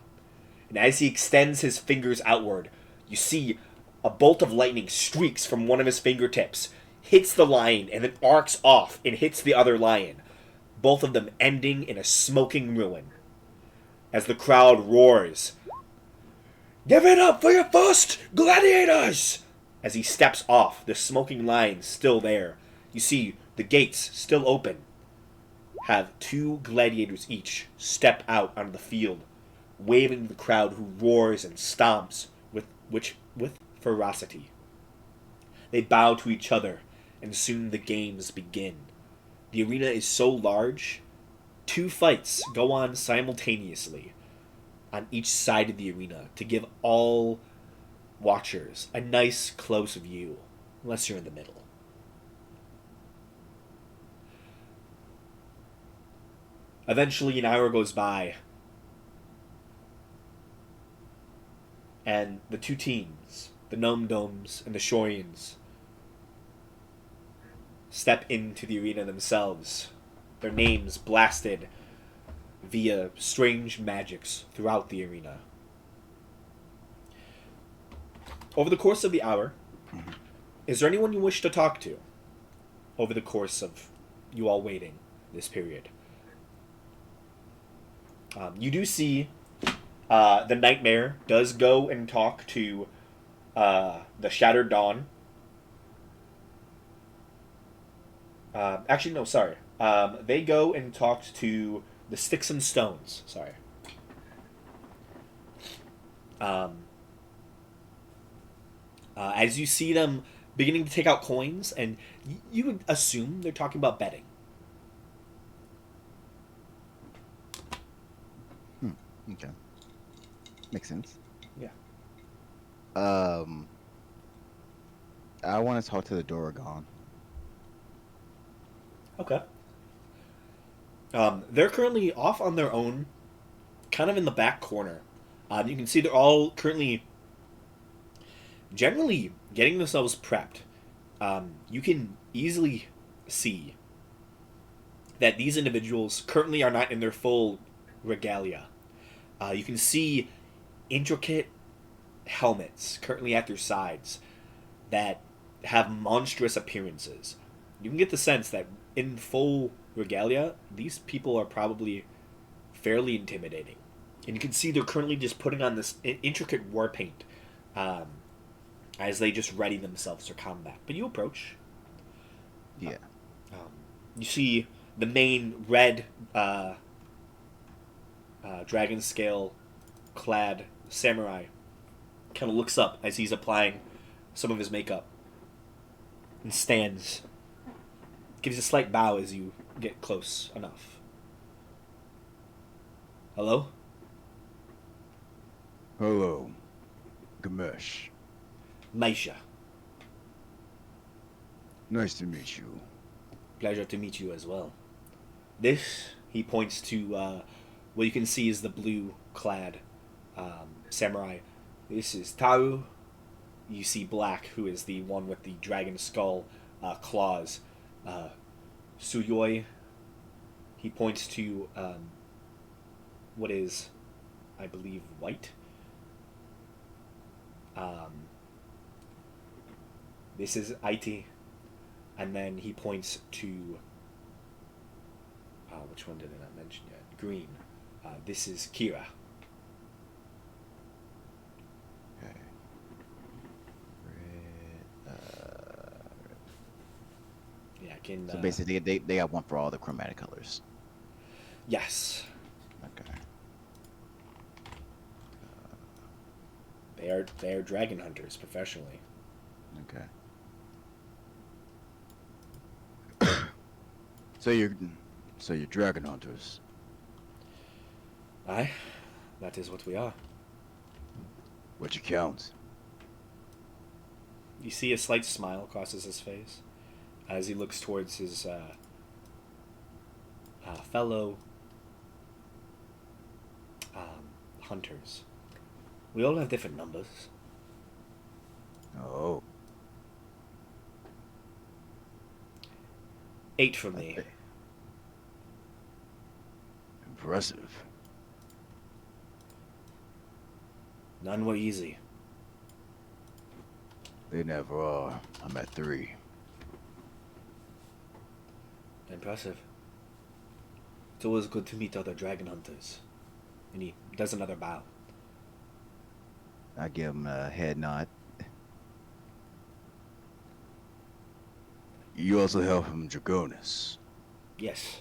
And as he extends his fingers outward, you see a bolt of lightning streaks from one of his fingertips, hits the lion, and then arcs off and hits the other lion, both of them ending in a smoking ruin. As the crowd roars, "Give it up for your first gladiators!" As he steps off, the smoking lion still there. You see the gates still open. Have two gladiators each step out onto the field, waving to the crowd who roars and stomps with ferocity. They bow to each other, and soon the games begin. The arena is so large, two fights go on simultaneously on each side of the arena to give all watchers a nice close view, unless you're in the middle. Eventually an hour goes by, and the two teams, the Gnome Domes and the Shorians, step into the arena themselves, their names blasted via strange magics throughout the arena. Over the course of the hour, is there anyone you wish to talk to? Over the course of you all waiting. this period. You do see the Nightmare does go and talk to the Shattered Dawn. Actually, no, sorry. They go and talk to the Sticks and Stones. Sorry. As you see them beginning to take out coins, and you would assume they're talking about betting. Okay. Makes sense. Yeah. I want to talk to the Doragon. Okay. They're currently off on their own, kind of in the back corner. You can see they're all currently, generally, getting themselves prepped. You can easily see that these individuals currently are not in their full regalia. You can see intricate helmets currently at their sides that have monstrous appearances. You can get the sense that in full regalia, these people are probably fairly intimidating. And you can see they're currently just putting on this intricate war paint as they just ready themselves for combat. But you approach. Yeah. You see the main red dragon scale clad samurai kind of looks up as he's applying some of his makeup and stands, gives a slight bow as you get close enough. Hello? Hello, Gamesh. Maisha. Nice to meet you. Pleasure to meet you as well. This, he points to what you can see is the blue clad samurai. This is Taru. You see Black, who is the one with the dragon skull claws. Suyoi. He points to what is, I believe, white. This is Aiti. And then he points to which one did I not mention yet? Green. This is Kira. Okay. Red, Yeah, I can. so basically, they got one for all the chromatic colors. Yes, Okay. they are dragon hunters professionally. Okay. So you're dragon hunters. Aye, that is what we are. What you count? You see a slight smile crosses his face as he looks towards his fellow hunters. We all have different numbers. Oh. 8 for me. Okay. Impressive. None were easy. They never are. I'm at 3. Impressive. It's always good to meet other dragon hunters. And he does another bow. I give him a head nod. You also help from Draconis. Yes.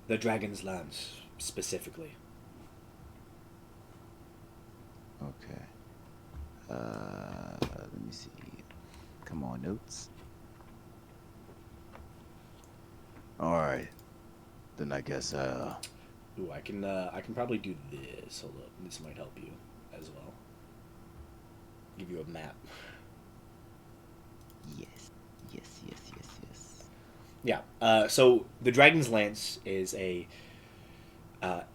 The Dragon's Lands, specifically. Okay. Let me see. Come on, notes. All right. Then I guess Ooh, I can probably do this. Hold up, this might help you as well. Give you a map. yes. Yeah. So the Dragon's Lance is a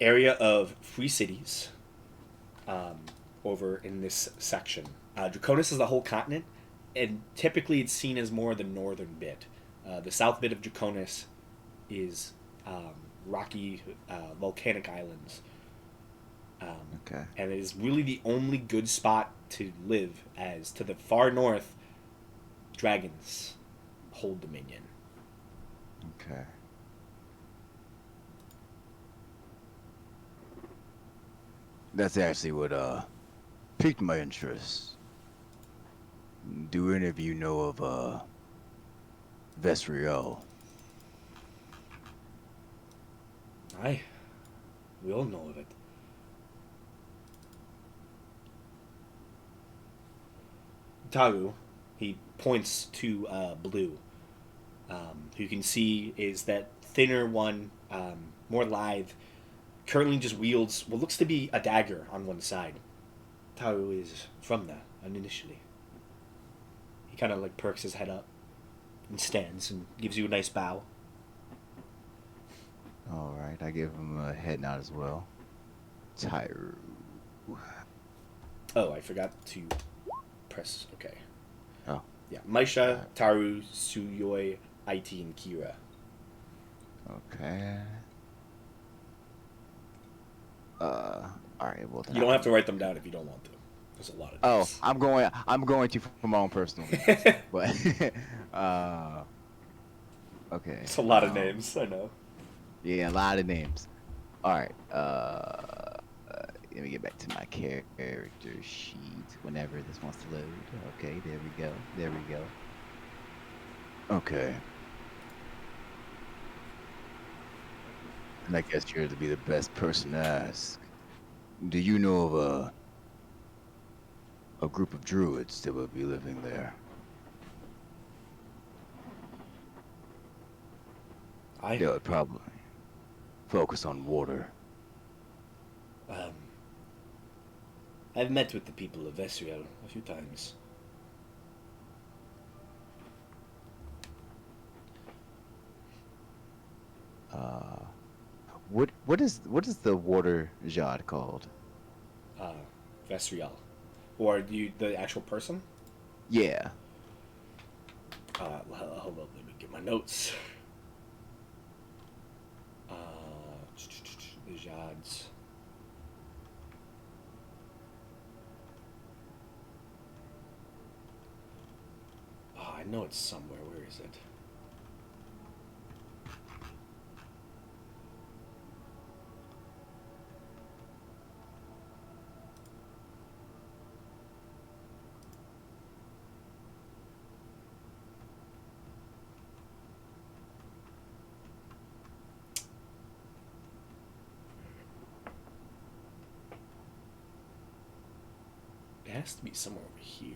area of free cities over in this section. Draconis is the whole continent, and typically it's seen as more the northern bit. The south bit of Draconis is rocky volcanic islands. Okay. And it is really the only good spot to live, as to the far north, dragons hold dominion. Okay. That's actually what piqued my interest. Do any of you know of Vesriel? Aye, we all know of it. Taru, he points to Blue, who you can see is that thinner one, more lithe, currently just wields what looks to be a dagger on one side. Taru is from there, initially. He kind of like perks his head up and stands and gives you a nice bow. All right, I give him a head nod as well. Tyru. Oh, I forgot to press. Okay. Oh. Yeah, Maisha, Got Taru, Suyoi, Aiti, and Kira. Okay. All right. Well, then You I don't have can. to write them down if you don't want to. There's a lot of Oh, names. I'm going to for my own personal reasons. But okay. It's a lot of names, I know. Yeah, a lot of names. All right. Let me get back to my character sheet whenever this wants to load. Okay, there we go. There we go. Okay. And I guess you're to be the best person to ask. Do you know of a group of druids that would be living there? I They would probably focus on water. um, I've met with the people of Vesriel a few times. Uh, what is the water jad called? Uh, Vesriel, or you the actual person? Yeah. Hold up, let me get my notes. The Jads. Oh, I know it's somewhere. Where is it? It has to be somewhere over here.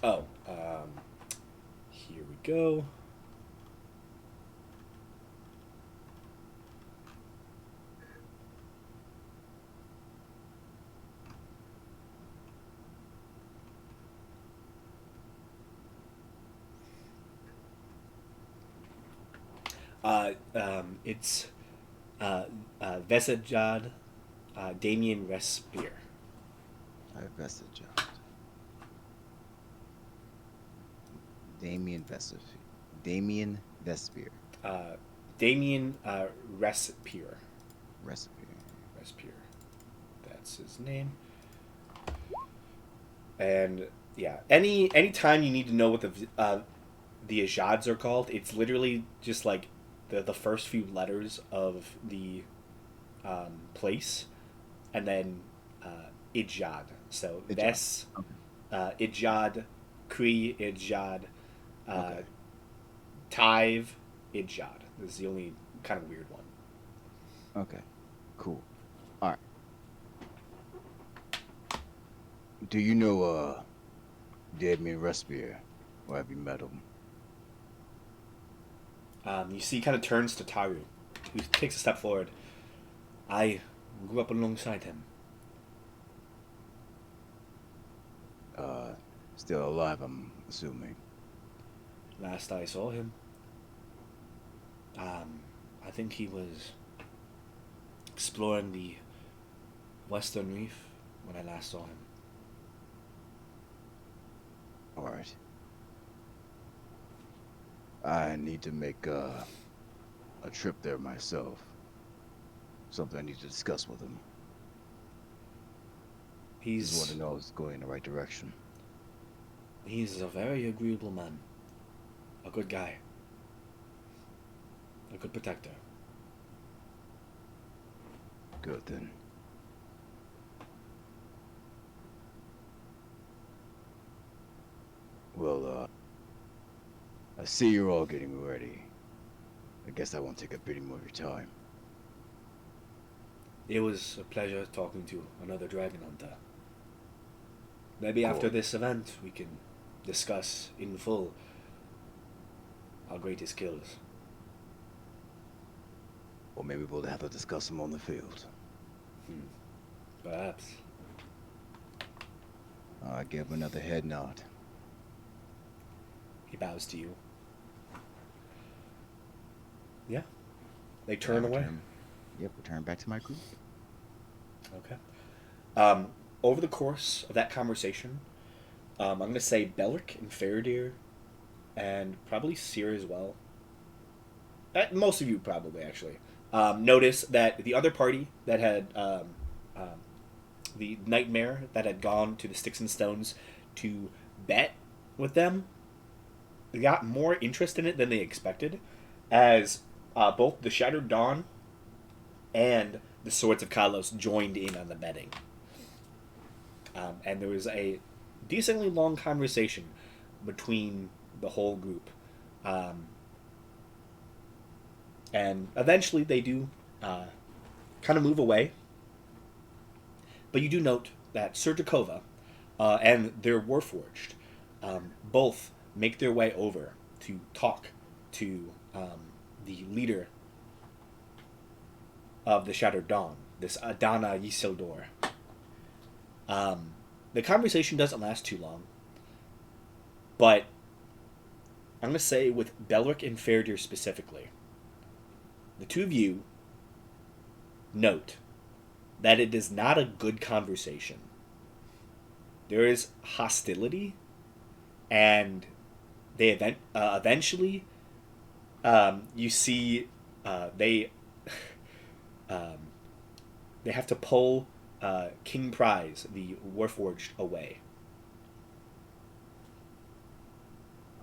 Oh, here we go. It's Vesajad, Damien Respire. I vested jad. Damien Vesper. Damien Vesper. Uh, Damien Respire. Recipe. Respire. That's his name. And yeah, any time you need to know what the Ajads are called, it's literally just like the first few letters of the place, and then Ijad. So Ijad. Ves, Ijad, Kri Ijad, Okay. Tive Ijad. This is the only kind of weird one. Okay. Cool. All right. Do you know Damien Respire? Or have you met him? You see, he kind of turns to Taru, who takes a step forward. I grew up alongside him. Still alive, I'm assuming. Last I saw him, I think he was exploring the Western Reef when I last saw him. All right. I need to make a trip there myself. Something I need to discuss with him. Just want He's to know it's going in the right direction. he's a very agreeable man. A good guy. A good protector. Good then. Well, I see you're all getting ready. I guess I won't take up any more of your time. It was a pleasure talking to another dragon hunter. Maybe Cool. after this event we can discuss in full our greatest kills. Or maybe we'll have to discuss them on the field. Perhaps. I give him another head nod. He bows to you. Yeah. They turn I away. return back to my group. Okay. Over the course of that conversation, I'm going to say Belric and Faradir, and probably Seer as well. Most of you probably, actually. Notice that the other party that had the nightmare that had gone to the Sticks and Stones to bet with them, they got more interest in it than they expected, as both the Shattered Dawn and the Swords of Kalos joined in on the betting. And there was a decently long conversation between the whole group. And eventually they do kind of move away. But you do note that Sergikova and their Warforged both make their way over to talk to the leader of the Shattered Dawn, this Adana Yisildor. The conversation doesn't last too long, but I'm going to say with Belric and Faradir specifically, the two of you note that it is not a good conversation. There is hostility, and they eventually you see they they have to pull King Prize, the Warforged, away.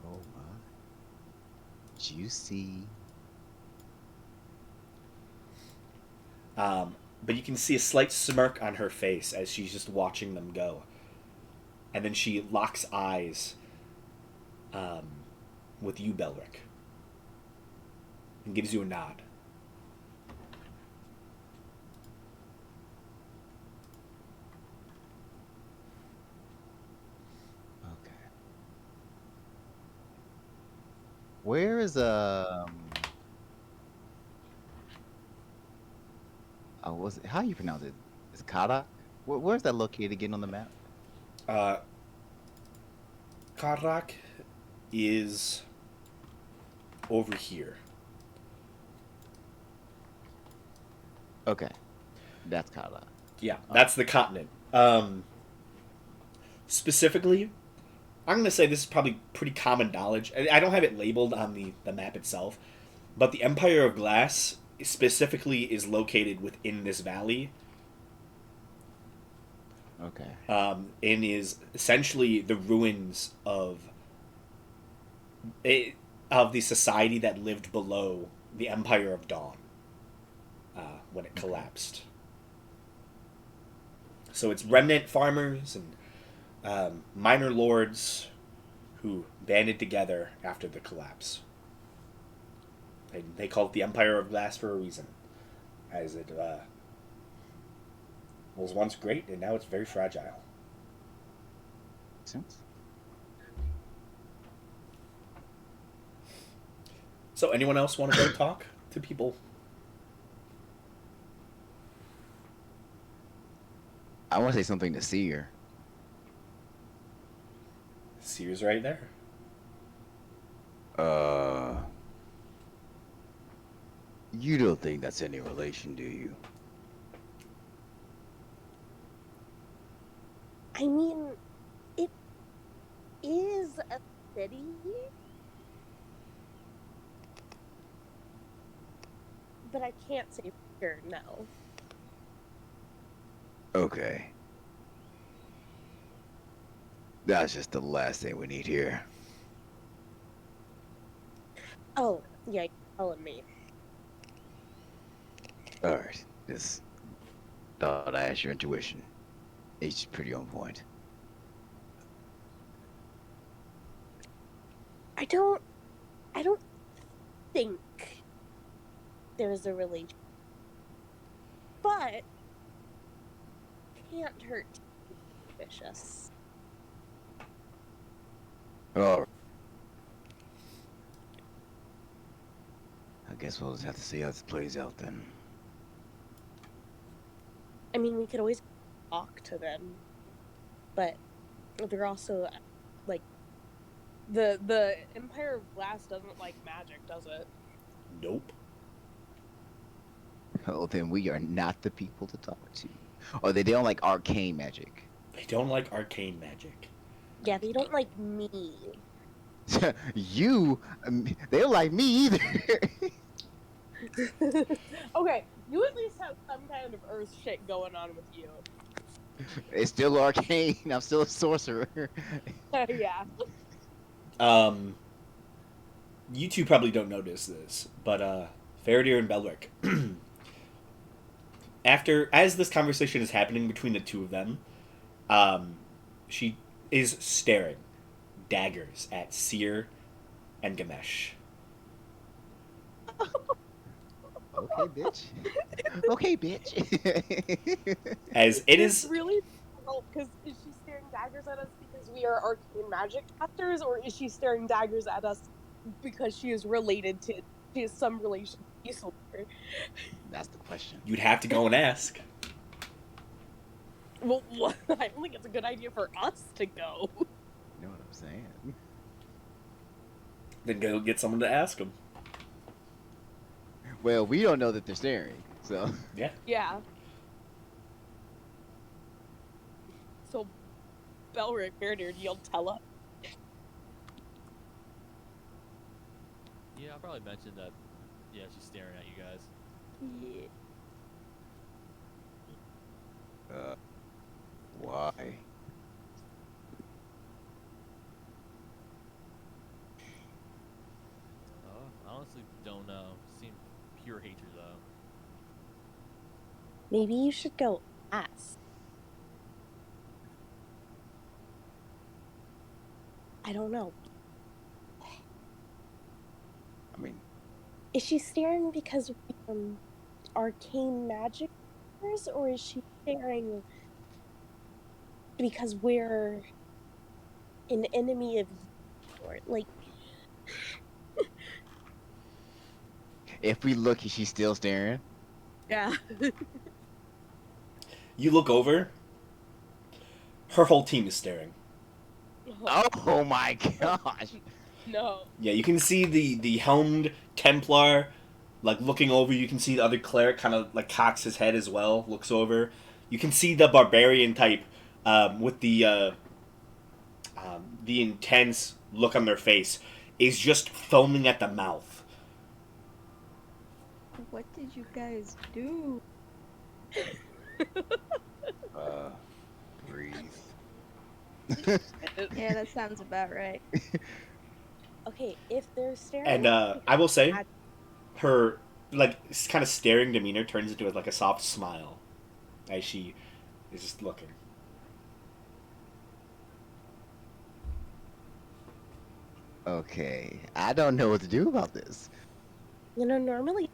Oh my. Juicy. But you can see a slight smirk on her face as she's just watching them go. And then she locks eyes with you, Belric, and gives you a nod. Okay. Where is was it, how you pronounce it? Is Kara? Where's that located again on the map? Uh, Karak is over here. Okay, that's Kara. Yeah, that's the continent. Specifically, I'm going to say this is probably pretty common knowledge. I don't have it labeled on the map itself, but the Empire of Glass specifically is located within this valley, Okay. and is essentially the ruins of the society that lived below the Empire of Dawn when it collapsed. So it's remnant farmers and minor lords who banded together after the collapse. They call it the Empire of Glass for a reason, as it was once great and now it's very fragile. Sense. So anyone else want to go talk to people? I want to say something to Seer. Seer's right there. You don't think that's any relation, do you? I mean, it is a city, but I can't say for sure, no. Okay. That's just the last thing we need here. Oh, yeah, you're telling me. Alright. Just thought I asked your intuition. It's pretty on point. I don't think there's a relation, but can't hurt to be suspicious. Alright. I guess we'll just have to see how this plays out then. I mean, we could always talk to them, but they're also like the Empire of Glass doesn't like magic, does it? Nope. Oh, then we are not the people to talk to. Or they don't like arcane magic. They don't like arcane magic. Yeah, they don't like me. You, they don't like me either. Okay, you at least have some kind of Earth shit going on with you. It's still arcane. I'm still a sorcerer. Yeah. You two probably don't notice this, but Faradir and Belric, as this conversation is happening between the two of them, she is staring daggers at Seer and Ganesh. Okay, bitch. Okay, bitch. As it It's is, really difficult because is she staring daggers at us because we are arcane magic casters, or is she staring daggers at us because she is related to she has some relation to Isildur? That's the question. you'd have to go and ask. Well, I don't think it's a good idea for us to go. You know what I'm saying? Then go get someone to ask them. Well, we don't know that they're staring, so. Yeah. Yeah. So, Belric, Faradir, you'll tell us. Yeah, I'll probably mention that. Yeah, she's staring at you guys. Yeah. Why? I honestly don't know. Seemed pure hatred though. Maybe you should go ask. I don't know. I mean, Is she staring because of arcane magic, or is she staring because we're an enemy of or like? if we look, is she still staring? Yeah. You look over. Her whole team is staring. Oh my gosh! No. Yeah, you can see the helmed Templar, like, looking over. You can see the other cleric kind of, like, cocks his head as well, looks over. You can see the barbarian type with the intense look on their face is just foaming at the mouth. What did you guys do? Breathe. Yeah, that sounds about right. Okay, if they're staring. And I will say, her, like, kind of staring demeanor turns into, like, a soft smile as she is just looking. Okay, I don't know what to do about this. Normally,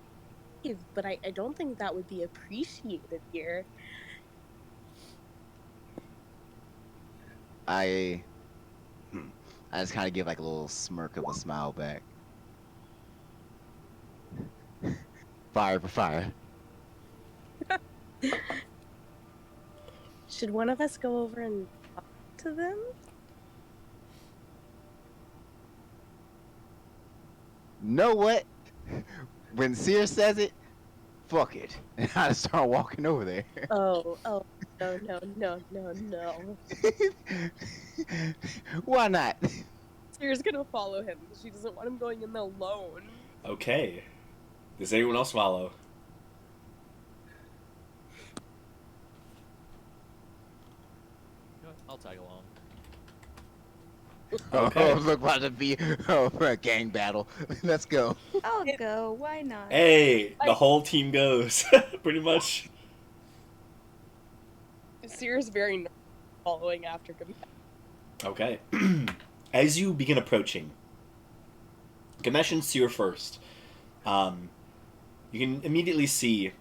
but I don't think that would be appreciated here. I just kind of give like a little smirk of a smile back. Fire for fire. Should one of us go over and talk to them? Know what? When Sear says it, fuck it. And I just start walking over there. Oh. No, no, no, no, no. Why not? Seer's gonna follow him because she doesn't want him going in alone. Okay. Does anyone else follow? You know what? I'll tag along. Okay. Oh, look about to be for a gang battle. Let's go. I'll go. Why not? Hey, the I- whole team goes, pretty much. Seer's very nervous following after him. Okay. As you begin approaching, Gamesh and Seer first. You can immediately see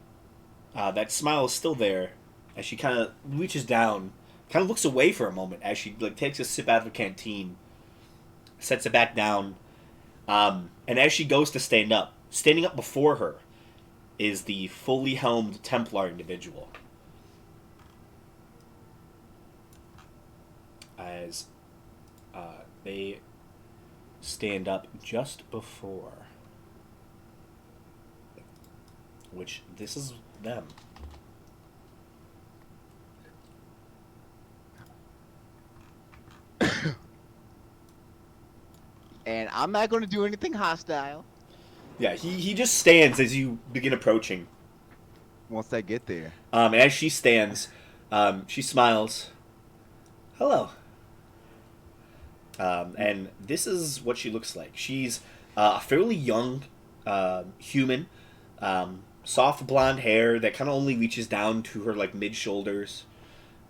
that smile is still there as she kind of reaches down, kind of looks away for a moment as she like takes a sip out of the canteen, sets it back down, and as she goes to standing up before her is the fully helmed Templar individual. As they stand up just before, which this is them. And I'm not going to do anything hostile Yeah, he just stands as you begin approaching. once I get there. And as she stands, she smiles. Hello. And this is what she looks like. She's a fairly young human, soft blonde hair that kind of only reaches down to her like mid shoulders.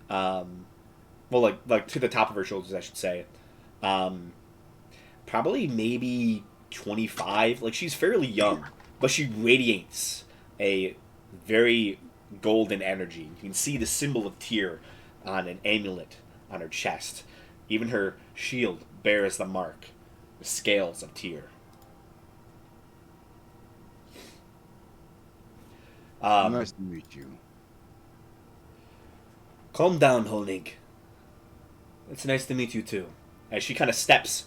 Well, like to the top of her shoulders, I should say. Probably maybe 25. Like she's fairly young, but she radiates a very golden energy. You can see the symbol of Tyr on an amulet on her chest. Even her shield bears the mark, the scales of Tyr. Nice to meet you. Calm down, Honig. It's nice to meet you too. As she kind of steps,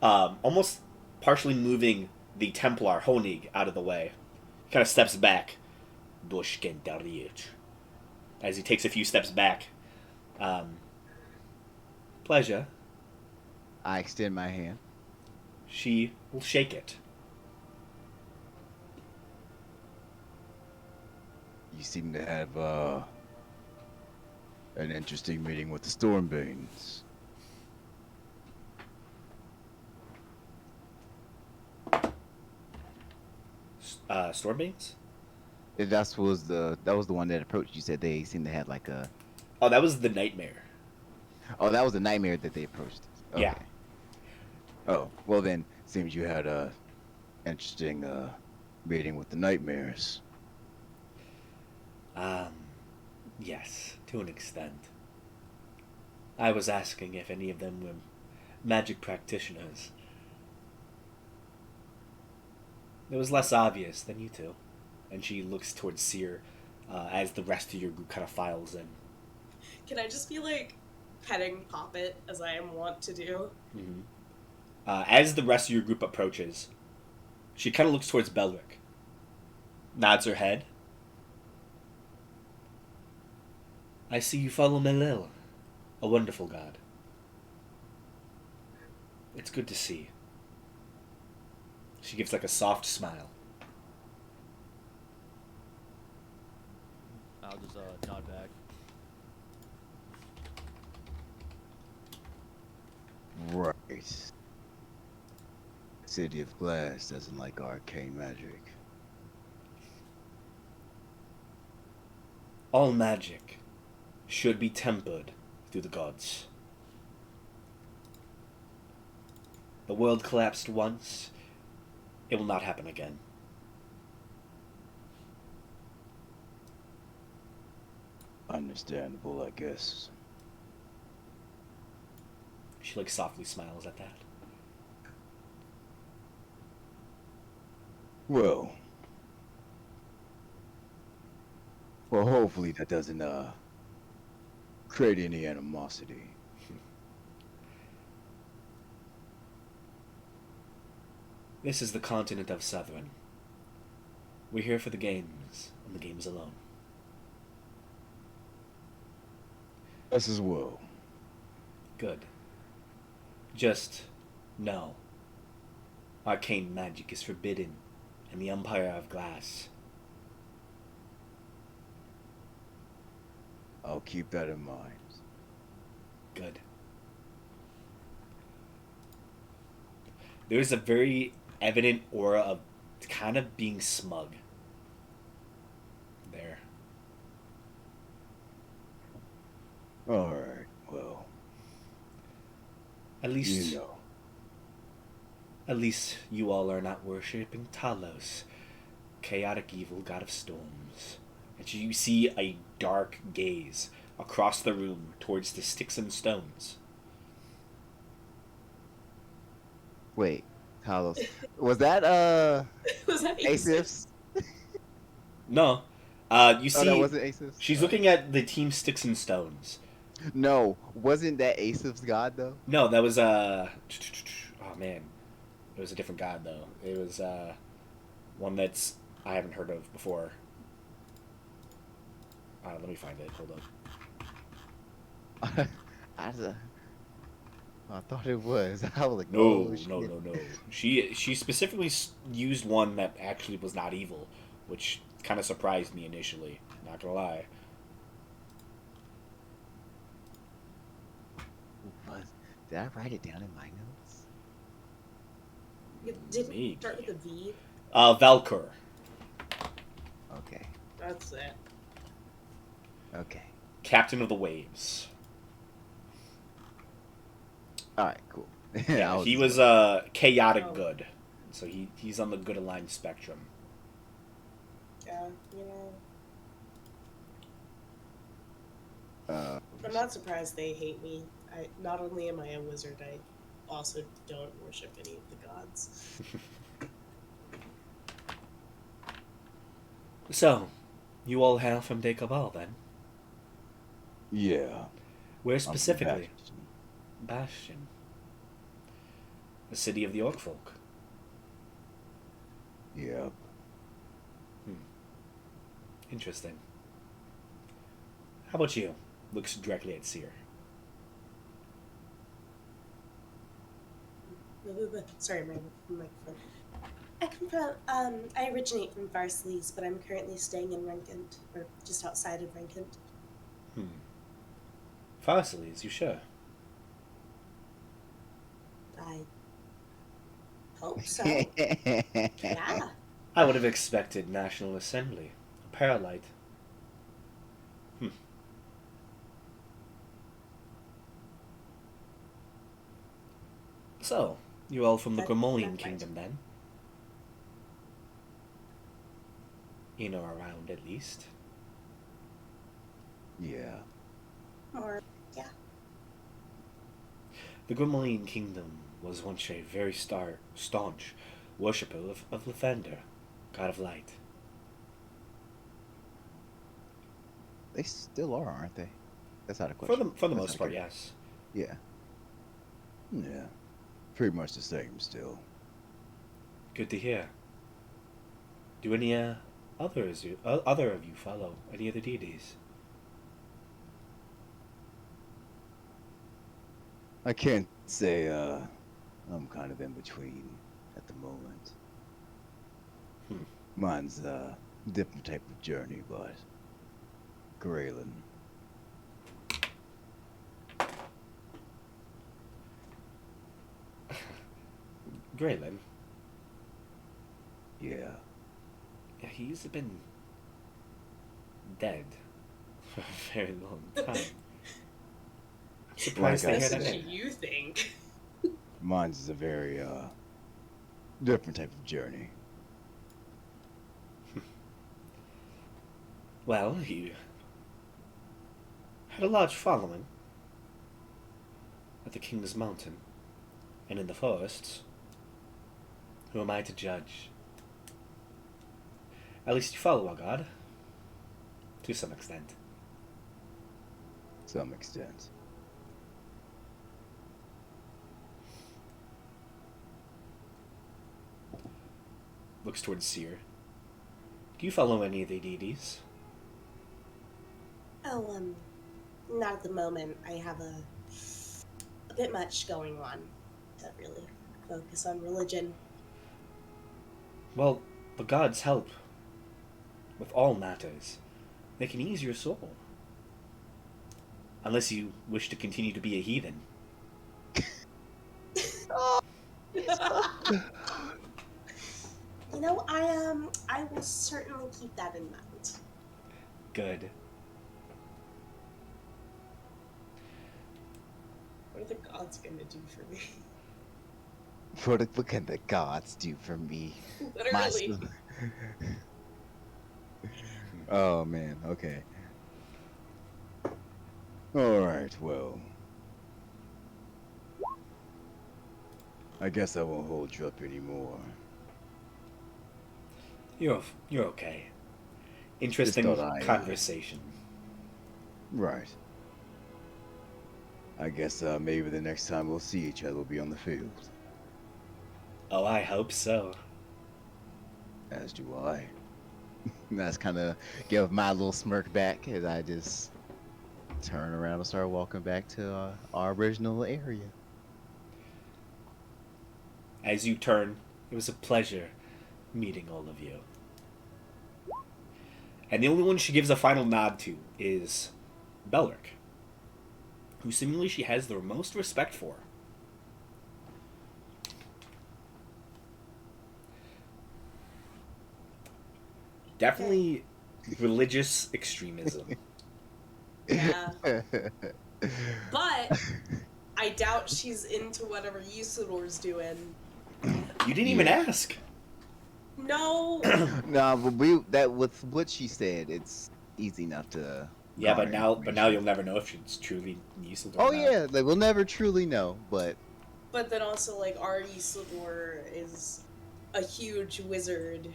almost partially moving the Templar Honig out of the way. He kind of steps back. Dushken Dariich. As he takes a few steps back. Pleasure. I extend my hand. She will shake it. You seem to have an interesting meeting with the Stormbanes. Stormbanes? That was the one that approached. You said they seemed to have like a. Oh, that was the Nightmare. Oh, that was the nightmare that they approached. Okay. Yeah. Oh, well then, seems you had a interesting meeting with the nightmares. Yes, to an extent. I was asking if any of them were magic practitioners. It was less obvious than you two. And she looks towards Seer as the rest of your group kind of files in. Can I just be like petting Poppet as I am wont to do? Mm-hmm. As the rest of your group approaches, she kind of looks towards Belric, nods her head. I see you follow Melil, a wonderful god. It's good to see. She gives like a soft smile. I'll just nod back. Right. City of Glass doesn't like arcane magic. All magic should be tempered through the gods. The world collapsed once. It will not happen again. Understandable, I guess. She like softly smiles at that. Well, hopefully that doesn't create any animosity. This is the continent of Southern. We're here for the games, and the games alone. Us as well. Good. Just know arcane magic is forbidden in the Empire of Glass. I'll keep that in mind. Good. There's a very evident aura of kind of being smug there. All right. Well, At least, you know. at least you all are not worshipping Talos, chaotic evil god of storms. And you see a dark gaze across the room towards the sticks and stones. Wait, Talos. Was that Was that Asif's? No, you Oh, that see, wasn't Asif's. she's Oh. looking at the team sticks and stones. No, wasn't that Asif's god though? No, that was oh man, it was a different god though. It was one that's I haven't heard of before. Let me find it. Hold on. I thought it was. I was like, No, oh, shit. no. She specifically used one that actually was not evil, which kind of surprised me initially. Not gonna lie. Was, did I write it down in my notes? It didn't Maybe. start with a V. Valkur. Okay. That's it. Okay. Captain of the Waves. All right. Cool. Yeah, I he was chaotic good, so he's on the good aligned spectrum. Yeah, you know. I'm not surprised they hate me. Not only am I a wizard, I also don't worship any of the gods. So, you all hail from Dekabal then? Yeah. Where I'm from specifically? Bastion. Bastion. The city of the Orc folk. Yep. Interesting. How about you? Looks directly at Seer. Sorry, my microphone. I come from, I originate from Varsilies, but I'm currently staying in Renkent, or just outside of Renkent. Farsalies, you sure? I hope so. Yeah. I would have expected National Assembly. A Paralite. So, you all from the That- Grimolian that right. Kingdom then? In or around, at least. Yeah. Or, yeah. The Grimolian Kingdom was once a very staunch worshipper of Lathander, god of light. They still are, aren't they? That's not a question. For the That's most not part, good. yes. Yeah. Yeah. Pretty much the same still. Good to hear. Do any other of you follow any other deities? I can't say I'm kind of in between at the moment. Mine's a different type of journey, but Graylin. Graylin. Yeah. Yeah, he's been dead for a very long time. I'm surprised Like they I had That's that what in. you think. Mine's is a very different type of journey. Well, he had a large following at the King's Mountain and in the forests. Who am I to judge? At least you follow our god. To some extent. To some extent. Looks towards Seer. Do you follow any of the deities? Oh, Not at the moment. I have a bit much going on to really focus on religion. Well, the gods help with all matters. They can ease your soul. Unless you wish to continue to be a heathen. You know, I will certainly keep that in mind. Good. What are the gods gonna do for me? What can the gods do for me? My Literally. Oh man, okay. Alright, well. I guess I won't hold you up anymore. You're okay. Interesting thought I, conversation. Right. I guess maybe the next time we'll see each other will be on the field. Oh, I hope so. As do I. That's kind of give my little smirk back as I just turn around and start walking back to our original area. As you turn, it was a pleasure meeting all of you. And the only one she gives a final nod to is Belric, who seemingly she has the most respect for. Definitely religious extremism. Yeah. But I doubt she's into whatever Usudor's doing. You didn't even ask. No. No, but with what she said, it's easy enough to. Yeah, but garner now information. you'll never know if she's truly Isildur. Oh or not. yeah, like we'll never truly know, but But then also, like, our Isildur is a huge wizard.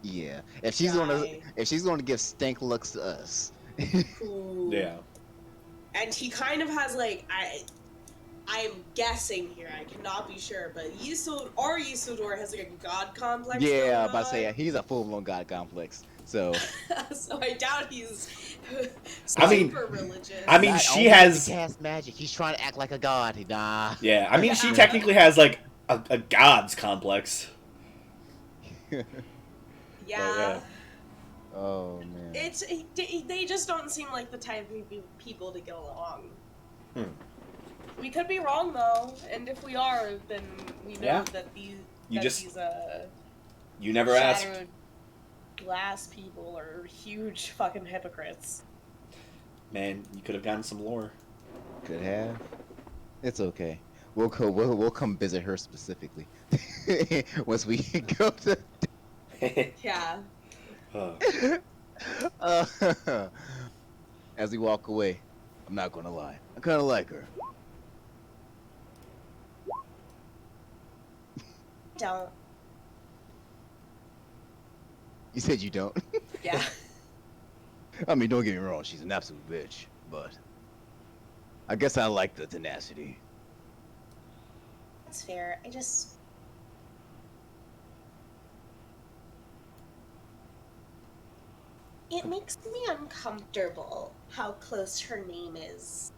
yeah, Guy. if she's gonna give stank looks to us, Who... Yeah. And he kind of has, like, I'm guessing here, I cannot be sure, but our Isildur has, like, a god complex yeah, going I'm about to on. say he's a full-blown god complex. So So I doubt he's I mean- super religious. I mean, not she only has- does he cast magic. He's trying to act like a god. Nah. Yeah, I mean, she Yeah. technically has, like, a god's complex. Yeah. Oh man. They just don't seem like the type of people to get along. Hmm. We could be wrong though, and if we are, then we know Yeah. that these You just- these You never asked. shattered glass people are huge fucking hypocrites. Man, you could have gotten some lore. Could have. It's okay. We'll come visit her specifically once we go to. Yeah. As we walk away, I'm not gonna lie. I kind of like her. Don't. You said you don't. Yeah. I mean, don't get me wrong. She's an absolute bitch, but I guess I like the tenacity. That's fair. I just. It makes me uncomfortable how close her name is.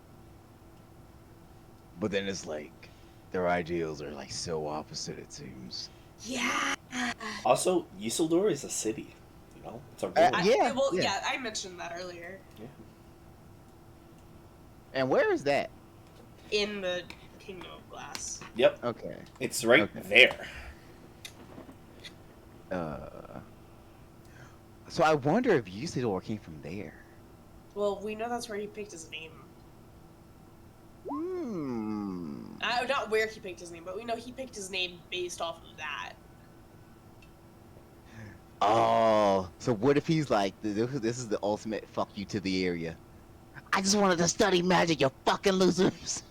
But then it's like their ideals are like so opposite. It seems. Yeah. Also, Isildur is a city. You know, it's a Uh, ruin. yeah, Well, yeah. yeah, I mentioned that earlier. And where is that? In the Kingdom of Glass. Yep, Okay. it's right Okay. there. So I wonder if Usador came from there. Well, we know that's where he picked his name. Not where he picked his name, but we know he picked his name based off of that. Oh, so what if he's like, this is the ultimate fuck you to the area. I just wanted to study magic, you fucking losers.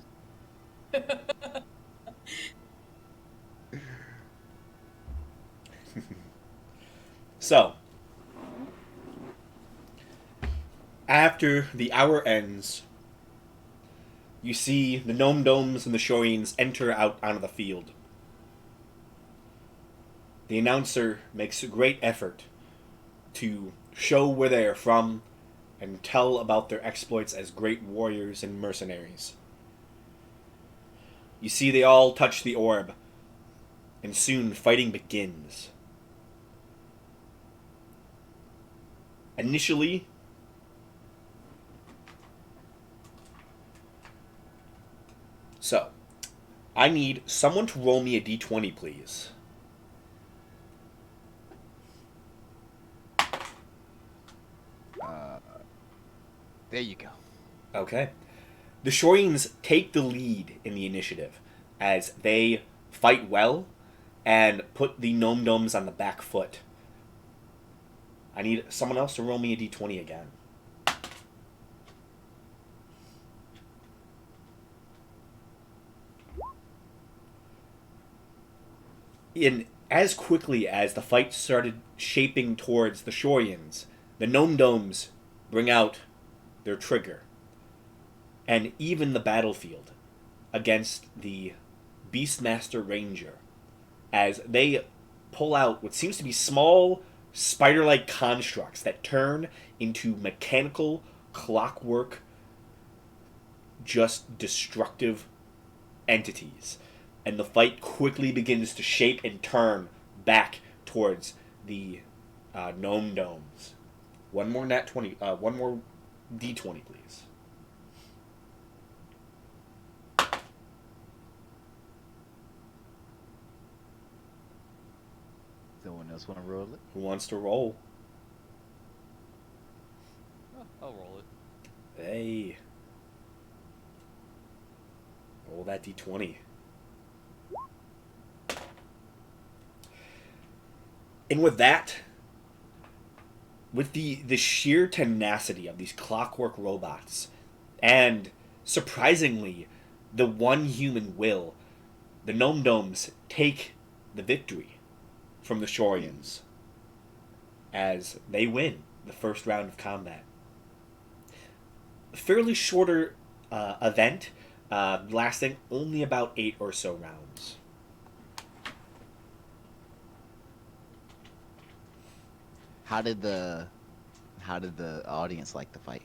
So, after the hour ends, you see the gnome domes and the Shorians enter out onto the field. The announcer makes a great effort to show where they are from and tell about their exploits as great warriors and mercenaries. You see they all touch the orb, and soon fighting begins. Initially, so, I need someone to roll me a d20, please. There you go. Okay. The Shorians take the lead in the initiative as they fight well and put the Gnome Domes on the back foot. I need someone else to roll me a d20 again. In as quickly as the fight started shaping towards the Shorians, the Gnome Domes bring out their trigger. And even the battlefield against the Beastmaster Ranger, as they pull out what seems to be small spider-like constructs that turn into mechanical clockwork, just destructive entities. And the fight quickly begins to shape and turn back towards the Gnome Domes. One more one more d20, please. Someone else want to roll it? Who wants to roll? Oh, I'll roll it. Hey. Roll that d20. And with that, with the sheer tenacity of these clockwork robots, and surprisingly, the one human will, the Gnome Domes take the victory from the Shorians as they win the first round of combat. A fairly shorter event, lasting only about 8 or so rounds. How did the audience like the fight?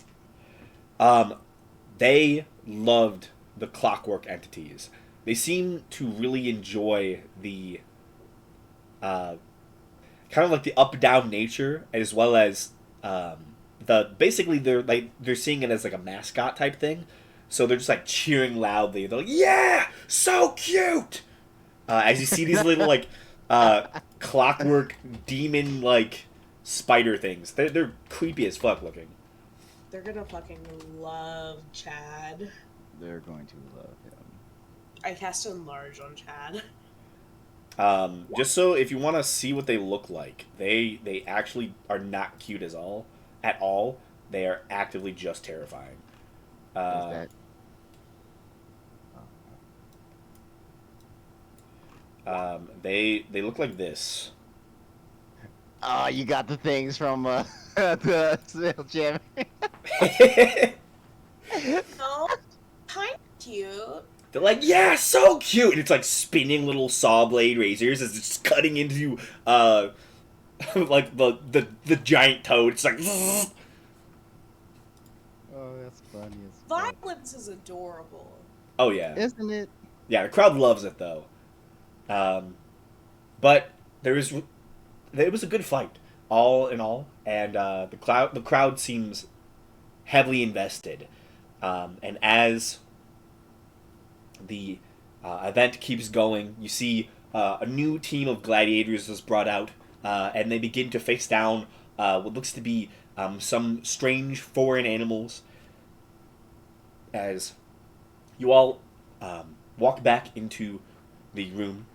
They loved the clockwork entities. They seem to really enjoy the kind of like the up down nature, as well as the basically they're seeing it as like a mascot type thing. So they're just like cheering loudly. They're like, "Yeah, so cute!" As you see these little like clockwork demon like spider things. They're creepy as fuck looking. They're gonna fucking love Chad. They're going to love him. I cast enlarge on Chad. Just so if you want to see what they look like, they actually are not cute at all. They are actively just terrifying. Does that? They look like this. Oh, you got the things from the Sale Jam. No, kind of cute. They're like, yeah, so cute. And it's like spinning little saw blade razors as it's cutting into like the giant toad. It's like Oh, that's funny as fuck. Violence is adorable. oh yeah. Isn't it? Yeah, the crowd loves it though. But it was a good fight, all in all, and the crowd seems heavily invested. And as the event keeps going, you see a new team of gladiators is brought out, and they begin to face down what looks to be some strange foreign animals. As you all walk back into the room,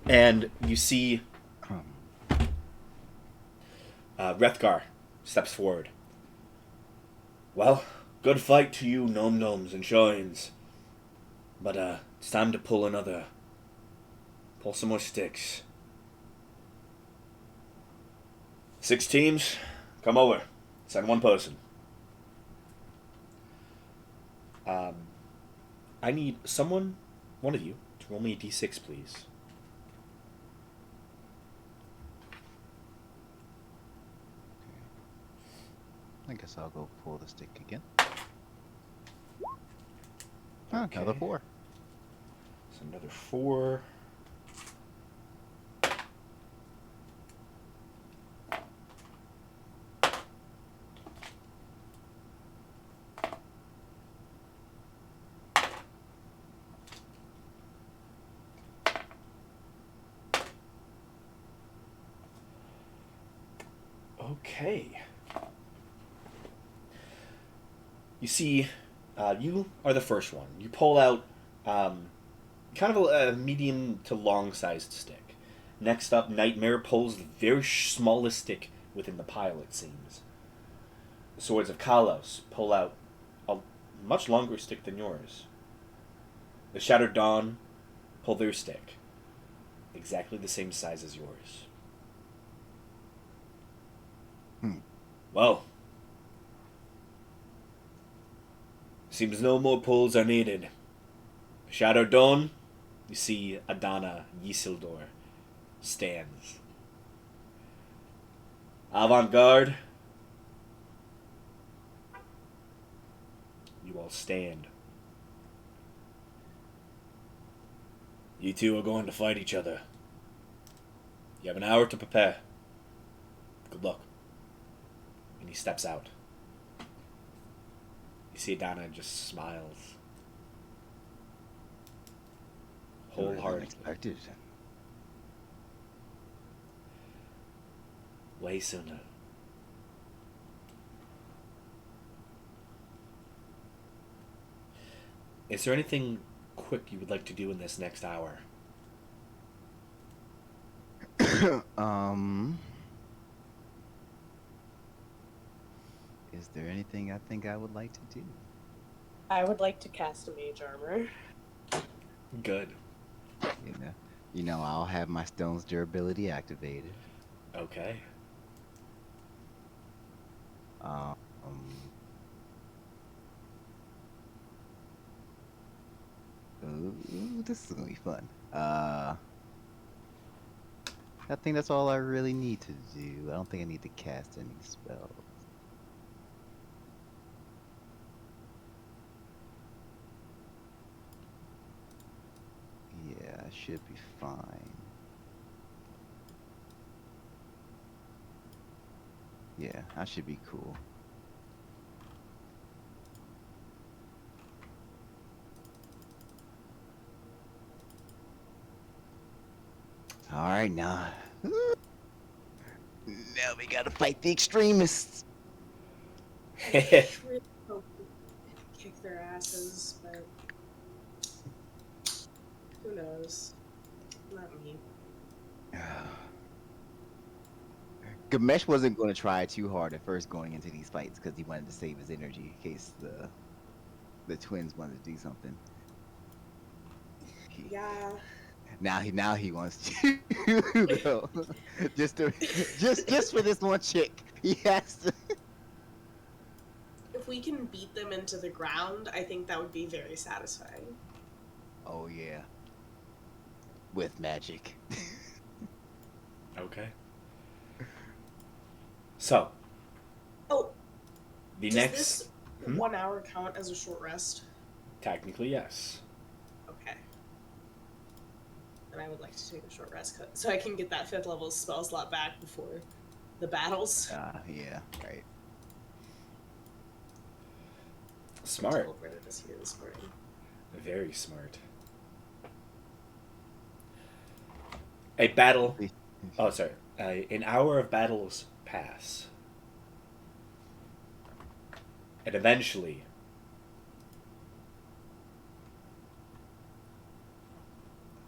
and you see Rethgar steps forward. Well, good fight to you, gnomes and shines. But it's time to pull some more sticks. 6 teams, come over. Send 1 person. I need one of you, to roll me a d6, please. I guess I'll go pull the stick again. Okay. Another 4. So another 4. Okay. You see, you are the first one. You pull out kind of a medium to long sized stick. Next up, Nightmare pulls the very smallest stick within the pile, it seems. The Swords of Kalos pull out a much longer stick than yours. The Shattered Dawn pull their stick, exactly the same size as yours. Well, seems no more pulls are needed. Shattered Dawn, you see Adana Yisildor stands. Avant-garde, you all stand. You two are going to fight each other. You have an hour to prepare. Good luck. And he steps out. You see Adana just smiles. Wholeheartedly. Unexpected. Way sooner. Is there anything quick you would like to do in this next hour? Is there anything I think I would like to do? I would like to cast a mage armor. Good. I'll have my stone's durability activated. Okay. Um, ooh, this is gonna be fun. I think that's all I really need to do. I don't think I need to cast any spells. Yeah, I should be fine. Yeah, I should be cool. All right, now we gotta fight the extremists. Really hope we kick their asses, but who knows? Not me. Gamesh wasn't going to try too hard at first going into these fights because he wanted to save his energy in case the twins wanted to do something. Yeah. Now he wants to though. just for this one chick. He has to. If we can beat them into the ground, I think that would be very satisfying. Oh yeah. With magic. Okay. So. Oh. The Does next. this 1 hour count as a short rest? Technically, yes. Okay. Then I would like to take a short rest so I can get that 5th level spell slot back before the battles. Yeah, right. Smart. Told Reddit is here this morning. Very smart. A battle. Oh, sorry. An hour of battles pass. And eventually,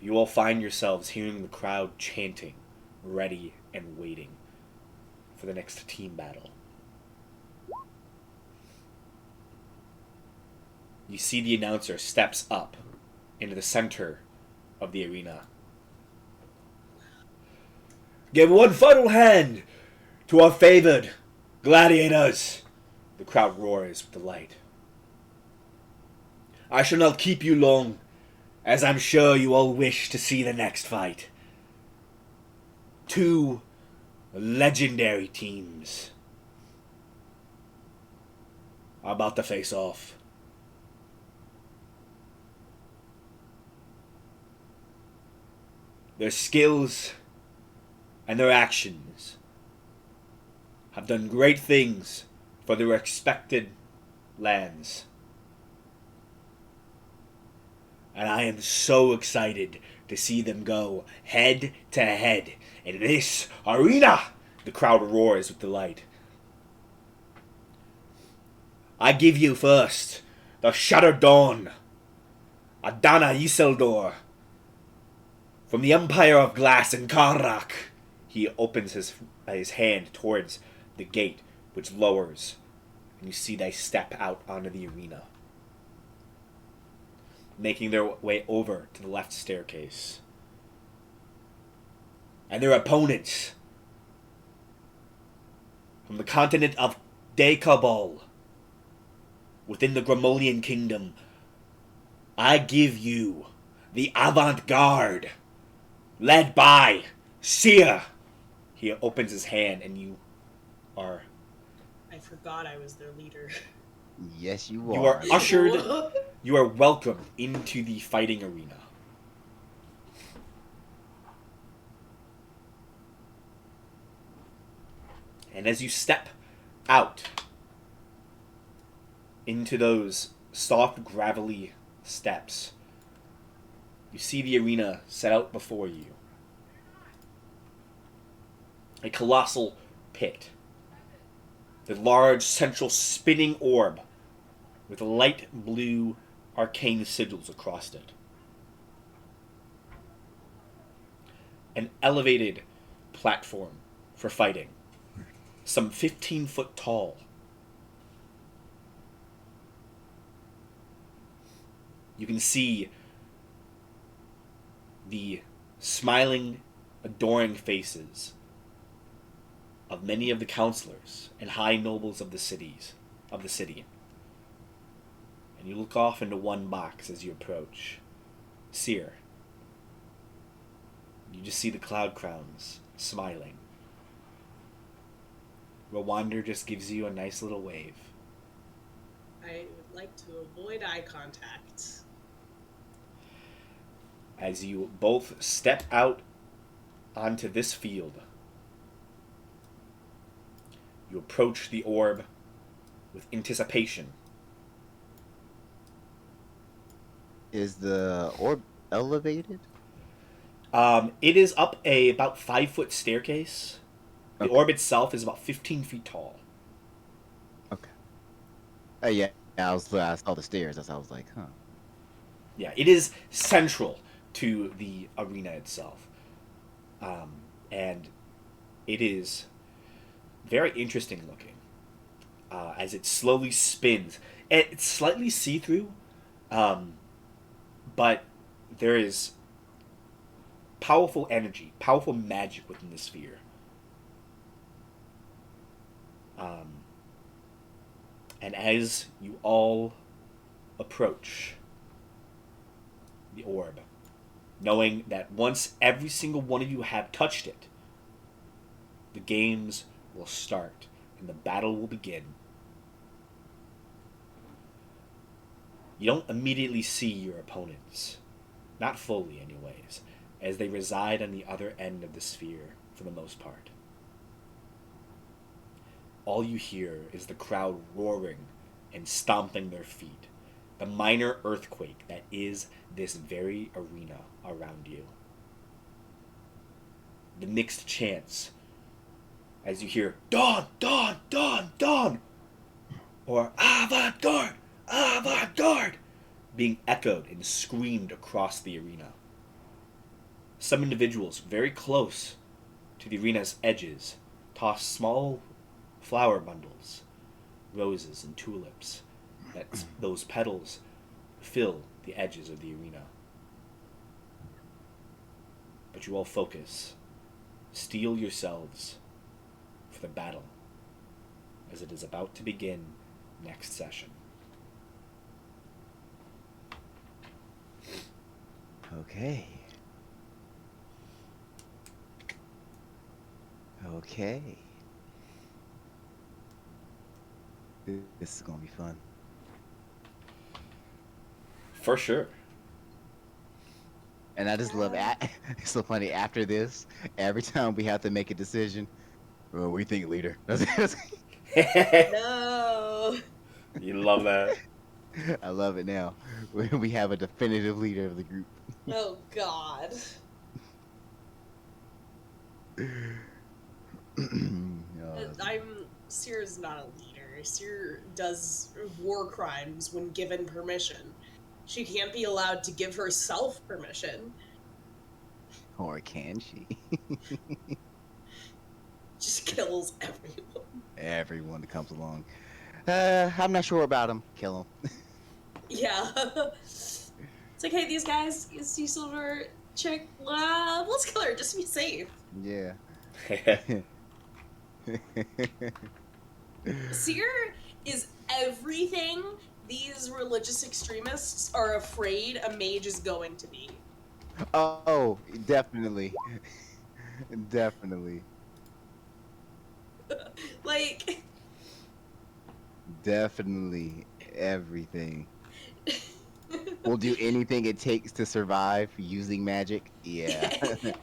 you all find yourselves hearing the crowd chanting, ready and waiting for the next team battle. You see the announcer steps up into the center of the arena. Give one final hand to our favored gladiators. The crowd roars with delight. I shall not keep you long, as I'm sure you all wish to see the next fight. 2 legendary teams. are about to face off. Their skills and their actions have done great things for their respected lands. And I am so excited to see them go head to head in this arena. The crowd roars with delight. I give you first the Shattered Dawn, Adana Isildur, from the Empire of Glass in Karrak. He opens his hand towards the gate, which lowers, and you see they step out onto the arena, making their way over to the left staircase. And their opponents from the continent of Dekabal, within the Gramolian Kingdom, I give you the Avant-Garde, led by Seer. He opens his hand and you are I forgot I was their leader. Yes, you you are are. ushered, you are welcomed into the fighting arena. And as you step out into those soft, gravelly steps, you see the arena set out before you. A colossal pit. The large central spinning orb with light blue arcane sigils across it. An elevated platform for fighting, some 15 foot tall. You can see the smiling, adoring faces of many of the counselors and high nobles of the city. And you look off into one box as you approach. Seer. You just see the cloud crowns smiling. Rwander just gives you a nice little wave. I would like to avoid eye contact. As you both step out onto this field, you approach the orb with anticipation. Is the orb elevated? It is up a about 5-foot staircase. The Okay. orb itself is about 15 feet tall. Okay. Yeah. I saw the stairs. That's how I was like, huh. Yeah, it is central to the arena itself. And it is very interesting looking as it slowly spins. It's slightly see-through, but there is powerful energy, powerful magic within the sphere. And as you all approach the orb, knowing that once every single one of you have touched it, the games will start and the battle will begin. You don't immediately see your opponents, not fully anyways, as they reside on the other end of the sphere for the most part. All you hear is the crowd roaring and stomping their feet, the minor earthquake that is this very arena around you. The mixed chants as you hear "Dawn, Dawn, Dawn, Dawn," or "Avant-Garde, Avant-Garde," being echoed and screamed across the arena. Some individuals very close to the arena's edges toss small flower bundles, roses and tulips, that those petals fill the edges of the arena. But you all focus, steel yourselves for the battle, as it is about to begin next session. Okay. Okay. This is gonna be fun. For sure. And I just love it's so funny after this, every time we have to make a decision, well, what do you think, leader? No. You love that. I love it now. We have a definitive leader of the group. Oh God. Seer's not a leader. Seer does war crimes when given permission. She can't be allowed to give herself permission. Or can she? Just kills everyone. Everyone that comes along. I'm not sure about him. Kill him. Yeah. It's like, hey, these guys, is Sea Silver chick, let's kill her just to be safe. Yeah. Seer is everything these religious extremists are afraid a mage is going to be. Oh, definitely. Definitely. Like, Definitely everything. We'll do anything it takes to survive using magic. Yeah.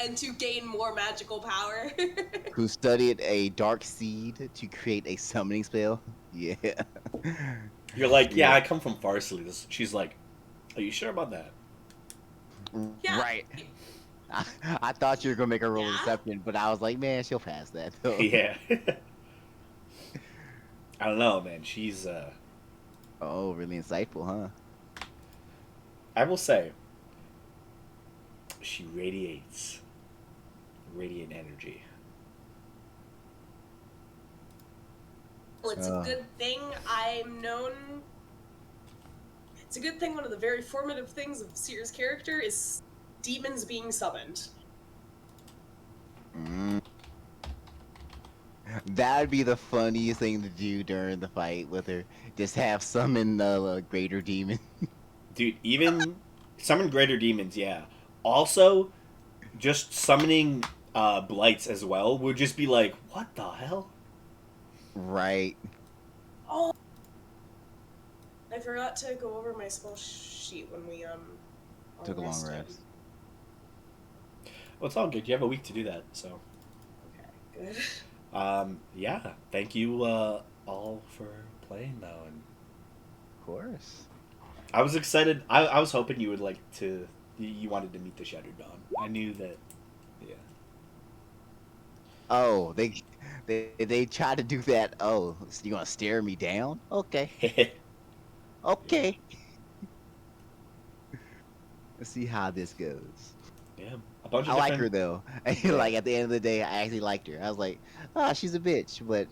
and to gain more magical power. Who studied a dark seed to create a summoning spell. Yeah. You're like, yeah, I come from Farsley. She's like, are you sure about that? Yeah. Right. I thought you were gonna make her roll Yeah. deception, but I was like, man, she'll pass that. Though. Yeah. I don't know, man. She's Oh, really insightful, huh? I will say, she radiates radiant energy. Well, it's a good thing I'm known. It's a good thing one of the very formative things of Seer's character is demons being summoned. That'd be the funniest thing to do during the fight with her. Just have summon the greater demon. Dude, even summon greater demons, yeah. Also, just summoning blights as well would just be like, what the hell? Right. Oh, I forgot to go over my spell sheet when we all Took a long rested. rest. Well, it's all good. You have a week to do that, so. Okay, good. Yeah. Thank you all for playing, though. And Of course. I was excited. I was hoping you would like to. You wanted to meet the Shattered Dawn. I knew that. Yeah. Oh, they try to do that. Oh, so you gonna stare me down? Okay. Okay. Let's see how this goes. Yeah. A bunch of I like her different- though. Like at the end of the day, I actually liked her. I was like, ah, she's a bitch, but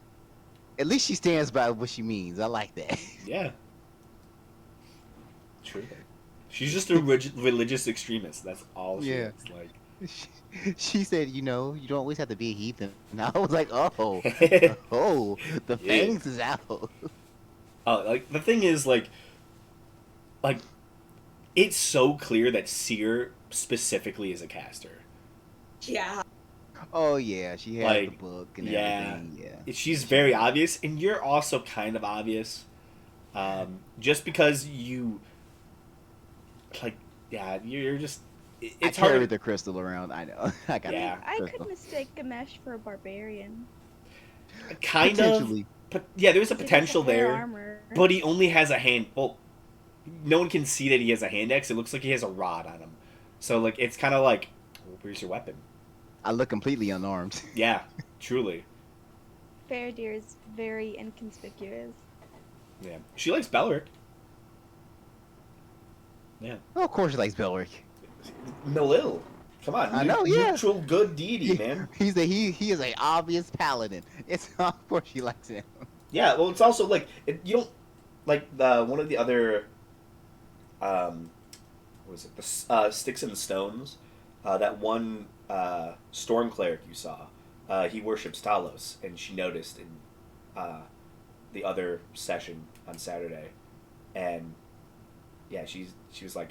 at least she stands by what she means. I like that. Yeah. True. She's just a religious extremist. That's all she Yeah. is. Like. She said, you know, you don't always have to be a heathen. And I was like, oh, oh, the Yeah. fangs is out. Like the thing is, like, it's so clear that Seer specifically is a caster. Yeah. Oh yeah, she has the Like, book and yeah. everything. Yeah. She's very obvious, and you're also kind of obvious. Just because you, like, yeah, you're just. It's I carry hard. the crystal around. I know. I got Yeah. the I crystal. could mistake a mesh for a barbarian. Kind of. Potentially. But yeah, there's a It has potential hair there. armor. But he only has a hand. Well, no one can see that he has a hand axe. It looks like he has a rod on him. So like, it's kind of like, well, where's your weapon? I look completely unarmed. Yeah, truly. Faradir is very inconspicuous. Yeah, she likes Belric. Yeah, Oh, of course, she likes Belric. Melil. Come on, I know, yeah. neutral good deity, He- man. he is a obvious paladin. It's of course she likes him. Yeah, well, it's also like you don't like the one of the other. What was it? The Sticks and Stones. That one storm cleric you saw. He worships Talos, and she noticed in the other session on Saturday, and yeah, she was like,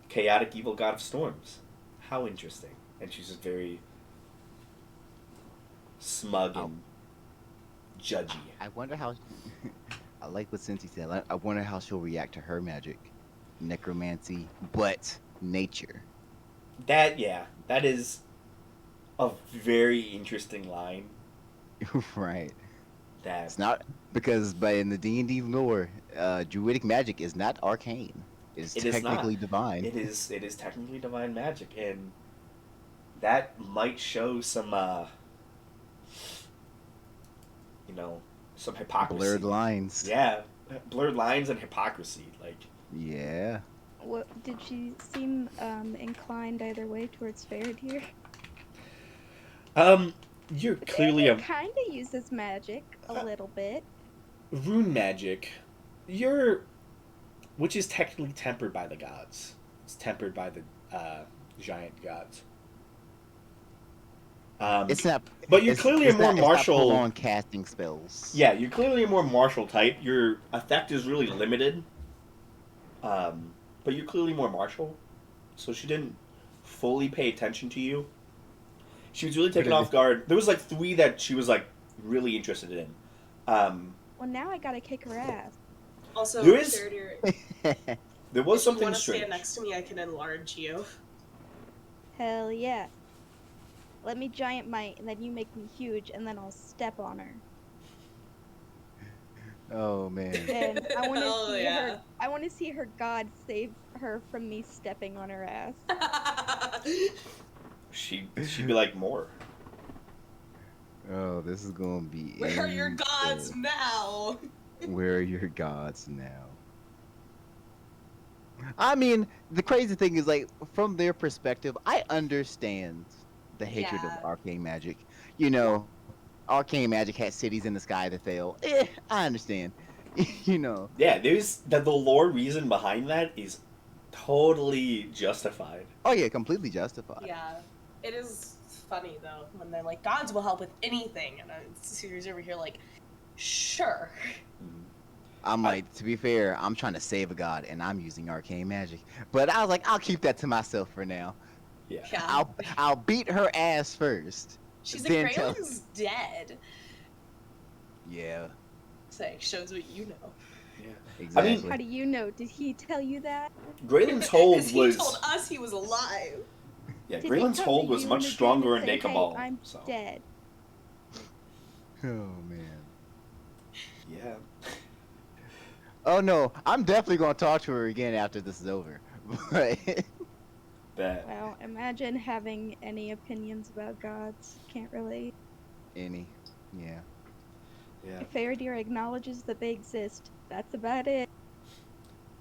chaotic evil god of storms. How interesting. And she's just very smug and judgy. I wonder how. I like what Cincy said. I wonder how she'll react to her magic, necromancy, but nature. That is a very interesting line. Right. That It's not because, but in the D&D lore, druidic magic is not arcane. It's it is not. technically divine. It is technically divine magic, and that might show some some hypocrisy. Blurred lines. Yeah, blurred lines and hypocrisy. Like, Yeah. What did she seem inclined either way towards Faradir? you're clearly a Kind of uses magic a little bit. rune magic. Which is technically tempered by the gods. It's tempered by the giant gods. It's not. But you're it's- clearly it's a more not- it's not martial. full-on casting spells. Yeah, you're clearly a more martial type. Your effect is really limited. But you're clearly more martial. So she didn't fully pay attention to you. She was really taken off guard. There was like 3 that she was like really interested in. Well, now I gotta kick her ass. Also, There is- Faradir, There was if you something want to stand strange. next to me, I can enlarge you. Hell yeah. Let me giant might, and then you make me huge, and then I'll step on her. Oh man. And I want Hell to see yeah. her. I want to see her god save her from me stepping on her ass. She'd be like more. Oh, this is gonna be. Where are your gods insane. now? Where are your gods now? I mean, the crazy thing is, like, from their perspective, I understand the hatred Yeah. of arcane magic. You know, arcane magic has cities in the sky that fail. I understand. You know. Yeah, there's the lore reason behind that is totally justified. Oh yeah, completely justified. Yeah, it is funny though when they're like, "Gods will help with anything," and Sirius over here like, "Sure." I'm like, to be fair, I'm trying to save a god, and I'm using arcane magic. But I was like, I'll keep that to myself for now. Yeah. Yeah, I'll beat her ass first. she's like, then tell- "Graylin's dead." Yeah, So it shows what you know. exactly. How do you know? Did he tell you that? Graylin's hold 'Cause he was told us he was alive. yeah. Did he Graylin's come hold to was you much in the dream stronger and in say, Nakabal. "Hey, I'm So dead." Oh man. yeah. Oh no, I'm definitely gonna talk to her again after this is over. But That Well, imagine having any opinions about gods. Can't relate. any, yeah. yeah. If Faradir acknowledges that they exist, that's about it.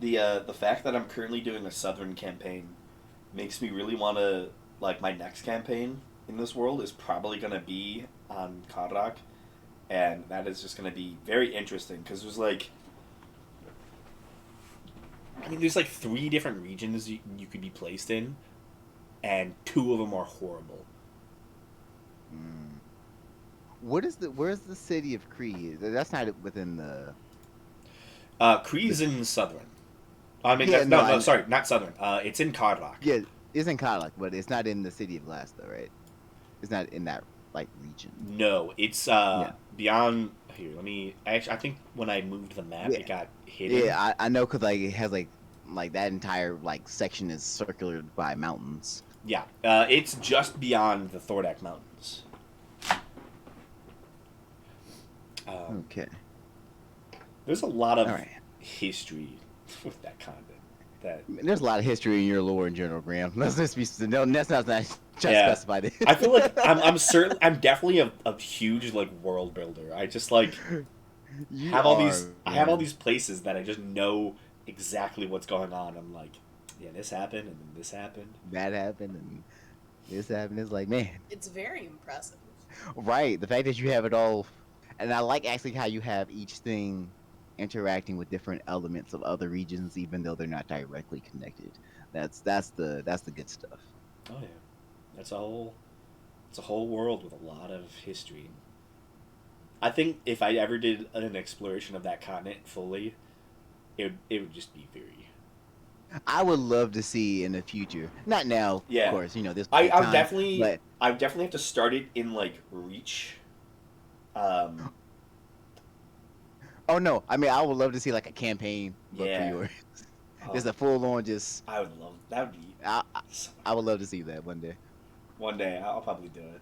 The fact that I'm currently doing a southern campaign makes me really want to like my next campaign in this world is probably gonna be on Karrak, and that is just gonna be very interesting because there's like. I mean, there's like 3 different regions you could be placed in, and 2 of them are horrible. Mm. Where's the city of Cree? That's not within the. Kree's in southern. I mean, Yeah, no, no, sorry, not southern. It's in Karrak. Yeah, it's in Karlak, but it's not in the city of Glass, though, right? It's not in that like region. No, it's Yeah. beyond. Here, let me. I think when I moved the map, Yeah. it got hidden. Yeah, I know, cause like it has like that entire like section is circular by mountains. Yeah, it's just beyond the Thordak Mountains. Okay. There's a lot of All right. history with that continent. That There's a lot of history in your lore in general, Graham. Let's just be no. That's not just Yeah. specify this. I feel like I'm certain. I'm definitely a huge like world builder. I just like You have all are, these. I have all man. these places that I just know exactly what's going on. I'm like, yeah, this happened and then this happened. That happened and this happened. It's like, man, It's very impressive. right? The fact that you have it all, and I like actually how you have each thing interacting with different elements of other regions, even though they're not directly connected. That's the good stuff. Oh yeah, it's a whole world with a lot of history. I think if I ever did an exploration of that continent fully, it would just be very. I would love to see in the future, not now, Yeah. of course. You know this. I time, definitely but I definitely have to start it in like Reach. Oh no, I mean I would love to see like a campaign, but for Yeah. yours, Oh, just a full on. Just I would love that. Would be I, I so much I would fun. love to see that one day. One day I'll probably do it.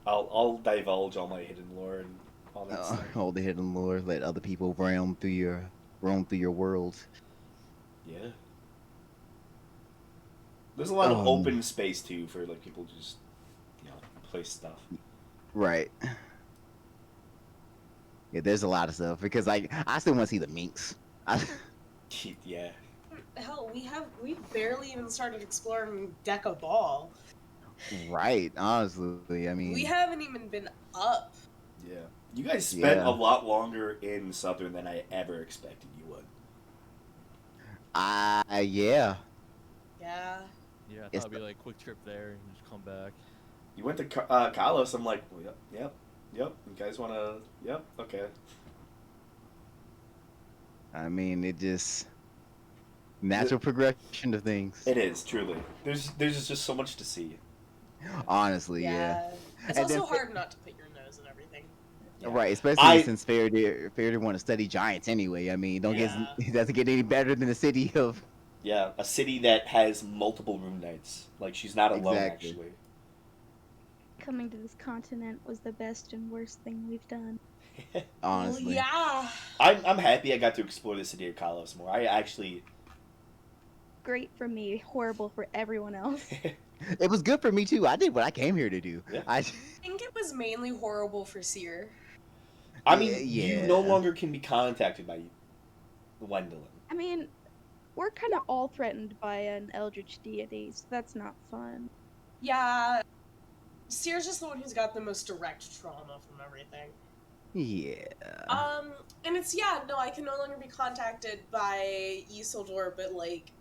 I'll divulge all my hidden lore and all that stuff. All the hidden lore, let other people roam through your world. Yeah. There's a lot of Um, open space too for like people to just place stuff. right. Yeah, there's a lot of stuff because like I still want to see the minks. I, Yeah. Hell, we barely even started exploring Deca Ball. right. Honestly, I We mean, haven't even been up. Yeah. You guys spent a yeah. lot longer in Southern than I ever expected you would. Yeah. Yeah. Yeah, I thought It's it'd be like quick trip there and just come back. You went to Kalos. I'm like, well, yep. You guys want to? Yep. Okay. I mean, it just natural progression of things. It is truly. There's just so much to see. Honestly, yeah. Yeah. It's And then also hard not to put your nose in everything. Yeah. Right, especially I since Faraday want to study giants anyway. I mean, don't Yeah. get it doesn't get any better than the city of yeah, a city that has multiple room nights. Like she's not alone Exactly. actually. Coming to this continent was the best and worst thing we've done. honestly. Well, yeah. I'm happy I got to explore the city of Kalos more. I actually Great for me, horrible for everyone else. It was good for me too. I did what I came here to do. Yeah. I think it was mainly horrible for Seer. I mean, you no Yeah. longer can be contacted by Gwendolyn. I mean, we're kind of all threatened by an eldritch deity, so that's not fun. Yeah. Seer's just the one who's got the most direct trauma from everything. Yeah. And it's, no, I can no longer be contacted by Isildur, but like,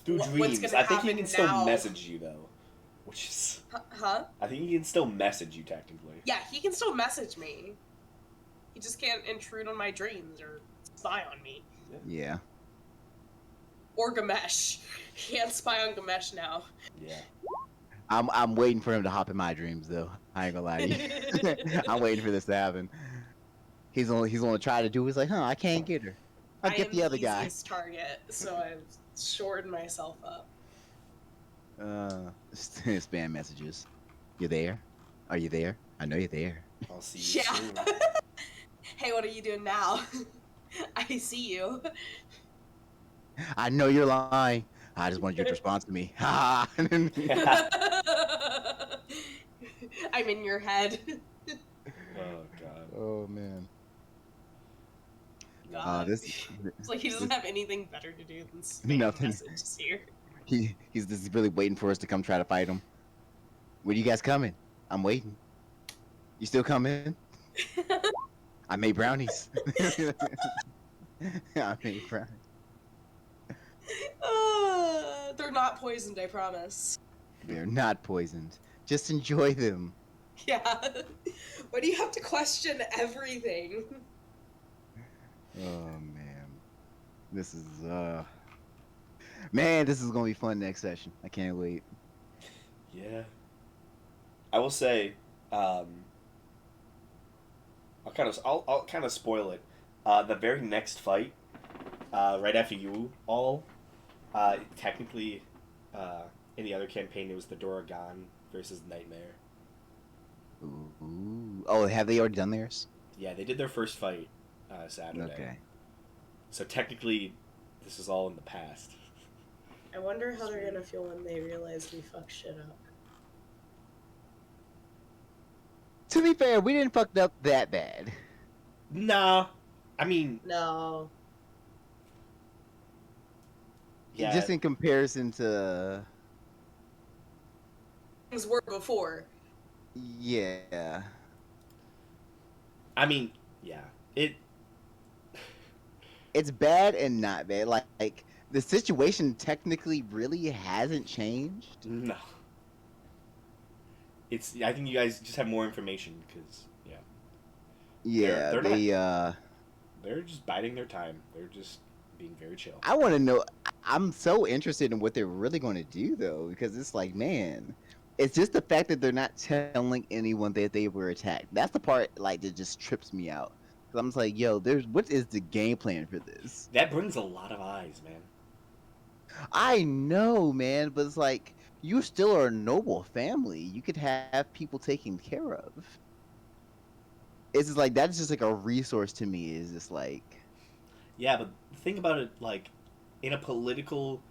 Through what's dreams. gonna I think he happen can still now? message you though. Which is Huh? I think he can still message you technically. Yeah, he can still message me. He just can't intrude on my dreams or spy on me. Yeah. Or Gamesh. He can't spy on Gamesh now. Yeah. I'm waiting for him to hop in my dreams though. I ain't gonna lie to you. I'm waiting for this to happen. He's only try to do is like, I can't get her. I'll I get am the other the guy. easiest target, so I've shored myself up. Spam messages. You there? Are you there? I know you're there. I'll see you Yeah. soon. Hey, what are you doing now? I see you. I know you're lying. I just wanted you to respond to me. Ha! I'm in your head. Oh god. Oh man. God. This It's like he doesn't have anything better to do than spam Nothing. messages here. he's just really waiting for us to come try to fight him. When you guys coming? I'm waiting. You still coming? I made brownies. I made brownies. They're not poisoned, I promise. They're not poisoned. Just enjoy them. Yeah. Why do you have to question everything? Oh man. This is Man, this is gonna be fun next session. I can't wait. Yeah. I will say, I'll kind of spoil it. The very next fight, right after you all, technically, in the other campaign, it was the Doragon versus Nightmare. Ooh. Oh, have they already done theirs? Yeah, they did their first fight Saturday. Okay. So technically, this is all in the past. I wonder how they're gonna feel when they realize we fucked shit up. To be fair, we didn't fuck it up that bad. Nah, I mean, No. yeah, Just in comparison to Things were before. yeah. I mean, yeah, It's bad and not bad. Like the situation technically really hasn't changed. no. I think you guys just have more information because, yeah, Yeah, they're they're just biding their time. They're just being very chill. I want to know. I'm so interested in what they're really going to do though, because it's like, man, it's just the fact that they're not telling anyone that they were attacked. That's the part like that just trips me out. I'm just like, yo, what is the game plan for this? That brings a lot of eyes, man. I know, man, but it's like you still are a noble family. You could have people taken care of. It's just like that's just like a resource to me. Is just like Yeah, but think about it like in a political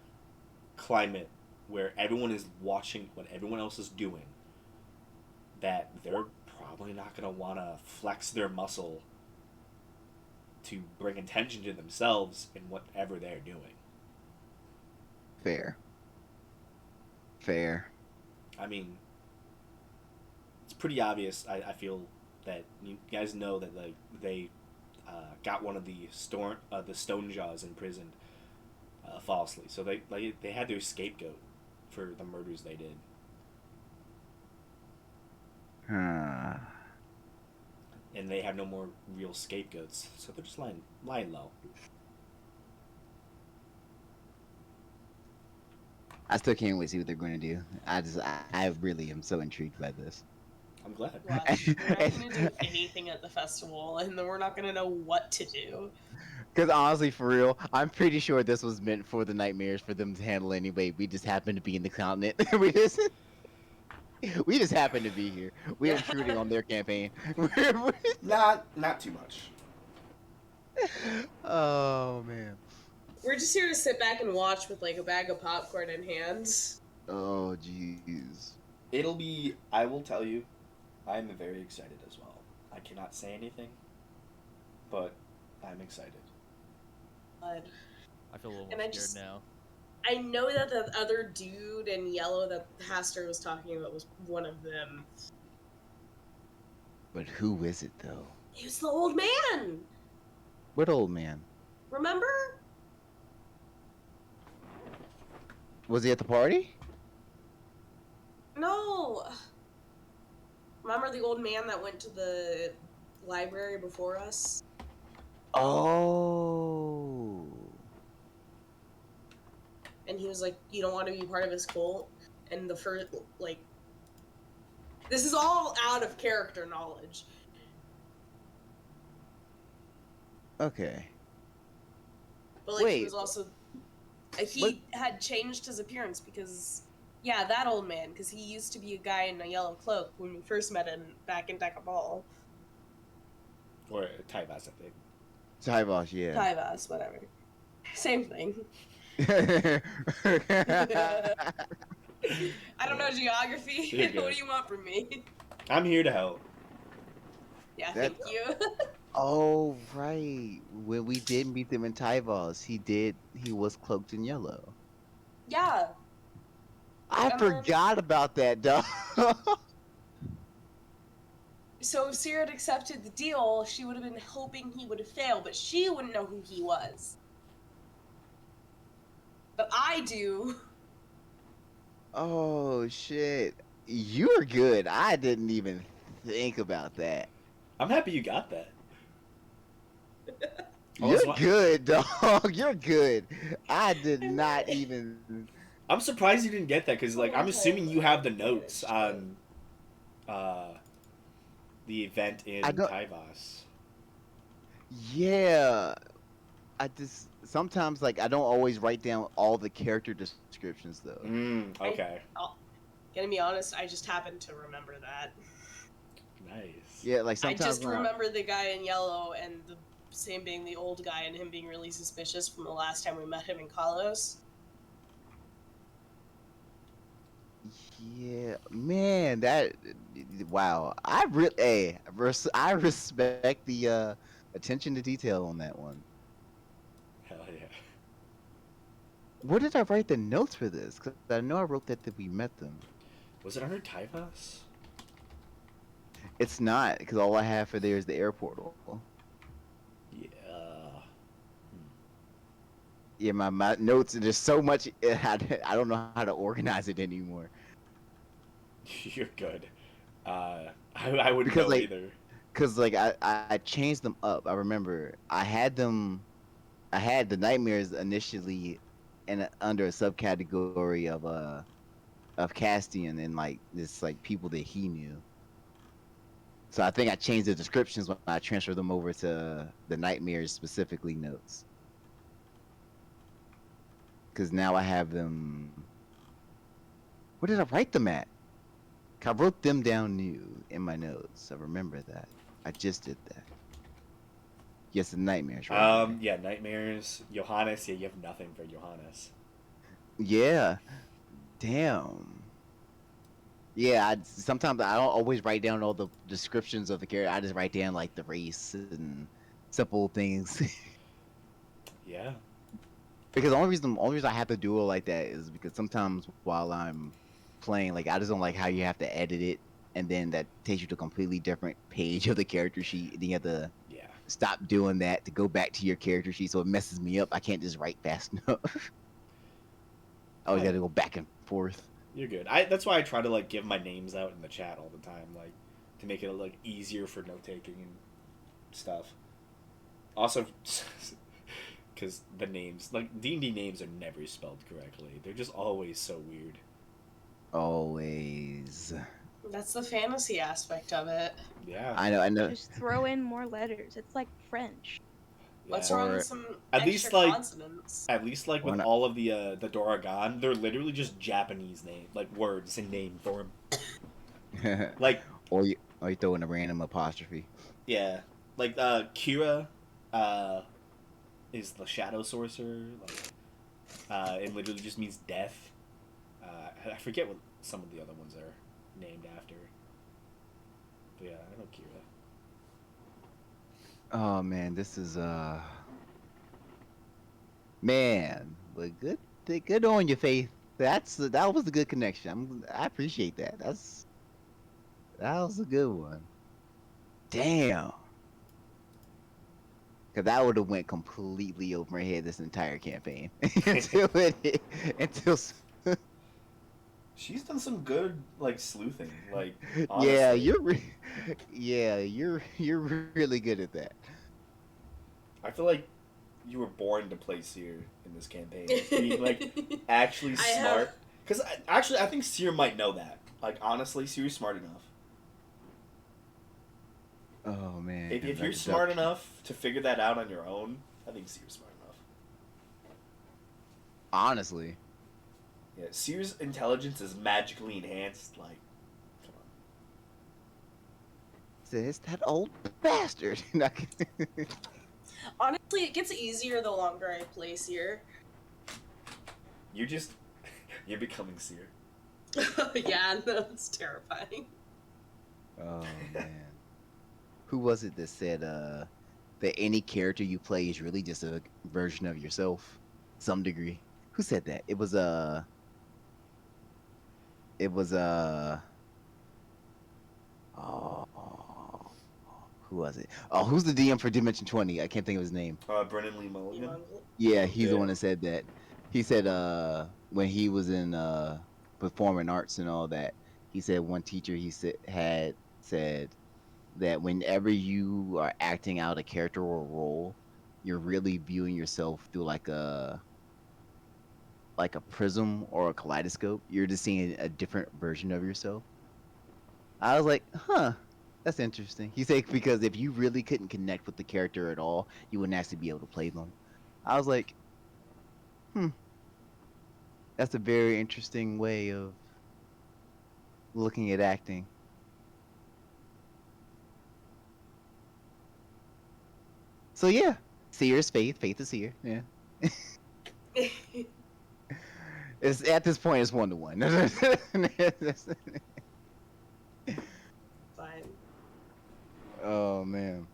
climate where everyone is watching what everyone else is doing, that they're probably not going to want to flex their muscle to bring attention to themselves in whatever they're doing. fair. Fair. I mean, it's pretty obvious. I feel that you guys know that like they got one of the stone jaws imprisoned falsely, so they had their scapegoat for the murders they did. Huh. And they have no more real scapegoats, so they're just lying low. I still can't wait to see what they're going to do. I really am so intrigued by this. I'm glad. Watch, we're not gonna do anything at the festival, and then we're not gonna know what to do. Because honestly, for real, I'm pretty sure this was meant for the nightmares for them to handle anyway. We just happened to be in the continent. we just happened to be here. We're intruding on their campaign. Not too much. Oh man. We're just here to sit back and watch with like a bag of popcorn in hands. Oh jeez. It'll be. I will tell you, I'm very excited as well. I cannot say anything, but I'm excited. But I feel a little And more I scared just- now. I know that the other dude in yellow that Haster was talking about was one of them. But who is it though? He was the old man. What old man? Remember? Was he at the party? No. Remember the old man that went to the library before us? Oh. And he was like, "You don't want to be part of his cult." And the first, like, this is all out of character knowledge. Okay. But like, he Wait. was also, he had changed his appearance because, yeah, that old man, because he used to be a guy in a yellow cloak when we first met him back in Deca Ball. Or Tyvas, I think. Tybosh, yeah. Tyvas, whatever. Same thing. Yeah. I don't know geography. You're good. What do you want from me? I'm here to help. Yeah, That- thank you. Oh right. When we did meet them in Tyvos, he was cloaked in yellow. Yeah. I And then- forgot about that, dog. So if Sarah had accepted the deal, she would have been hoping he would have failed, but she wouldn't know who he was. But I do. Oh shit. You're good. I didn't even think about that. I'm happy you got that. Oh, You're that's why- good, dog. You're good. I did not even. I'm surprised you didn't get that because, like, I'm Okay. assuming you have the notes on the event in I don't- Tyvos. Yeah. I just sometimes like I don't always write down all the character descriptions though. Okay. Gonna be honest, I just happened to remember that. Nice. Yeah, like I sometimes just when remember the guy in yellow and the same being the old guy and him being really suspicious from the last time we met him in Kalos. Yeah, man, that wow. I respect the attention to detail on that one. Hell yeah. Where did I write the notes for this? Cause I know I wrote that we met them. Was it under Tyvos? It's not because all I have for there is the air portal. Yeah. Yeah, my notes. There's so much. I don't know how to organize it anymore. You're good. I wouldn't Because, know like, either. Cause like I changed them up. I remember I had them. I had the nightmares initially, under a subcategory of Castian and like this like people that he knew. So I think I changed the descriptions when I transferred them over to the nightmares specifically notes. Because now I have them. Where did I write them at? I wrote them down new in my notes. I remember that. I just did that. Yes, the nightmares, right? Yeah, nightmares. Johannes. Yeah, you have nothing for Johannes. Yeah. Damn. Yeah, sometimes I don't always write down all the descriptions of the character. I just write down like the race and simple things. Yeah. Because the only reason I have to do it like that is because sometimes while I'm playing, like I just don't like how you have to edit it, and then that takes you to a completely different page of the character sheet. And then you have to Yeah. stop doing that to go back to your character sheet, so it messes me up. I can't just write fast enough. I always got to go back and forth. You're good. That's why I try to like give my names out in the chat all the time, like to make it like easier for note taking and stuff. Also, because the names, like D&D names, are never spelled correctly. They're just always so weird. Always. That's the fantasy aspect of it. Yeah. I know. I know. Just throw in more letters. It's like French. Let's Yeah. throw Or- in some At extra least, like- consonants. At least like Or with not- all of the Doragon, they're literally just Japanese name, like words and name form. Like or you throw in a random apostrophe. yeah, like Kira, is the shadow sorcerer. Like, it literally just means death. I forget what some of the other ones are named after. But yeah, I know Kira. Oh man, this is man, but good on you, Faith. That was a good connection. I appreciate that. That was a good one. Damn. Cause that would have went completely over my head this entire campaign until She's done some good like sleuthing. Like yeah, honestly. you're really good at that. I feel like you were born to play Seer in this campaign. Being like actually I have- smart. Because actually, I think Seer might know that. Like honestly, Seer's smart enough. Oh man. If that you're smart deduction. enough to figure that out on your own, I think Seer's smart enough. Honestly. Yeah, Seer's intelligence is magically enhanced. Like, come on. Says that old bastard. Honestly, it gets easier the longer I play Seer. You're just you're becoming Seer. Yeah, that's terrifying. Oh man. Who was it that said that any character you play is really just a version of yourself, some degree? Who said that? It was oh, who was it? Oh, who's the DM for Dimension 20? I can't think of his name. Brennan Lee Mulligan. Yeah, he's the Yeah. one that said that. He said when he was in performing arts and all that, he said one teacher had said that whenever you are acting out a character or role, you're really viewing yourself through like a prism or a kaleidoscope. You're just seeing a different version of yourself. I was like, huh, that's interesting. He said because if you really couldn't connect with the character at all, you wouldn't actually be able to play them. I was like, that's a very interesting way of looking at acting. So yeah, seer is faith. Faith is seer. Yeah. It's at this point it's 1-to-1. Fine. Oh man.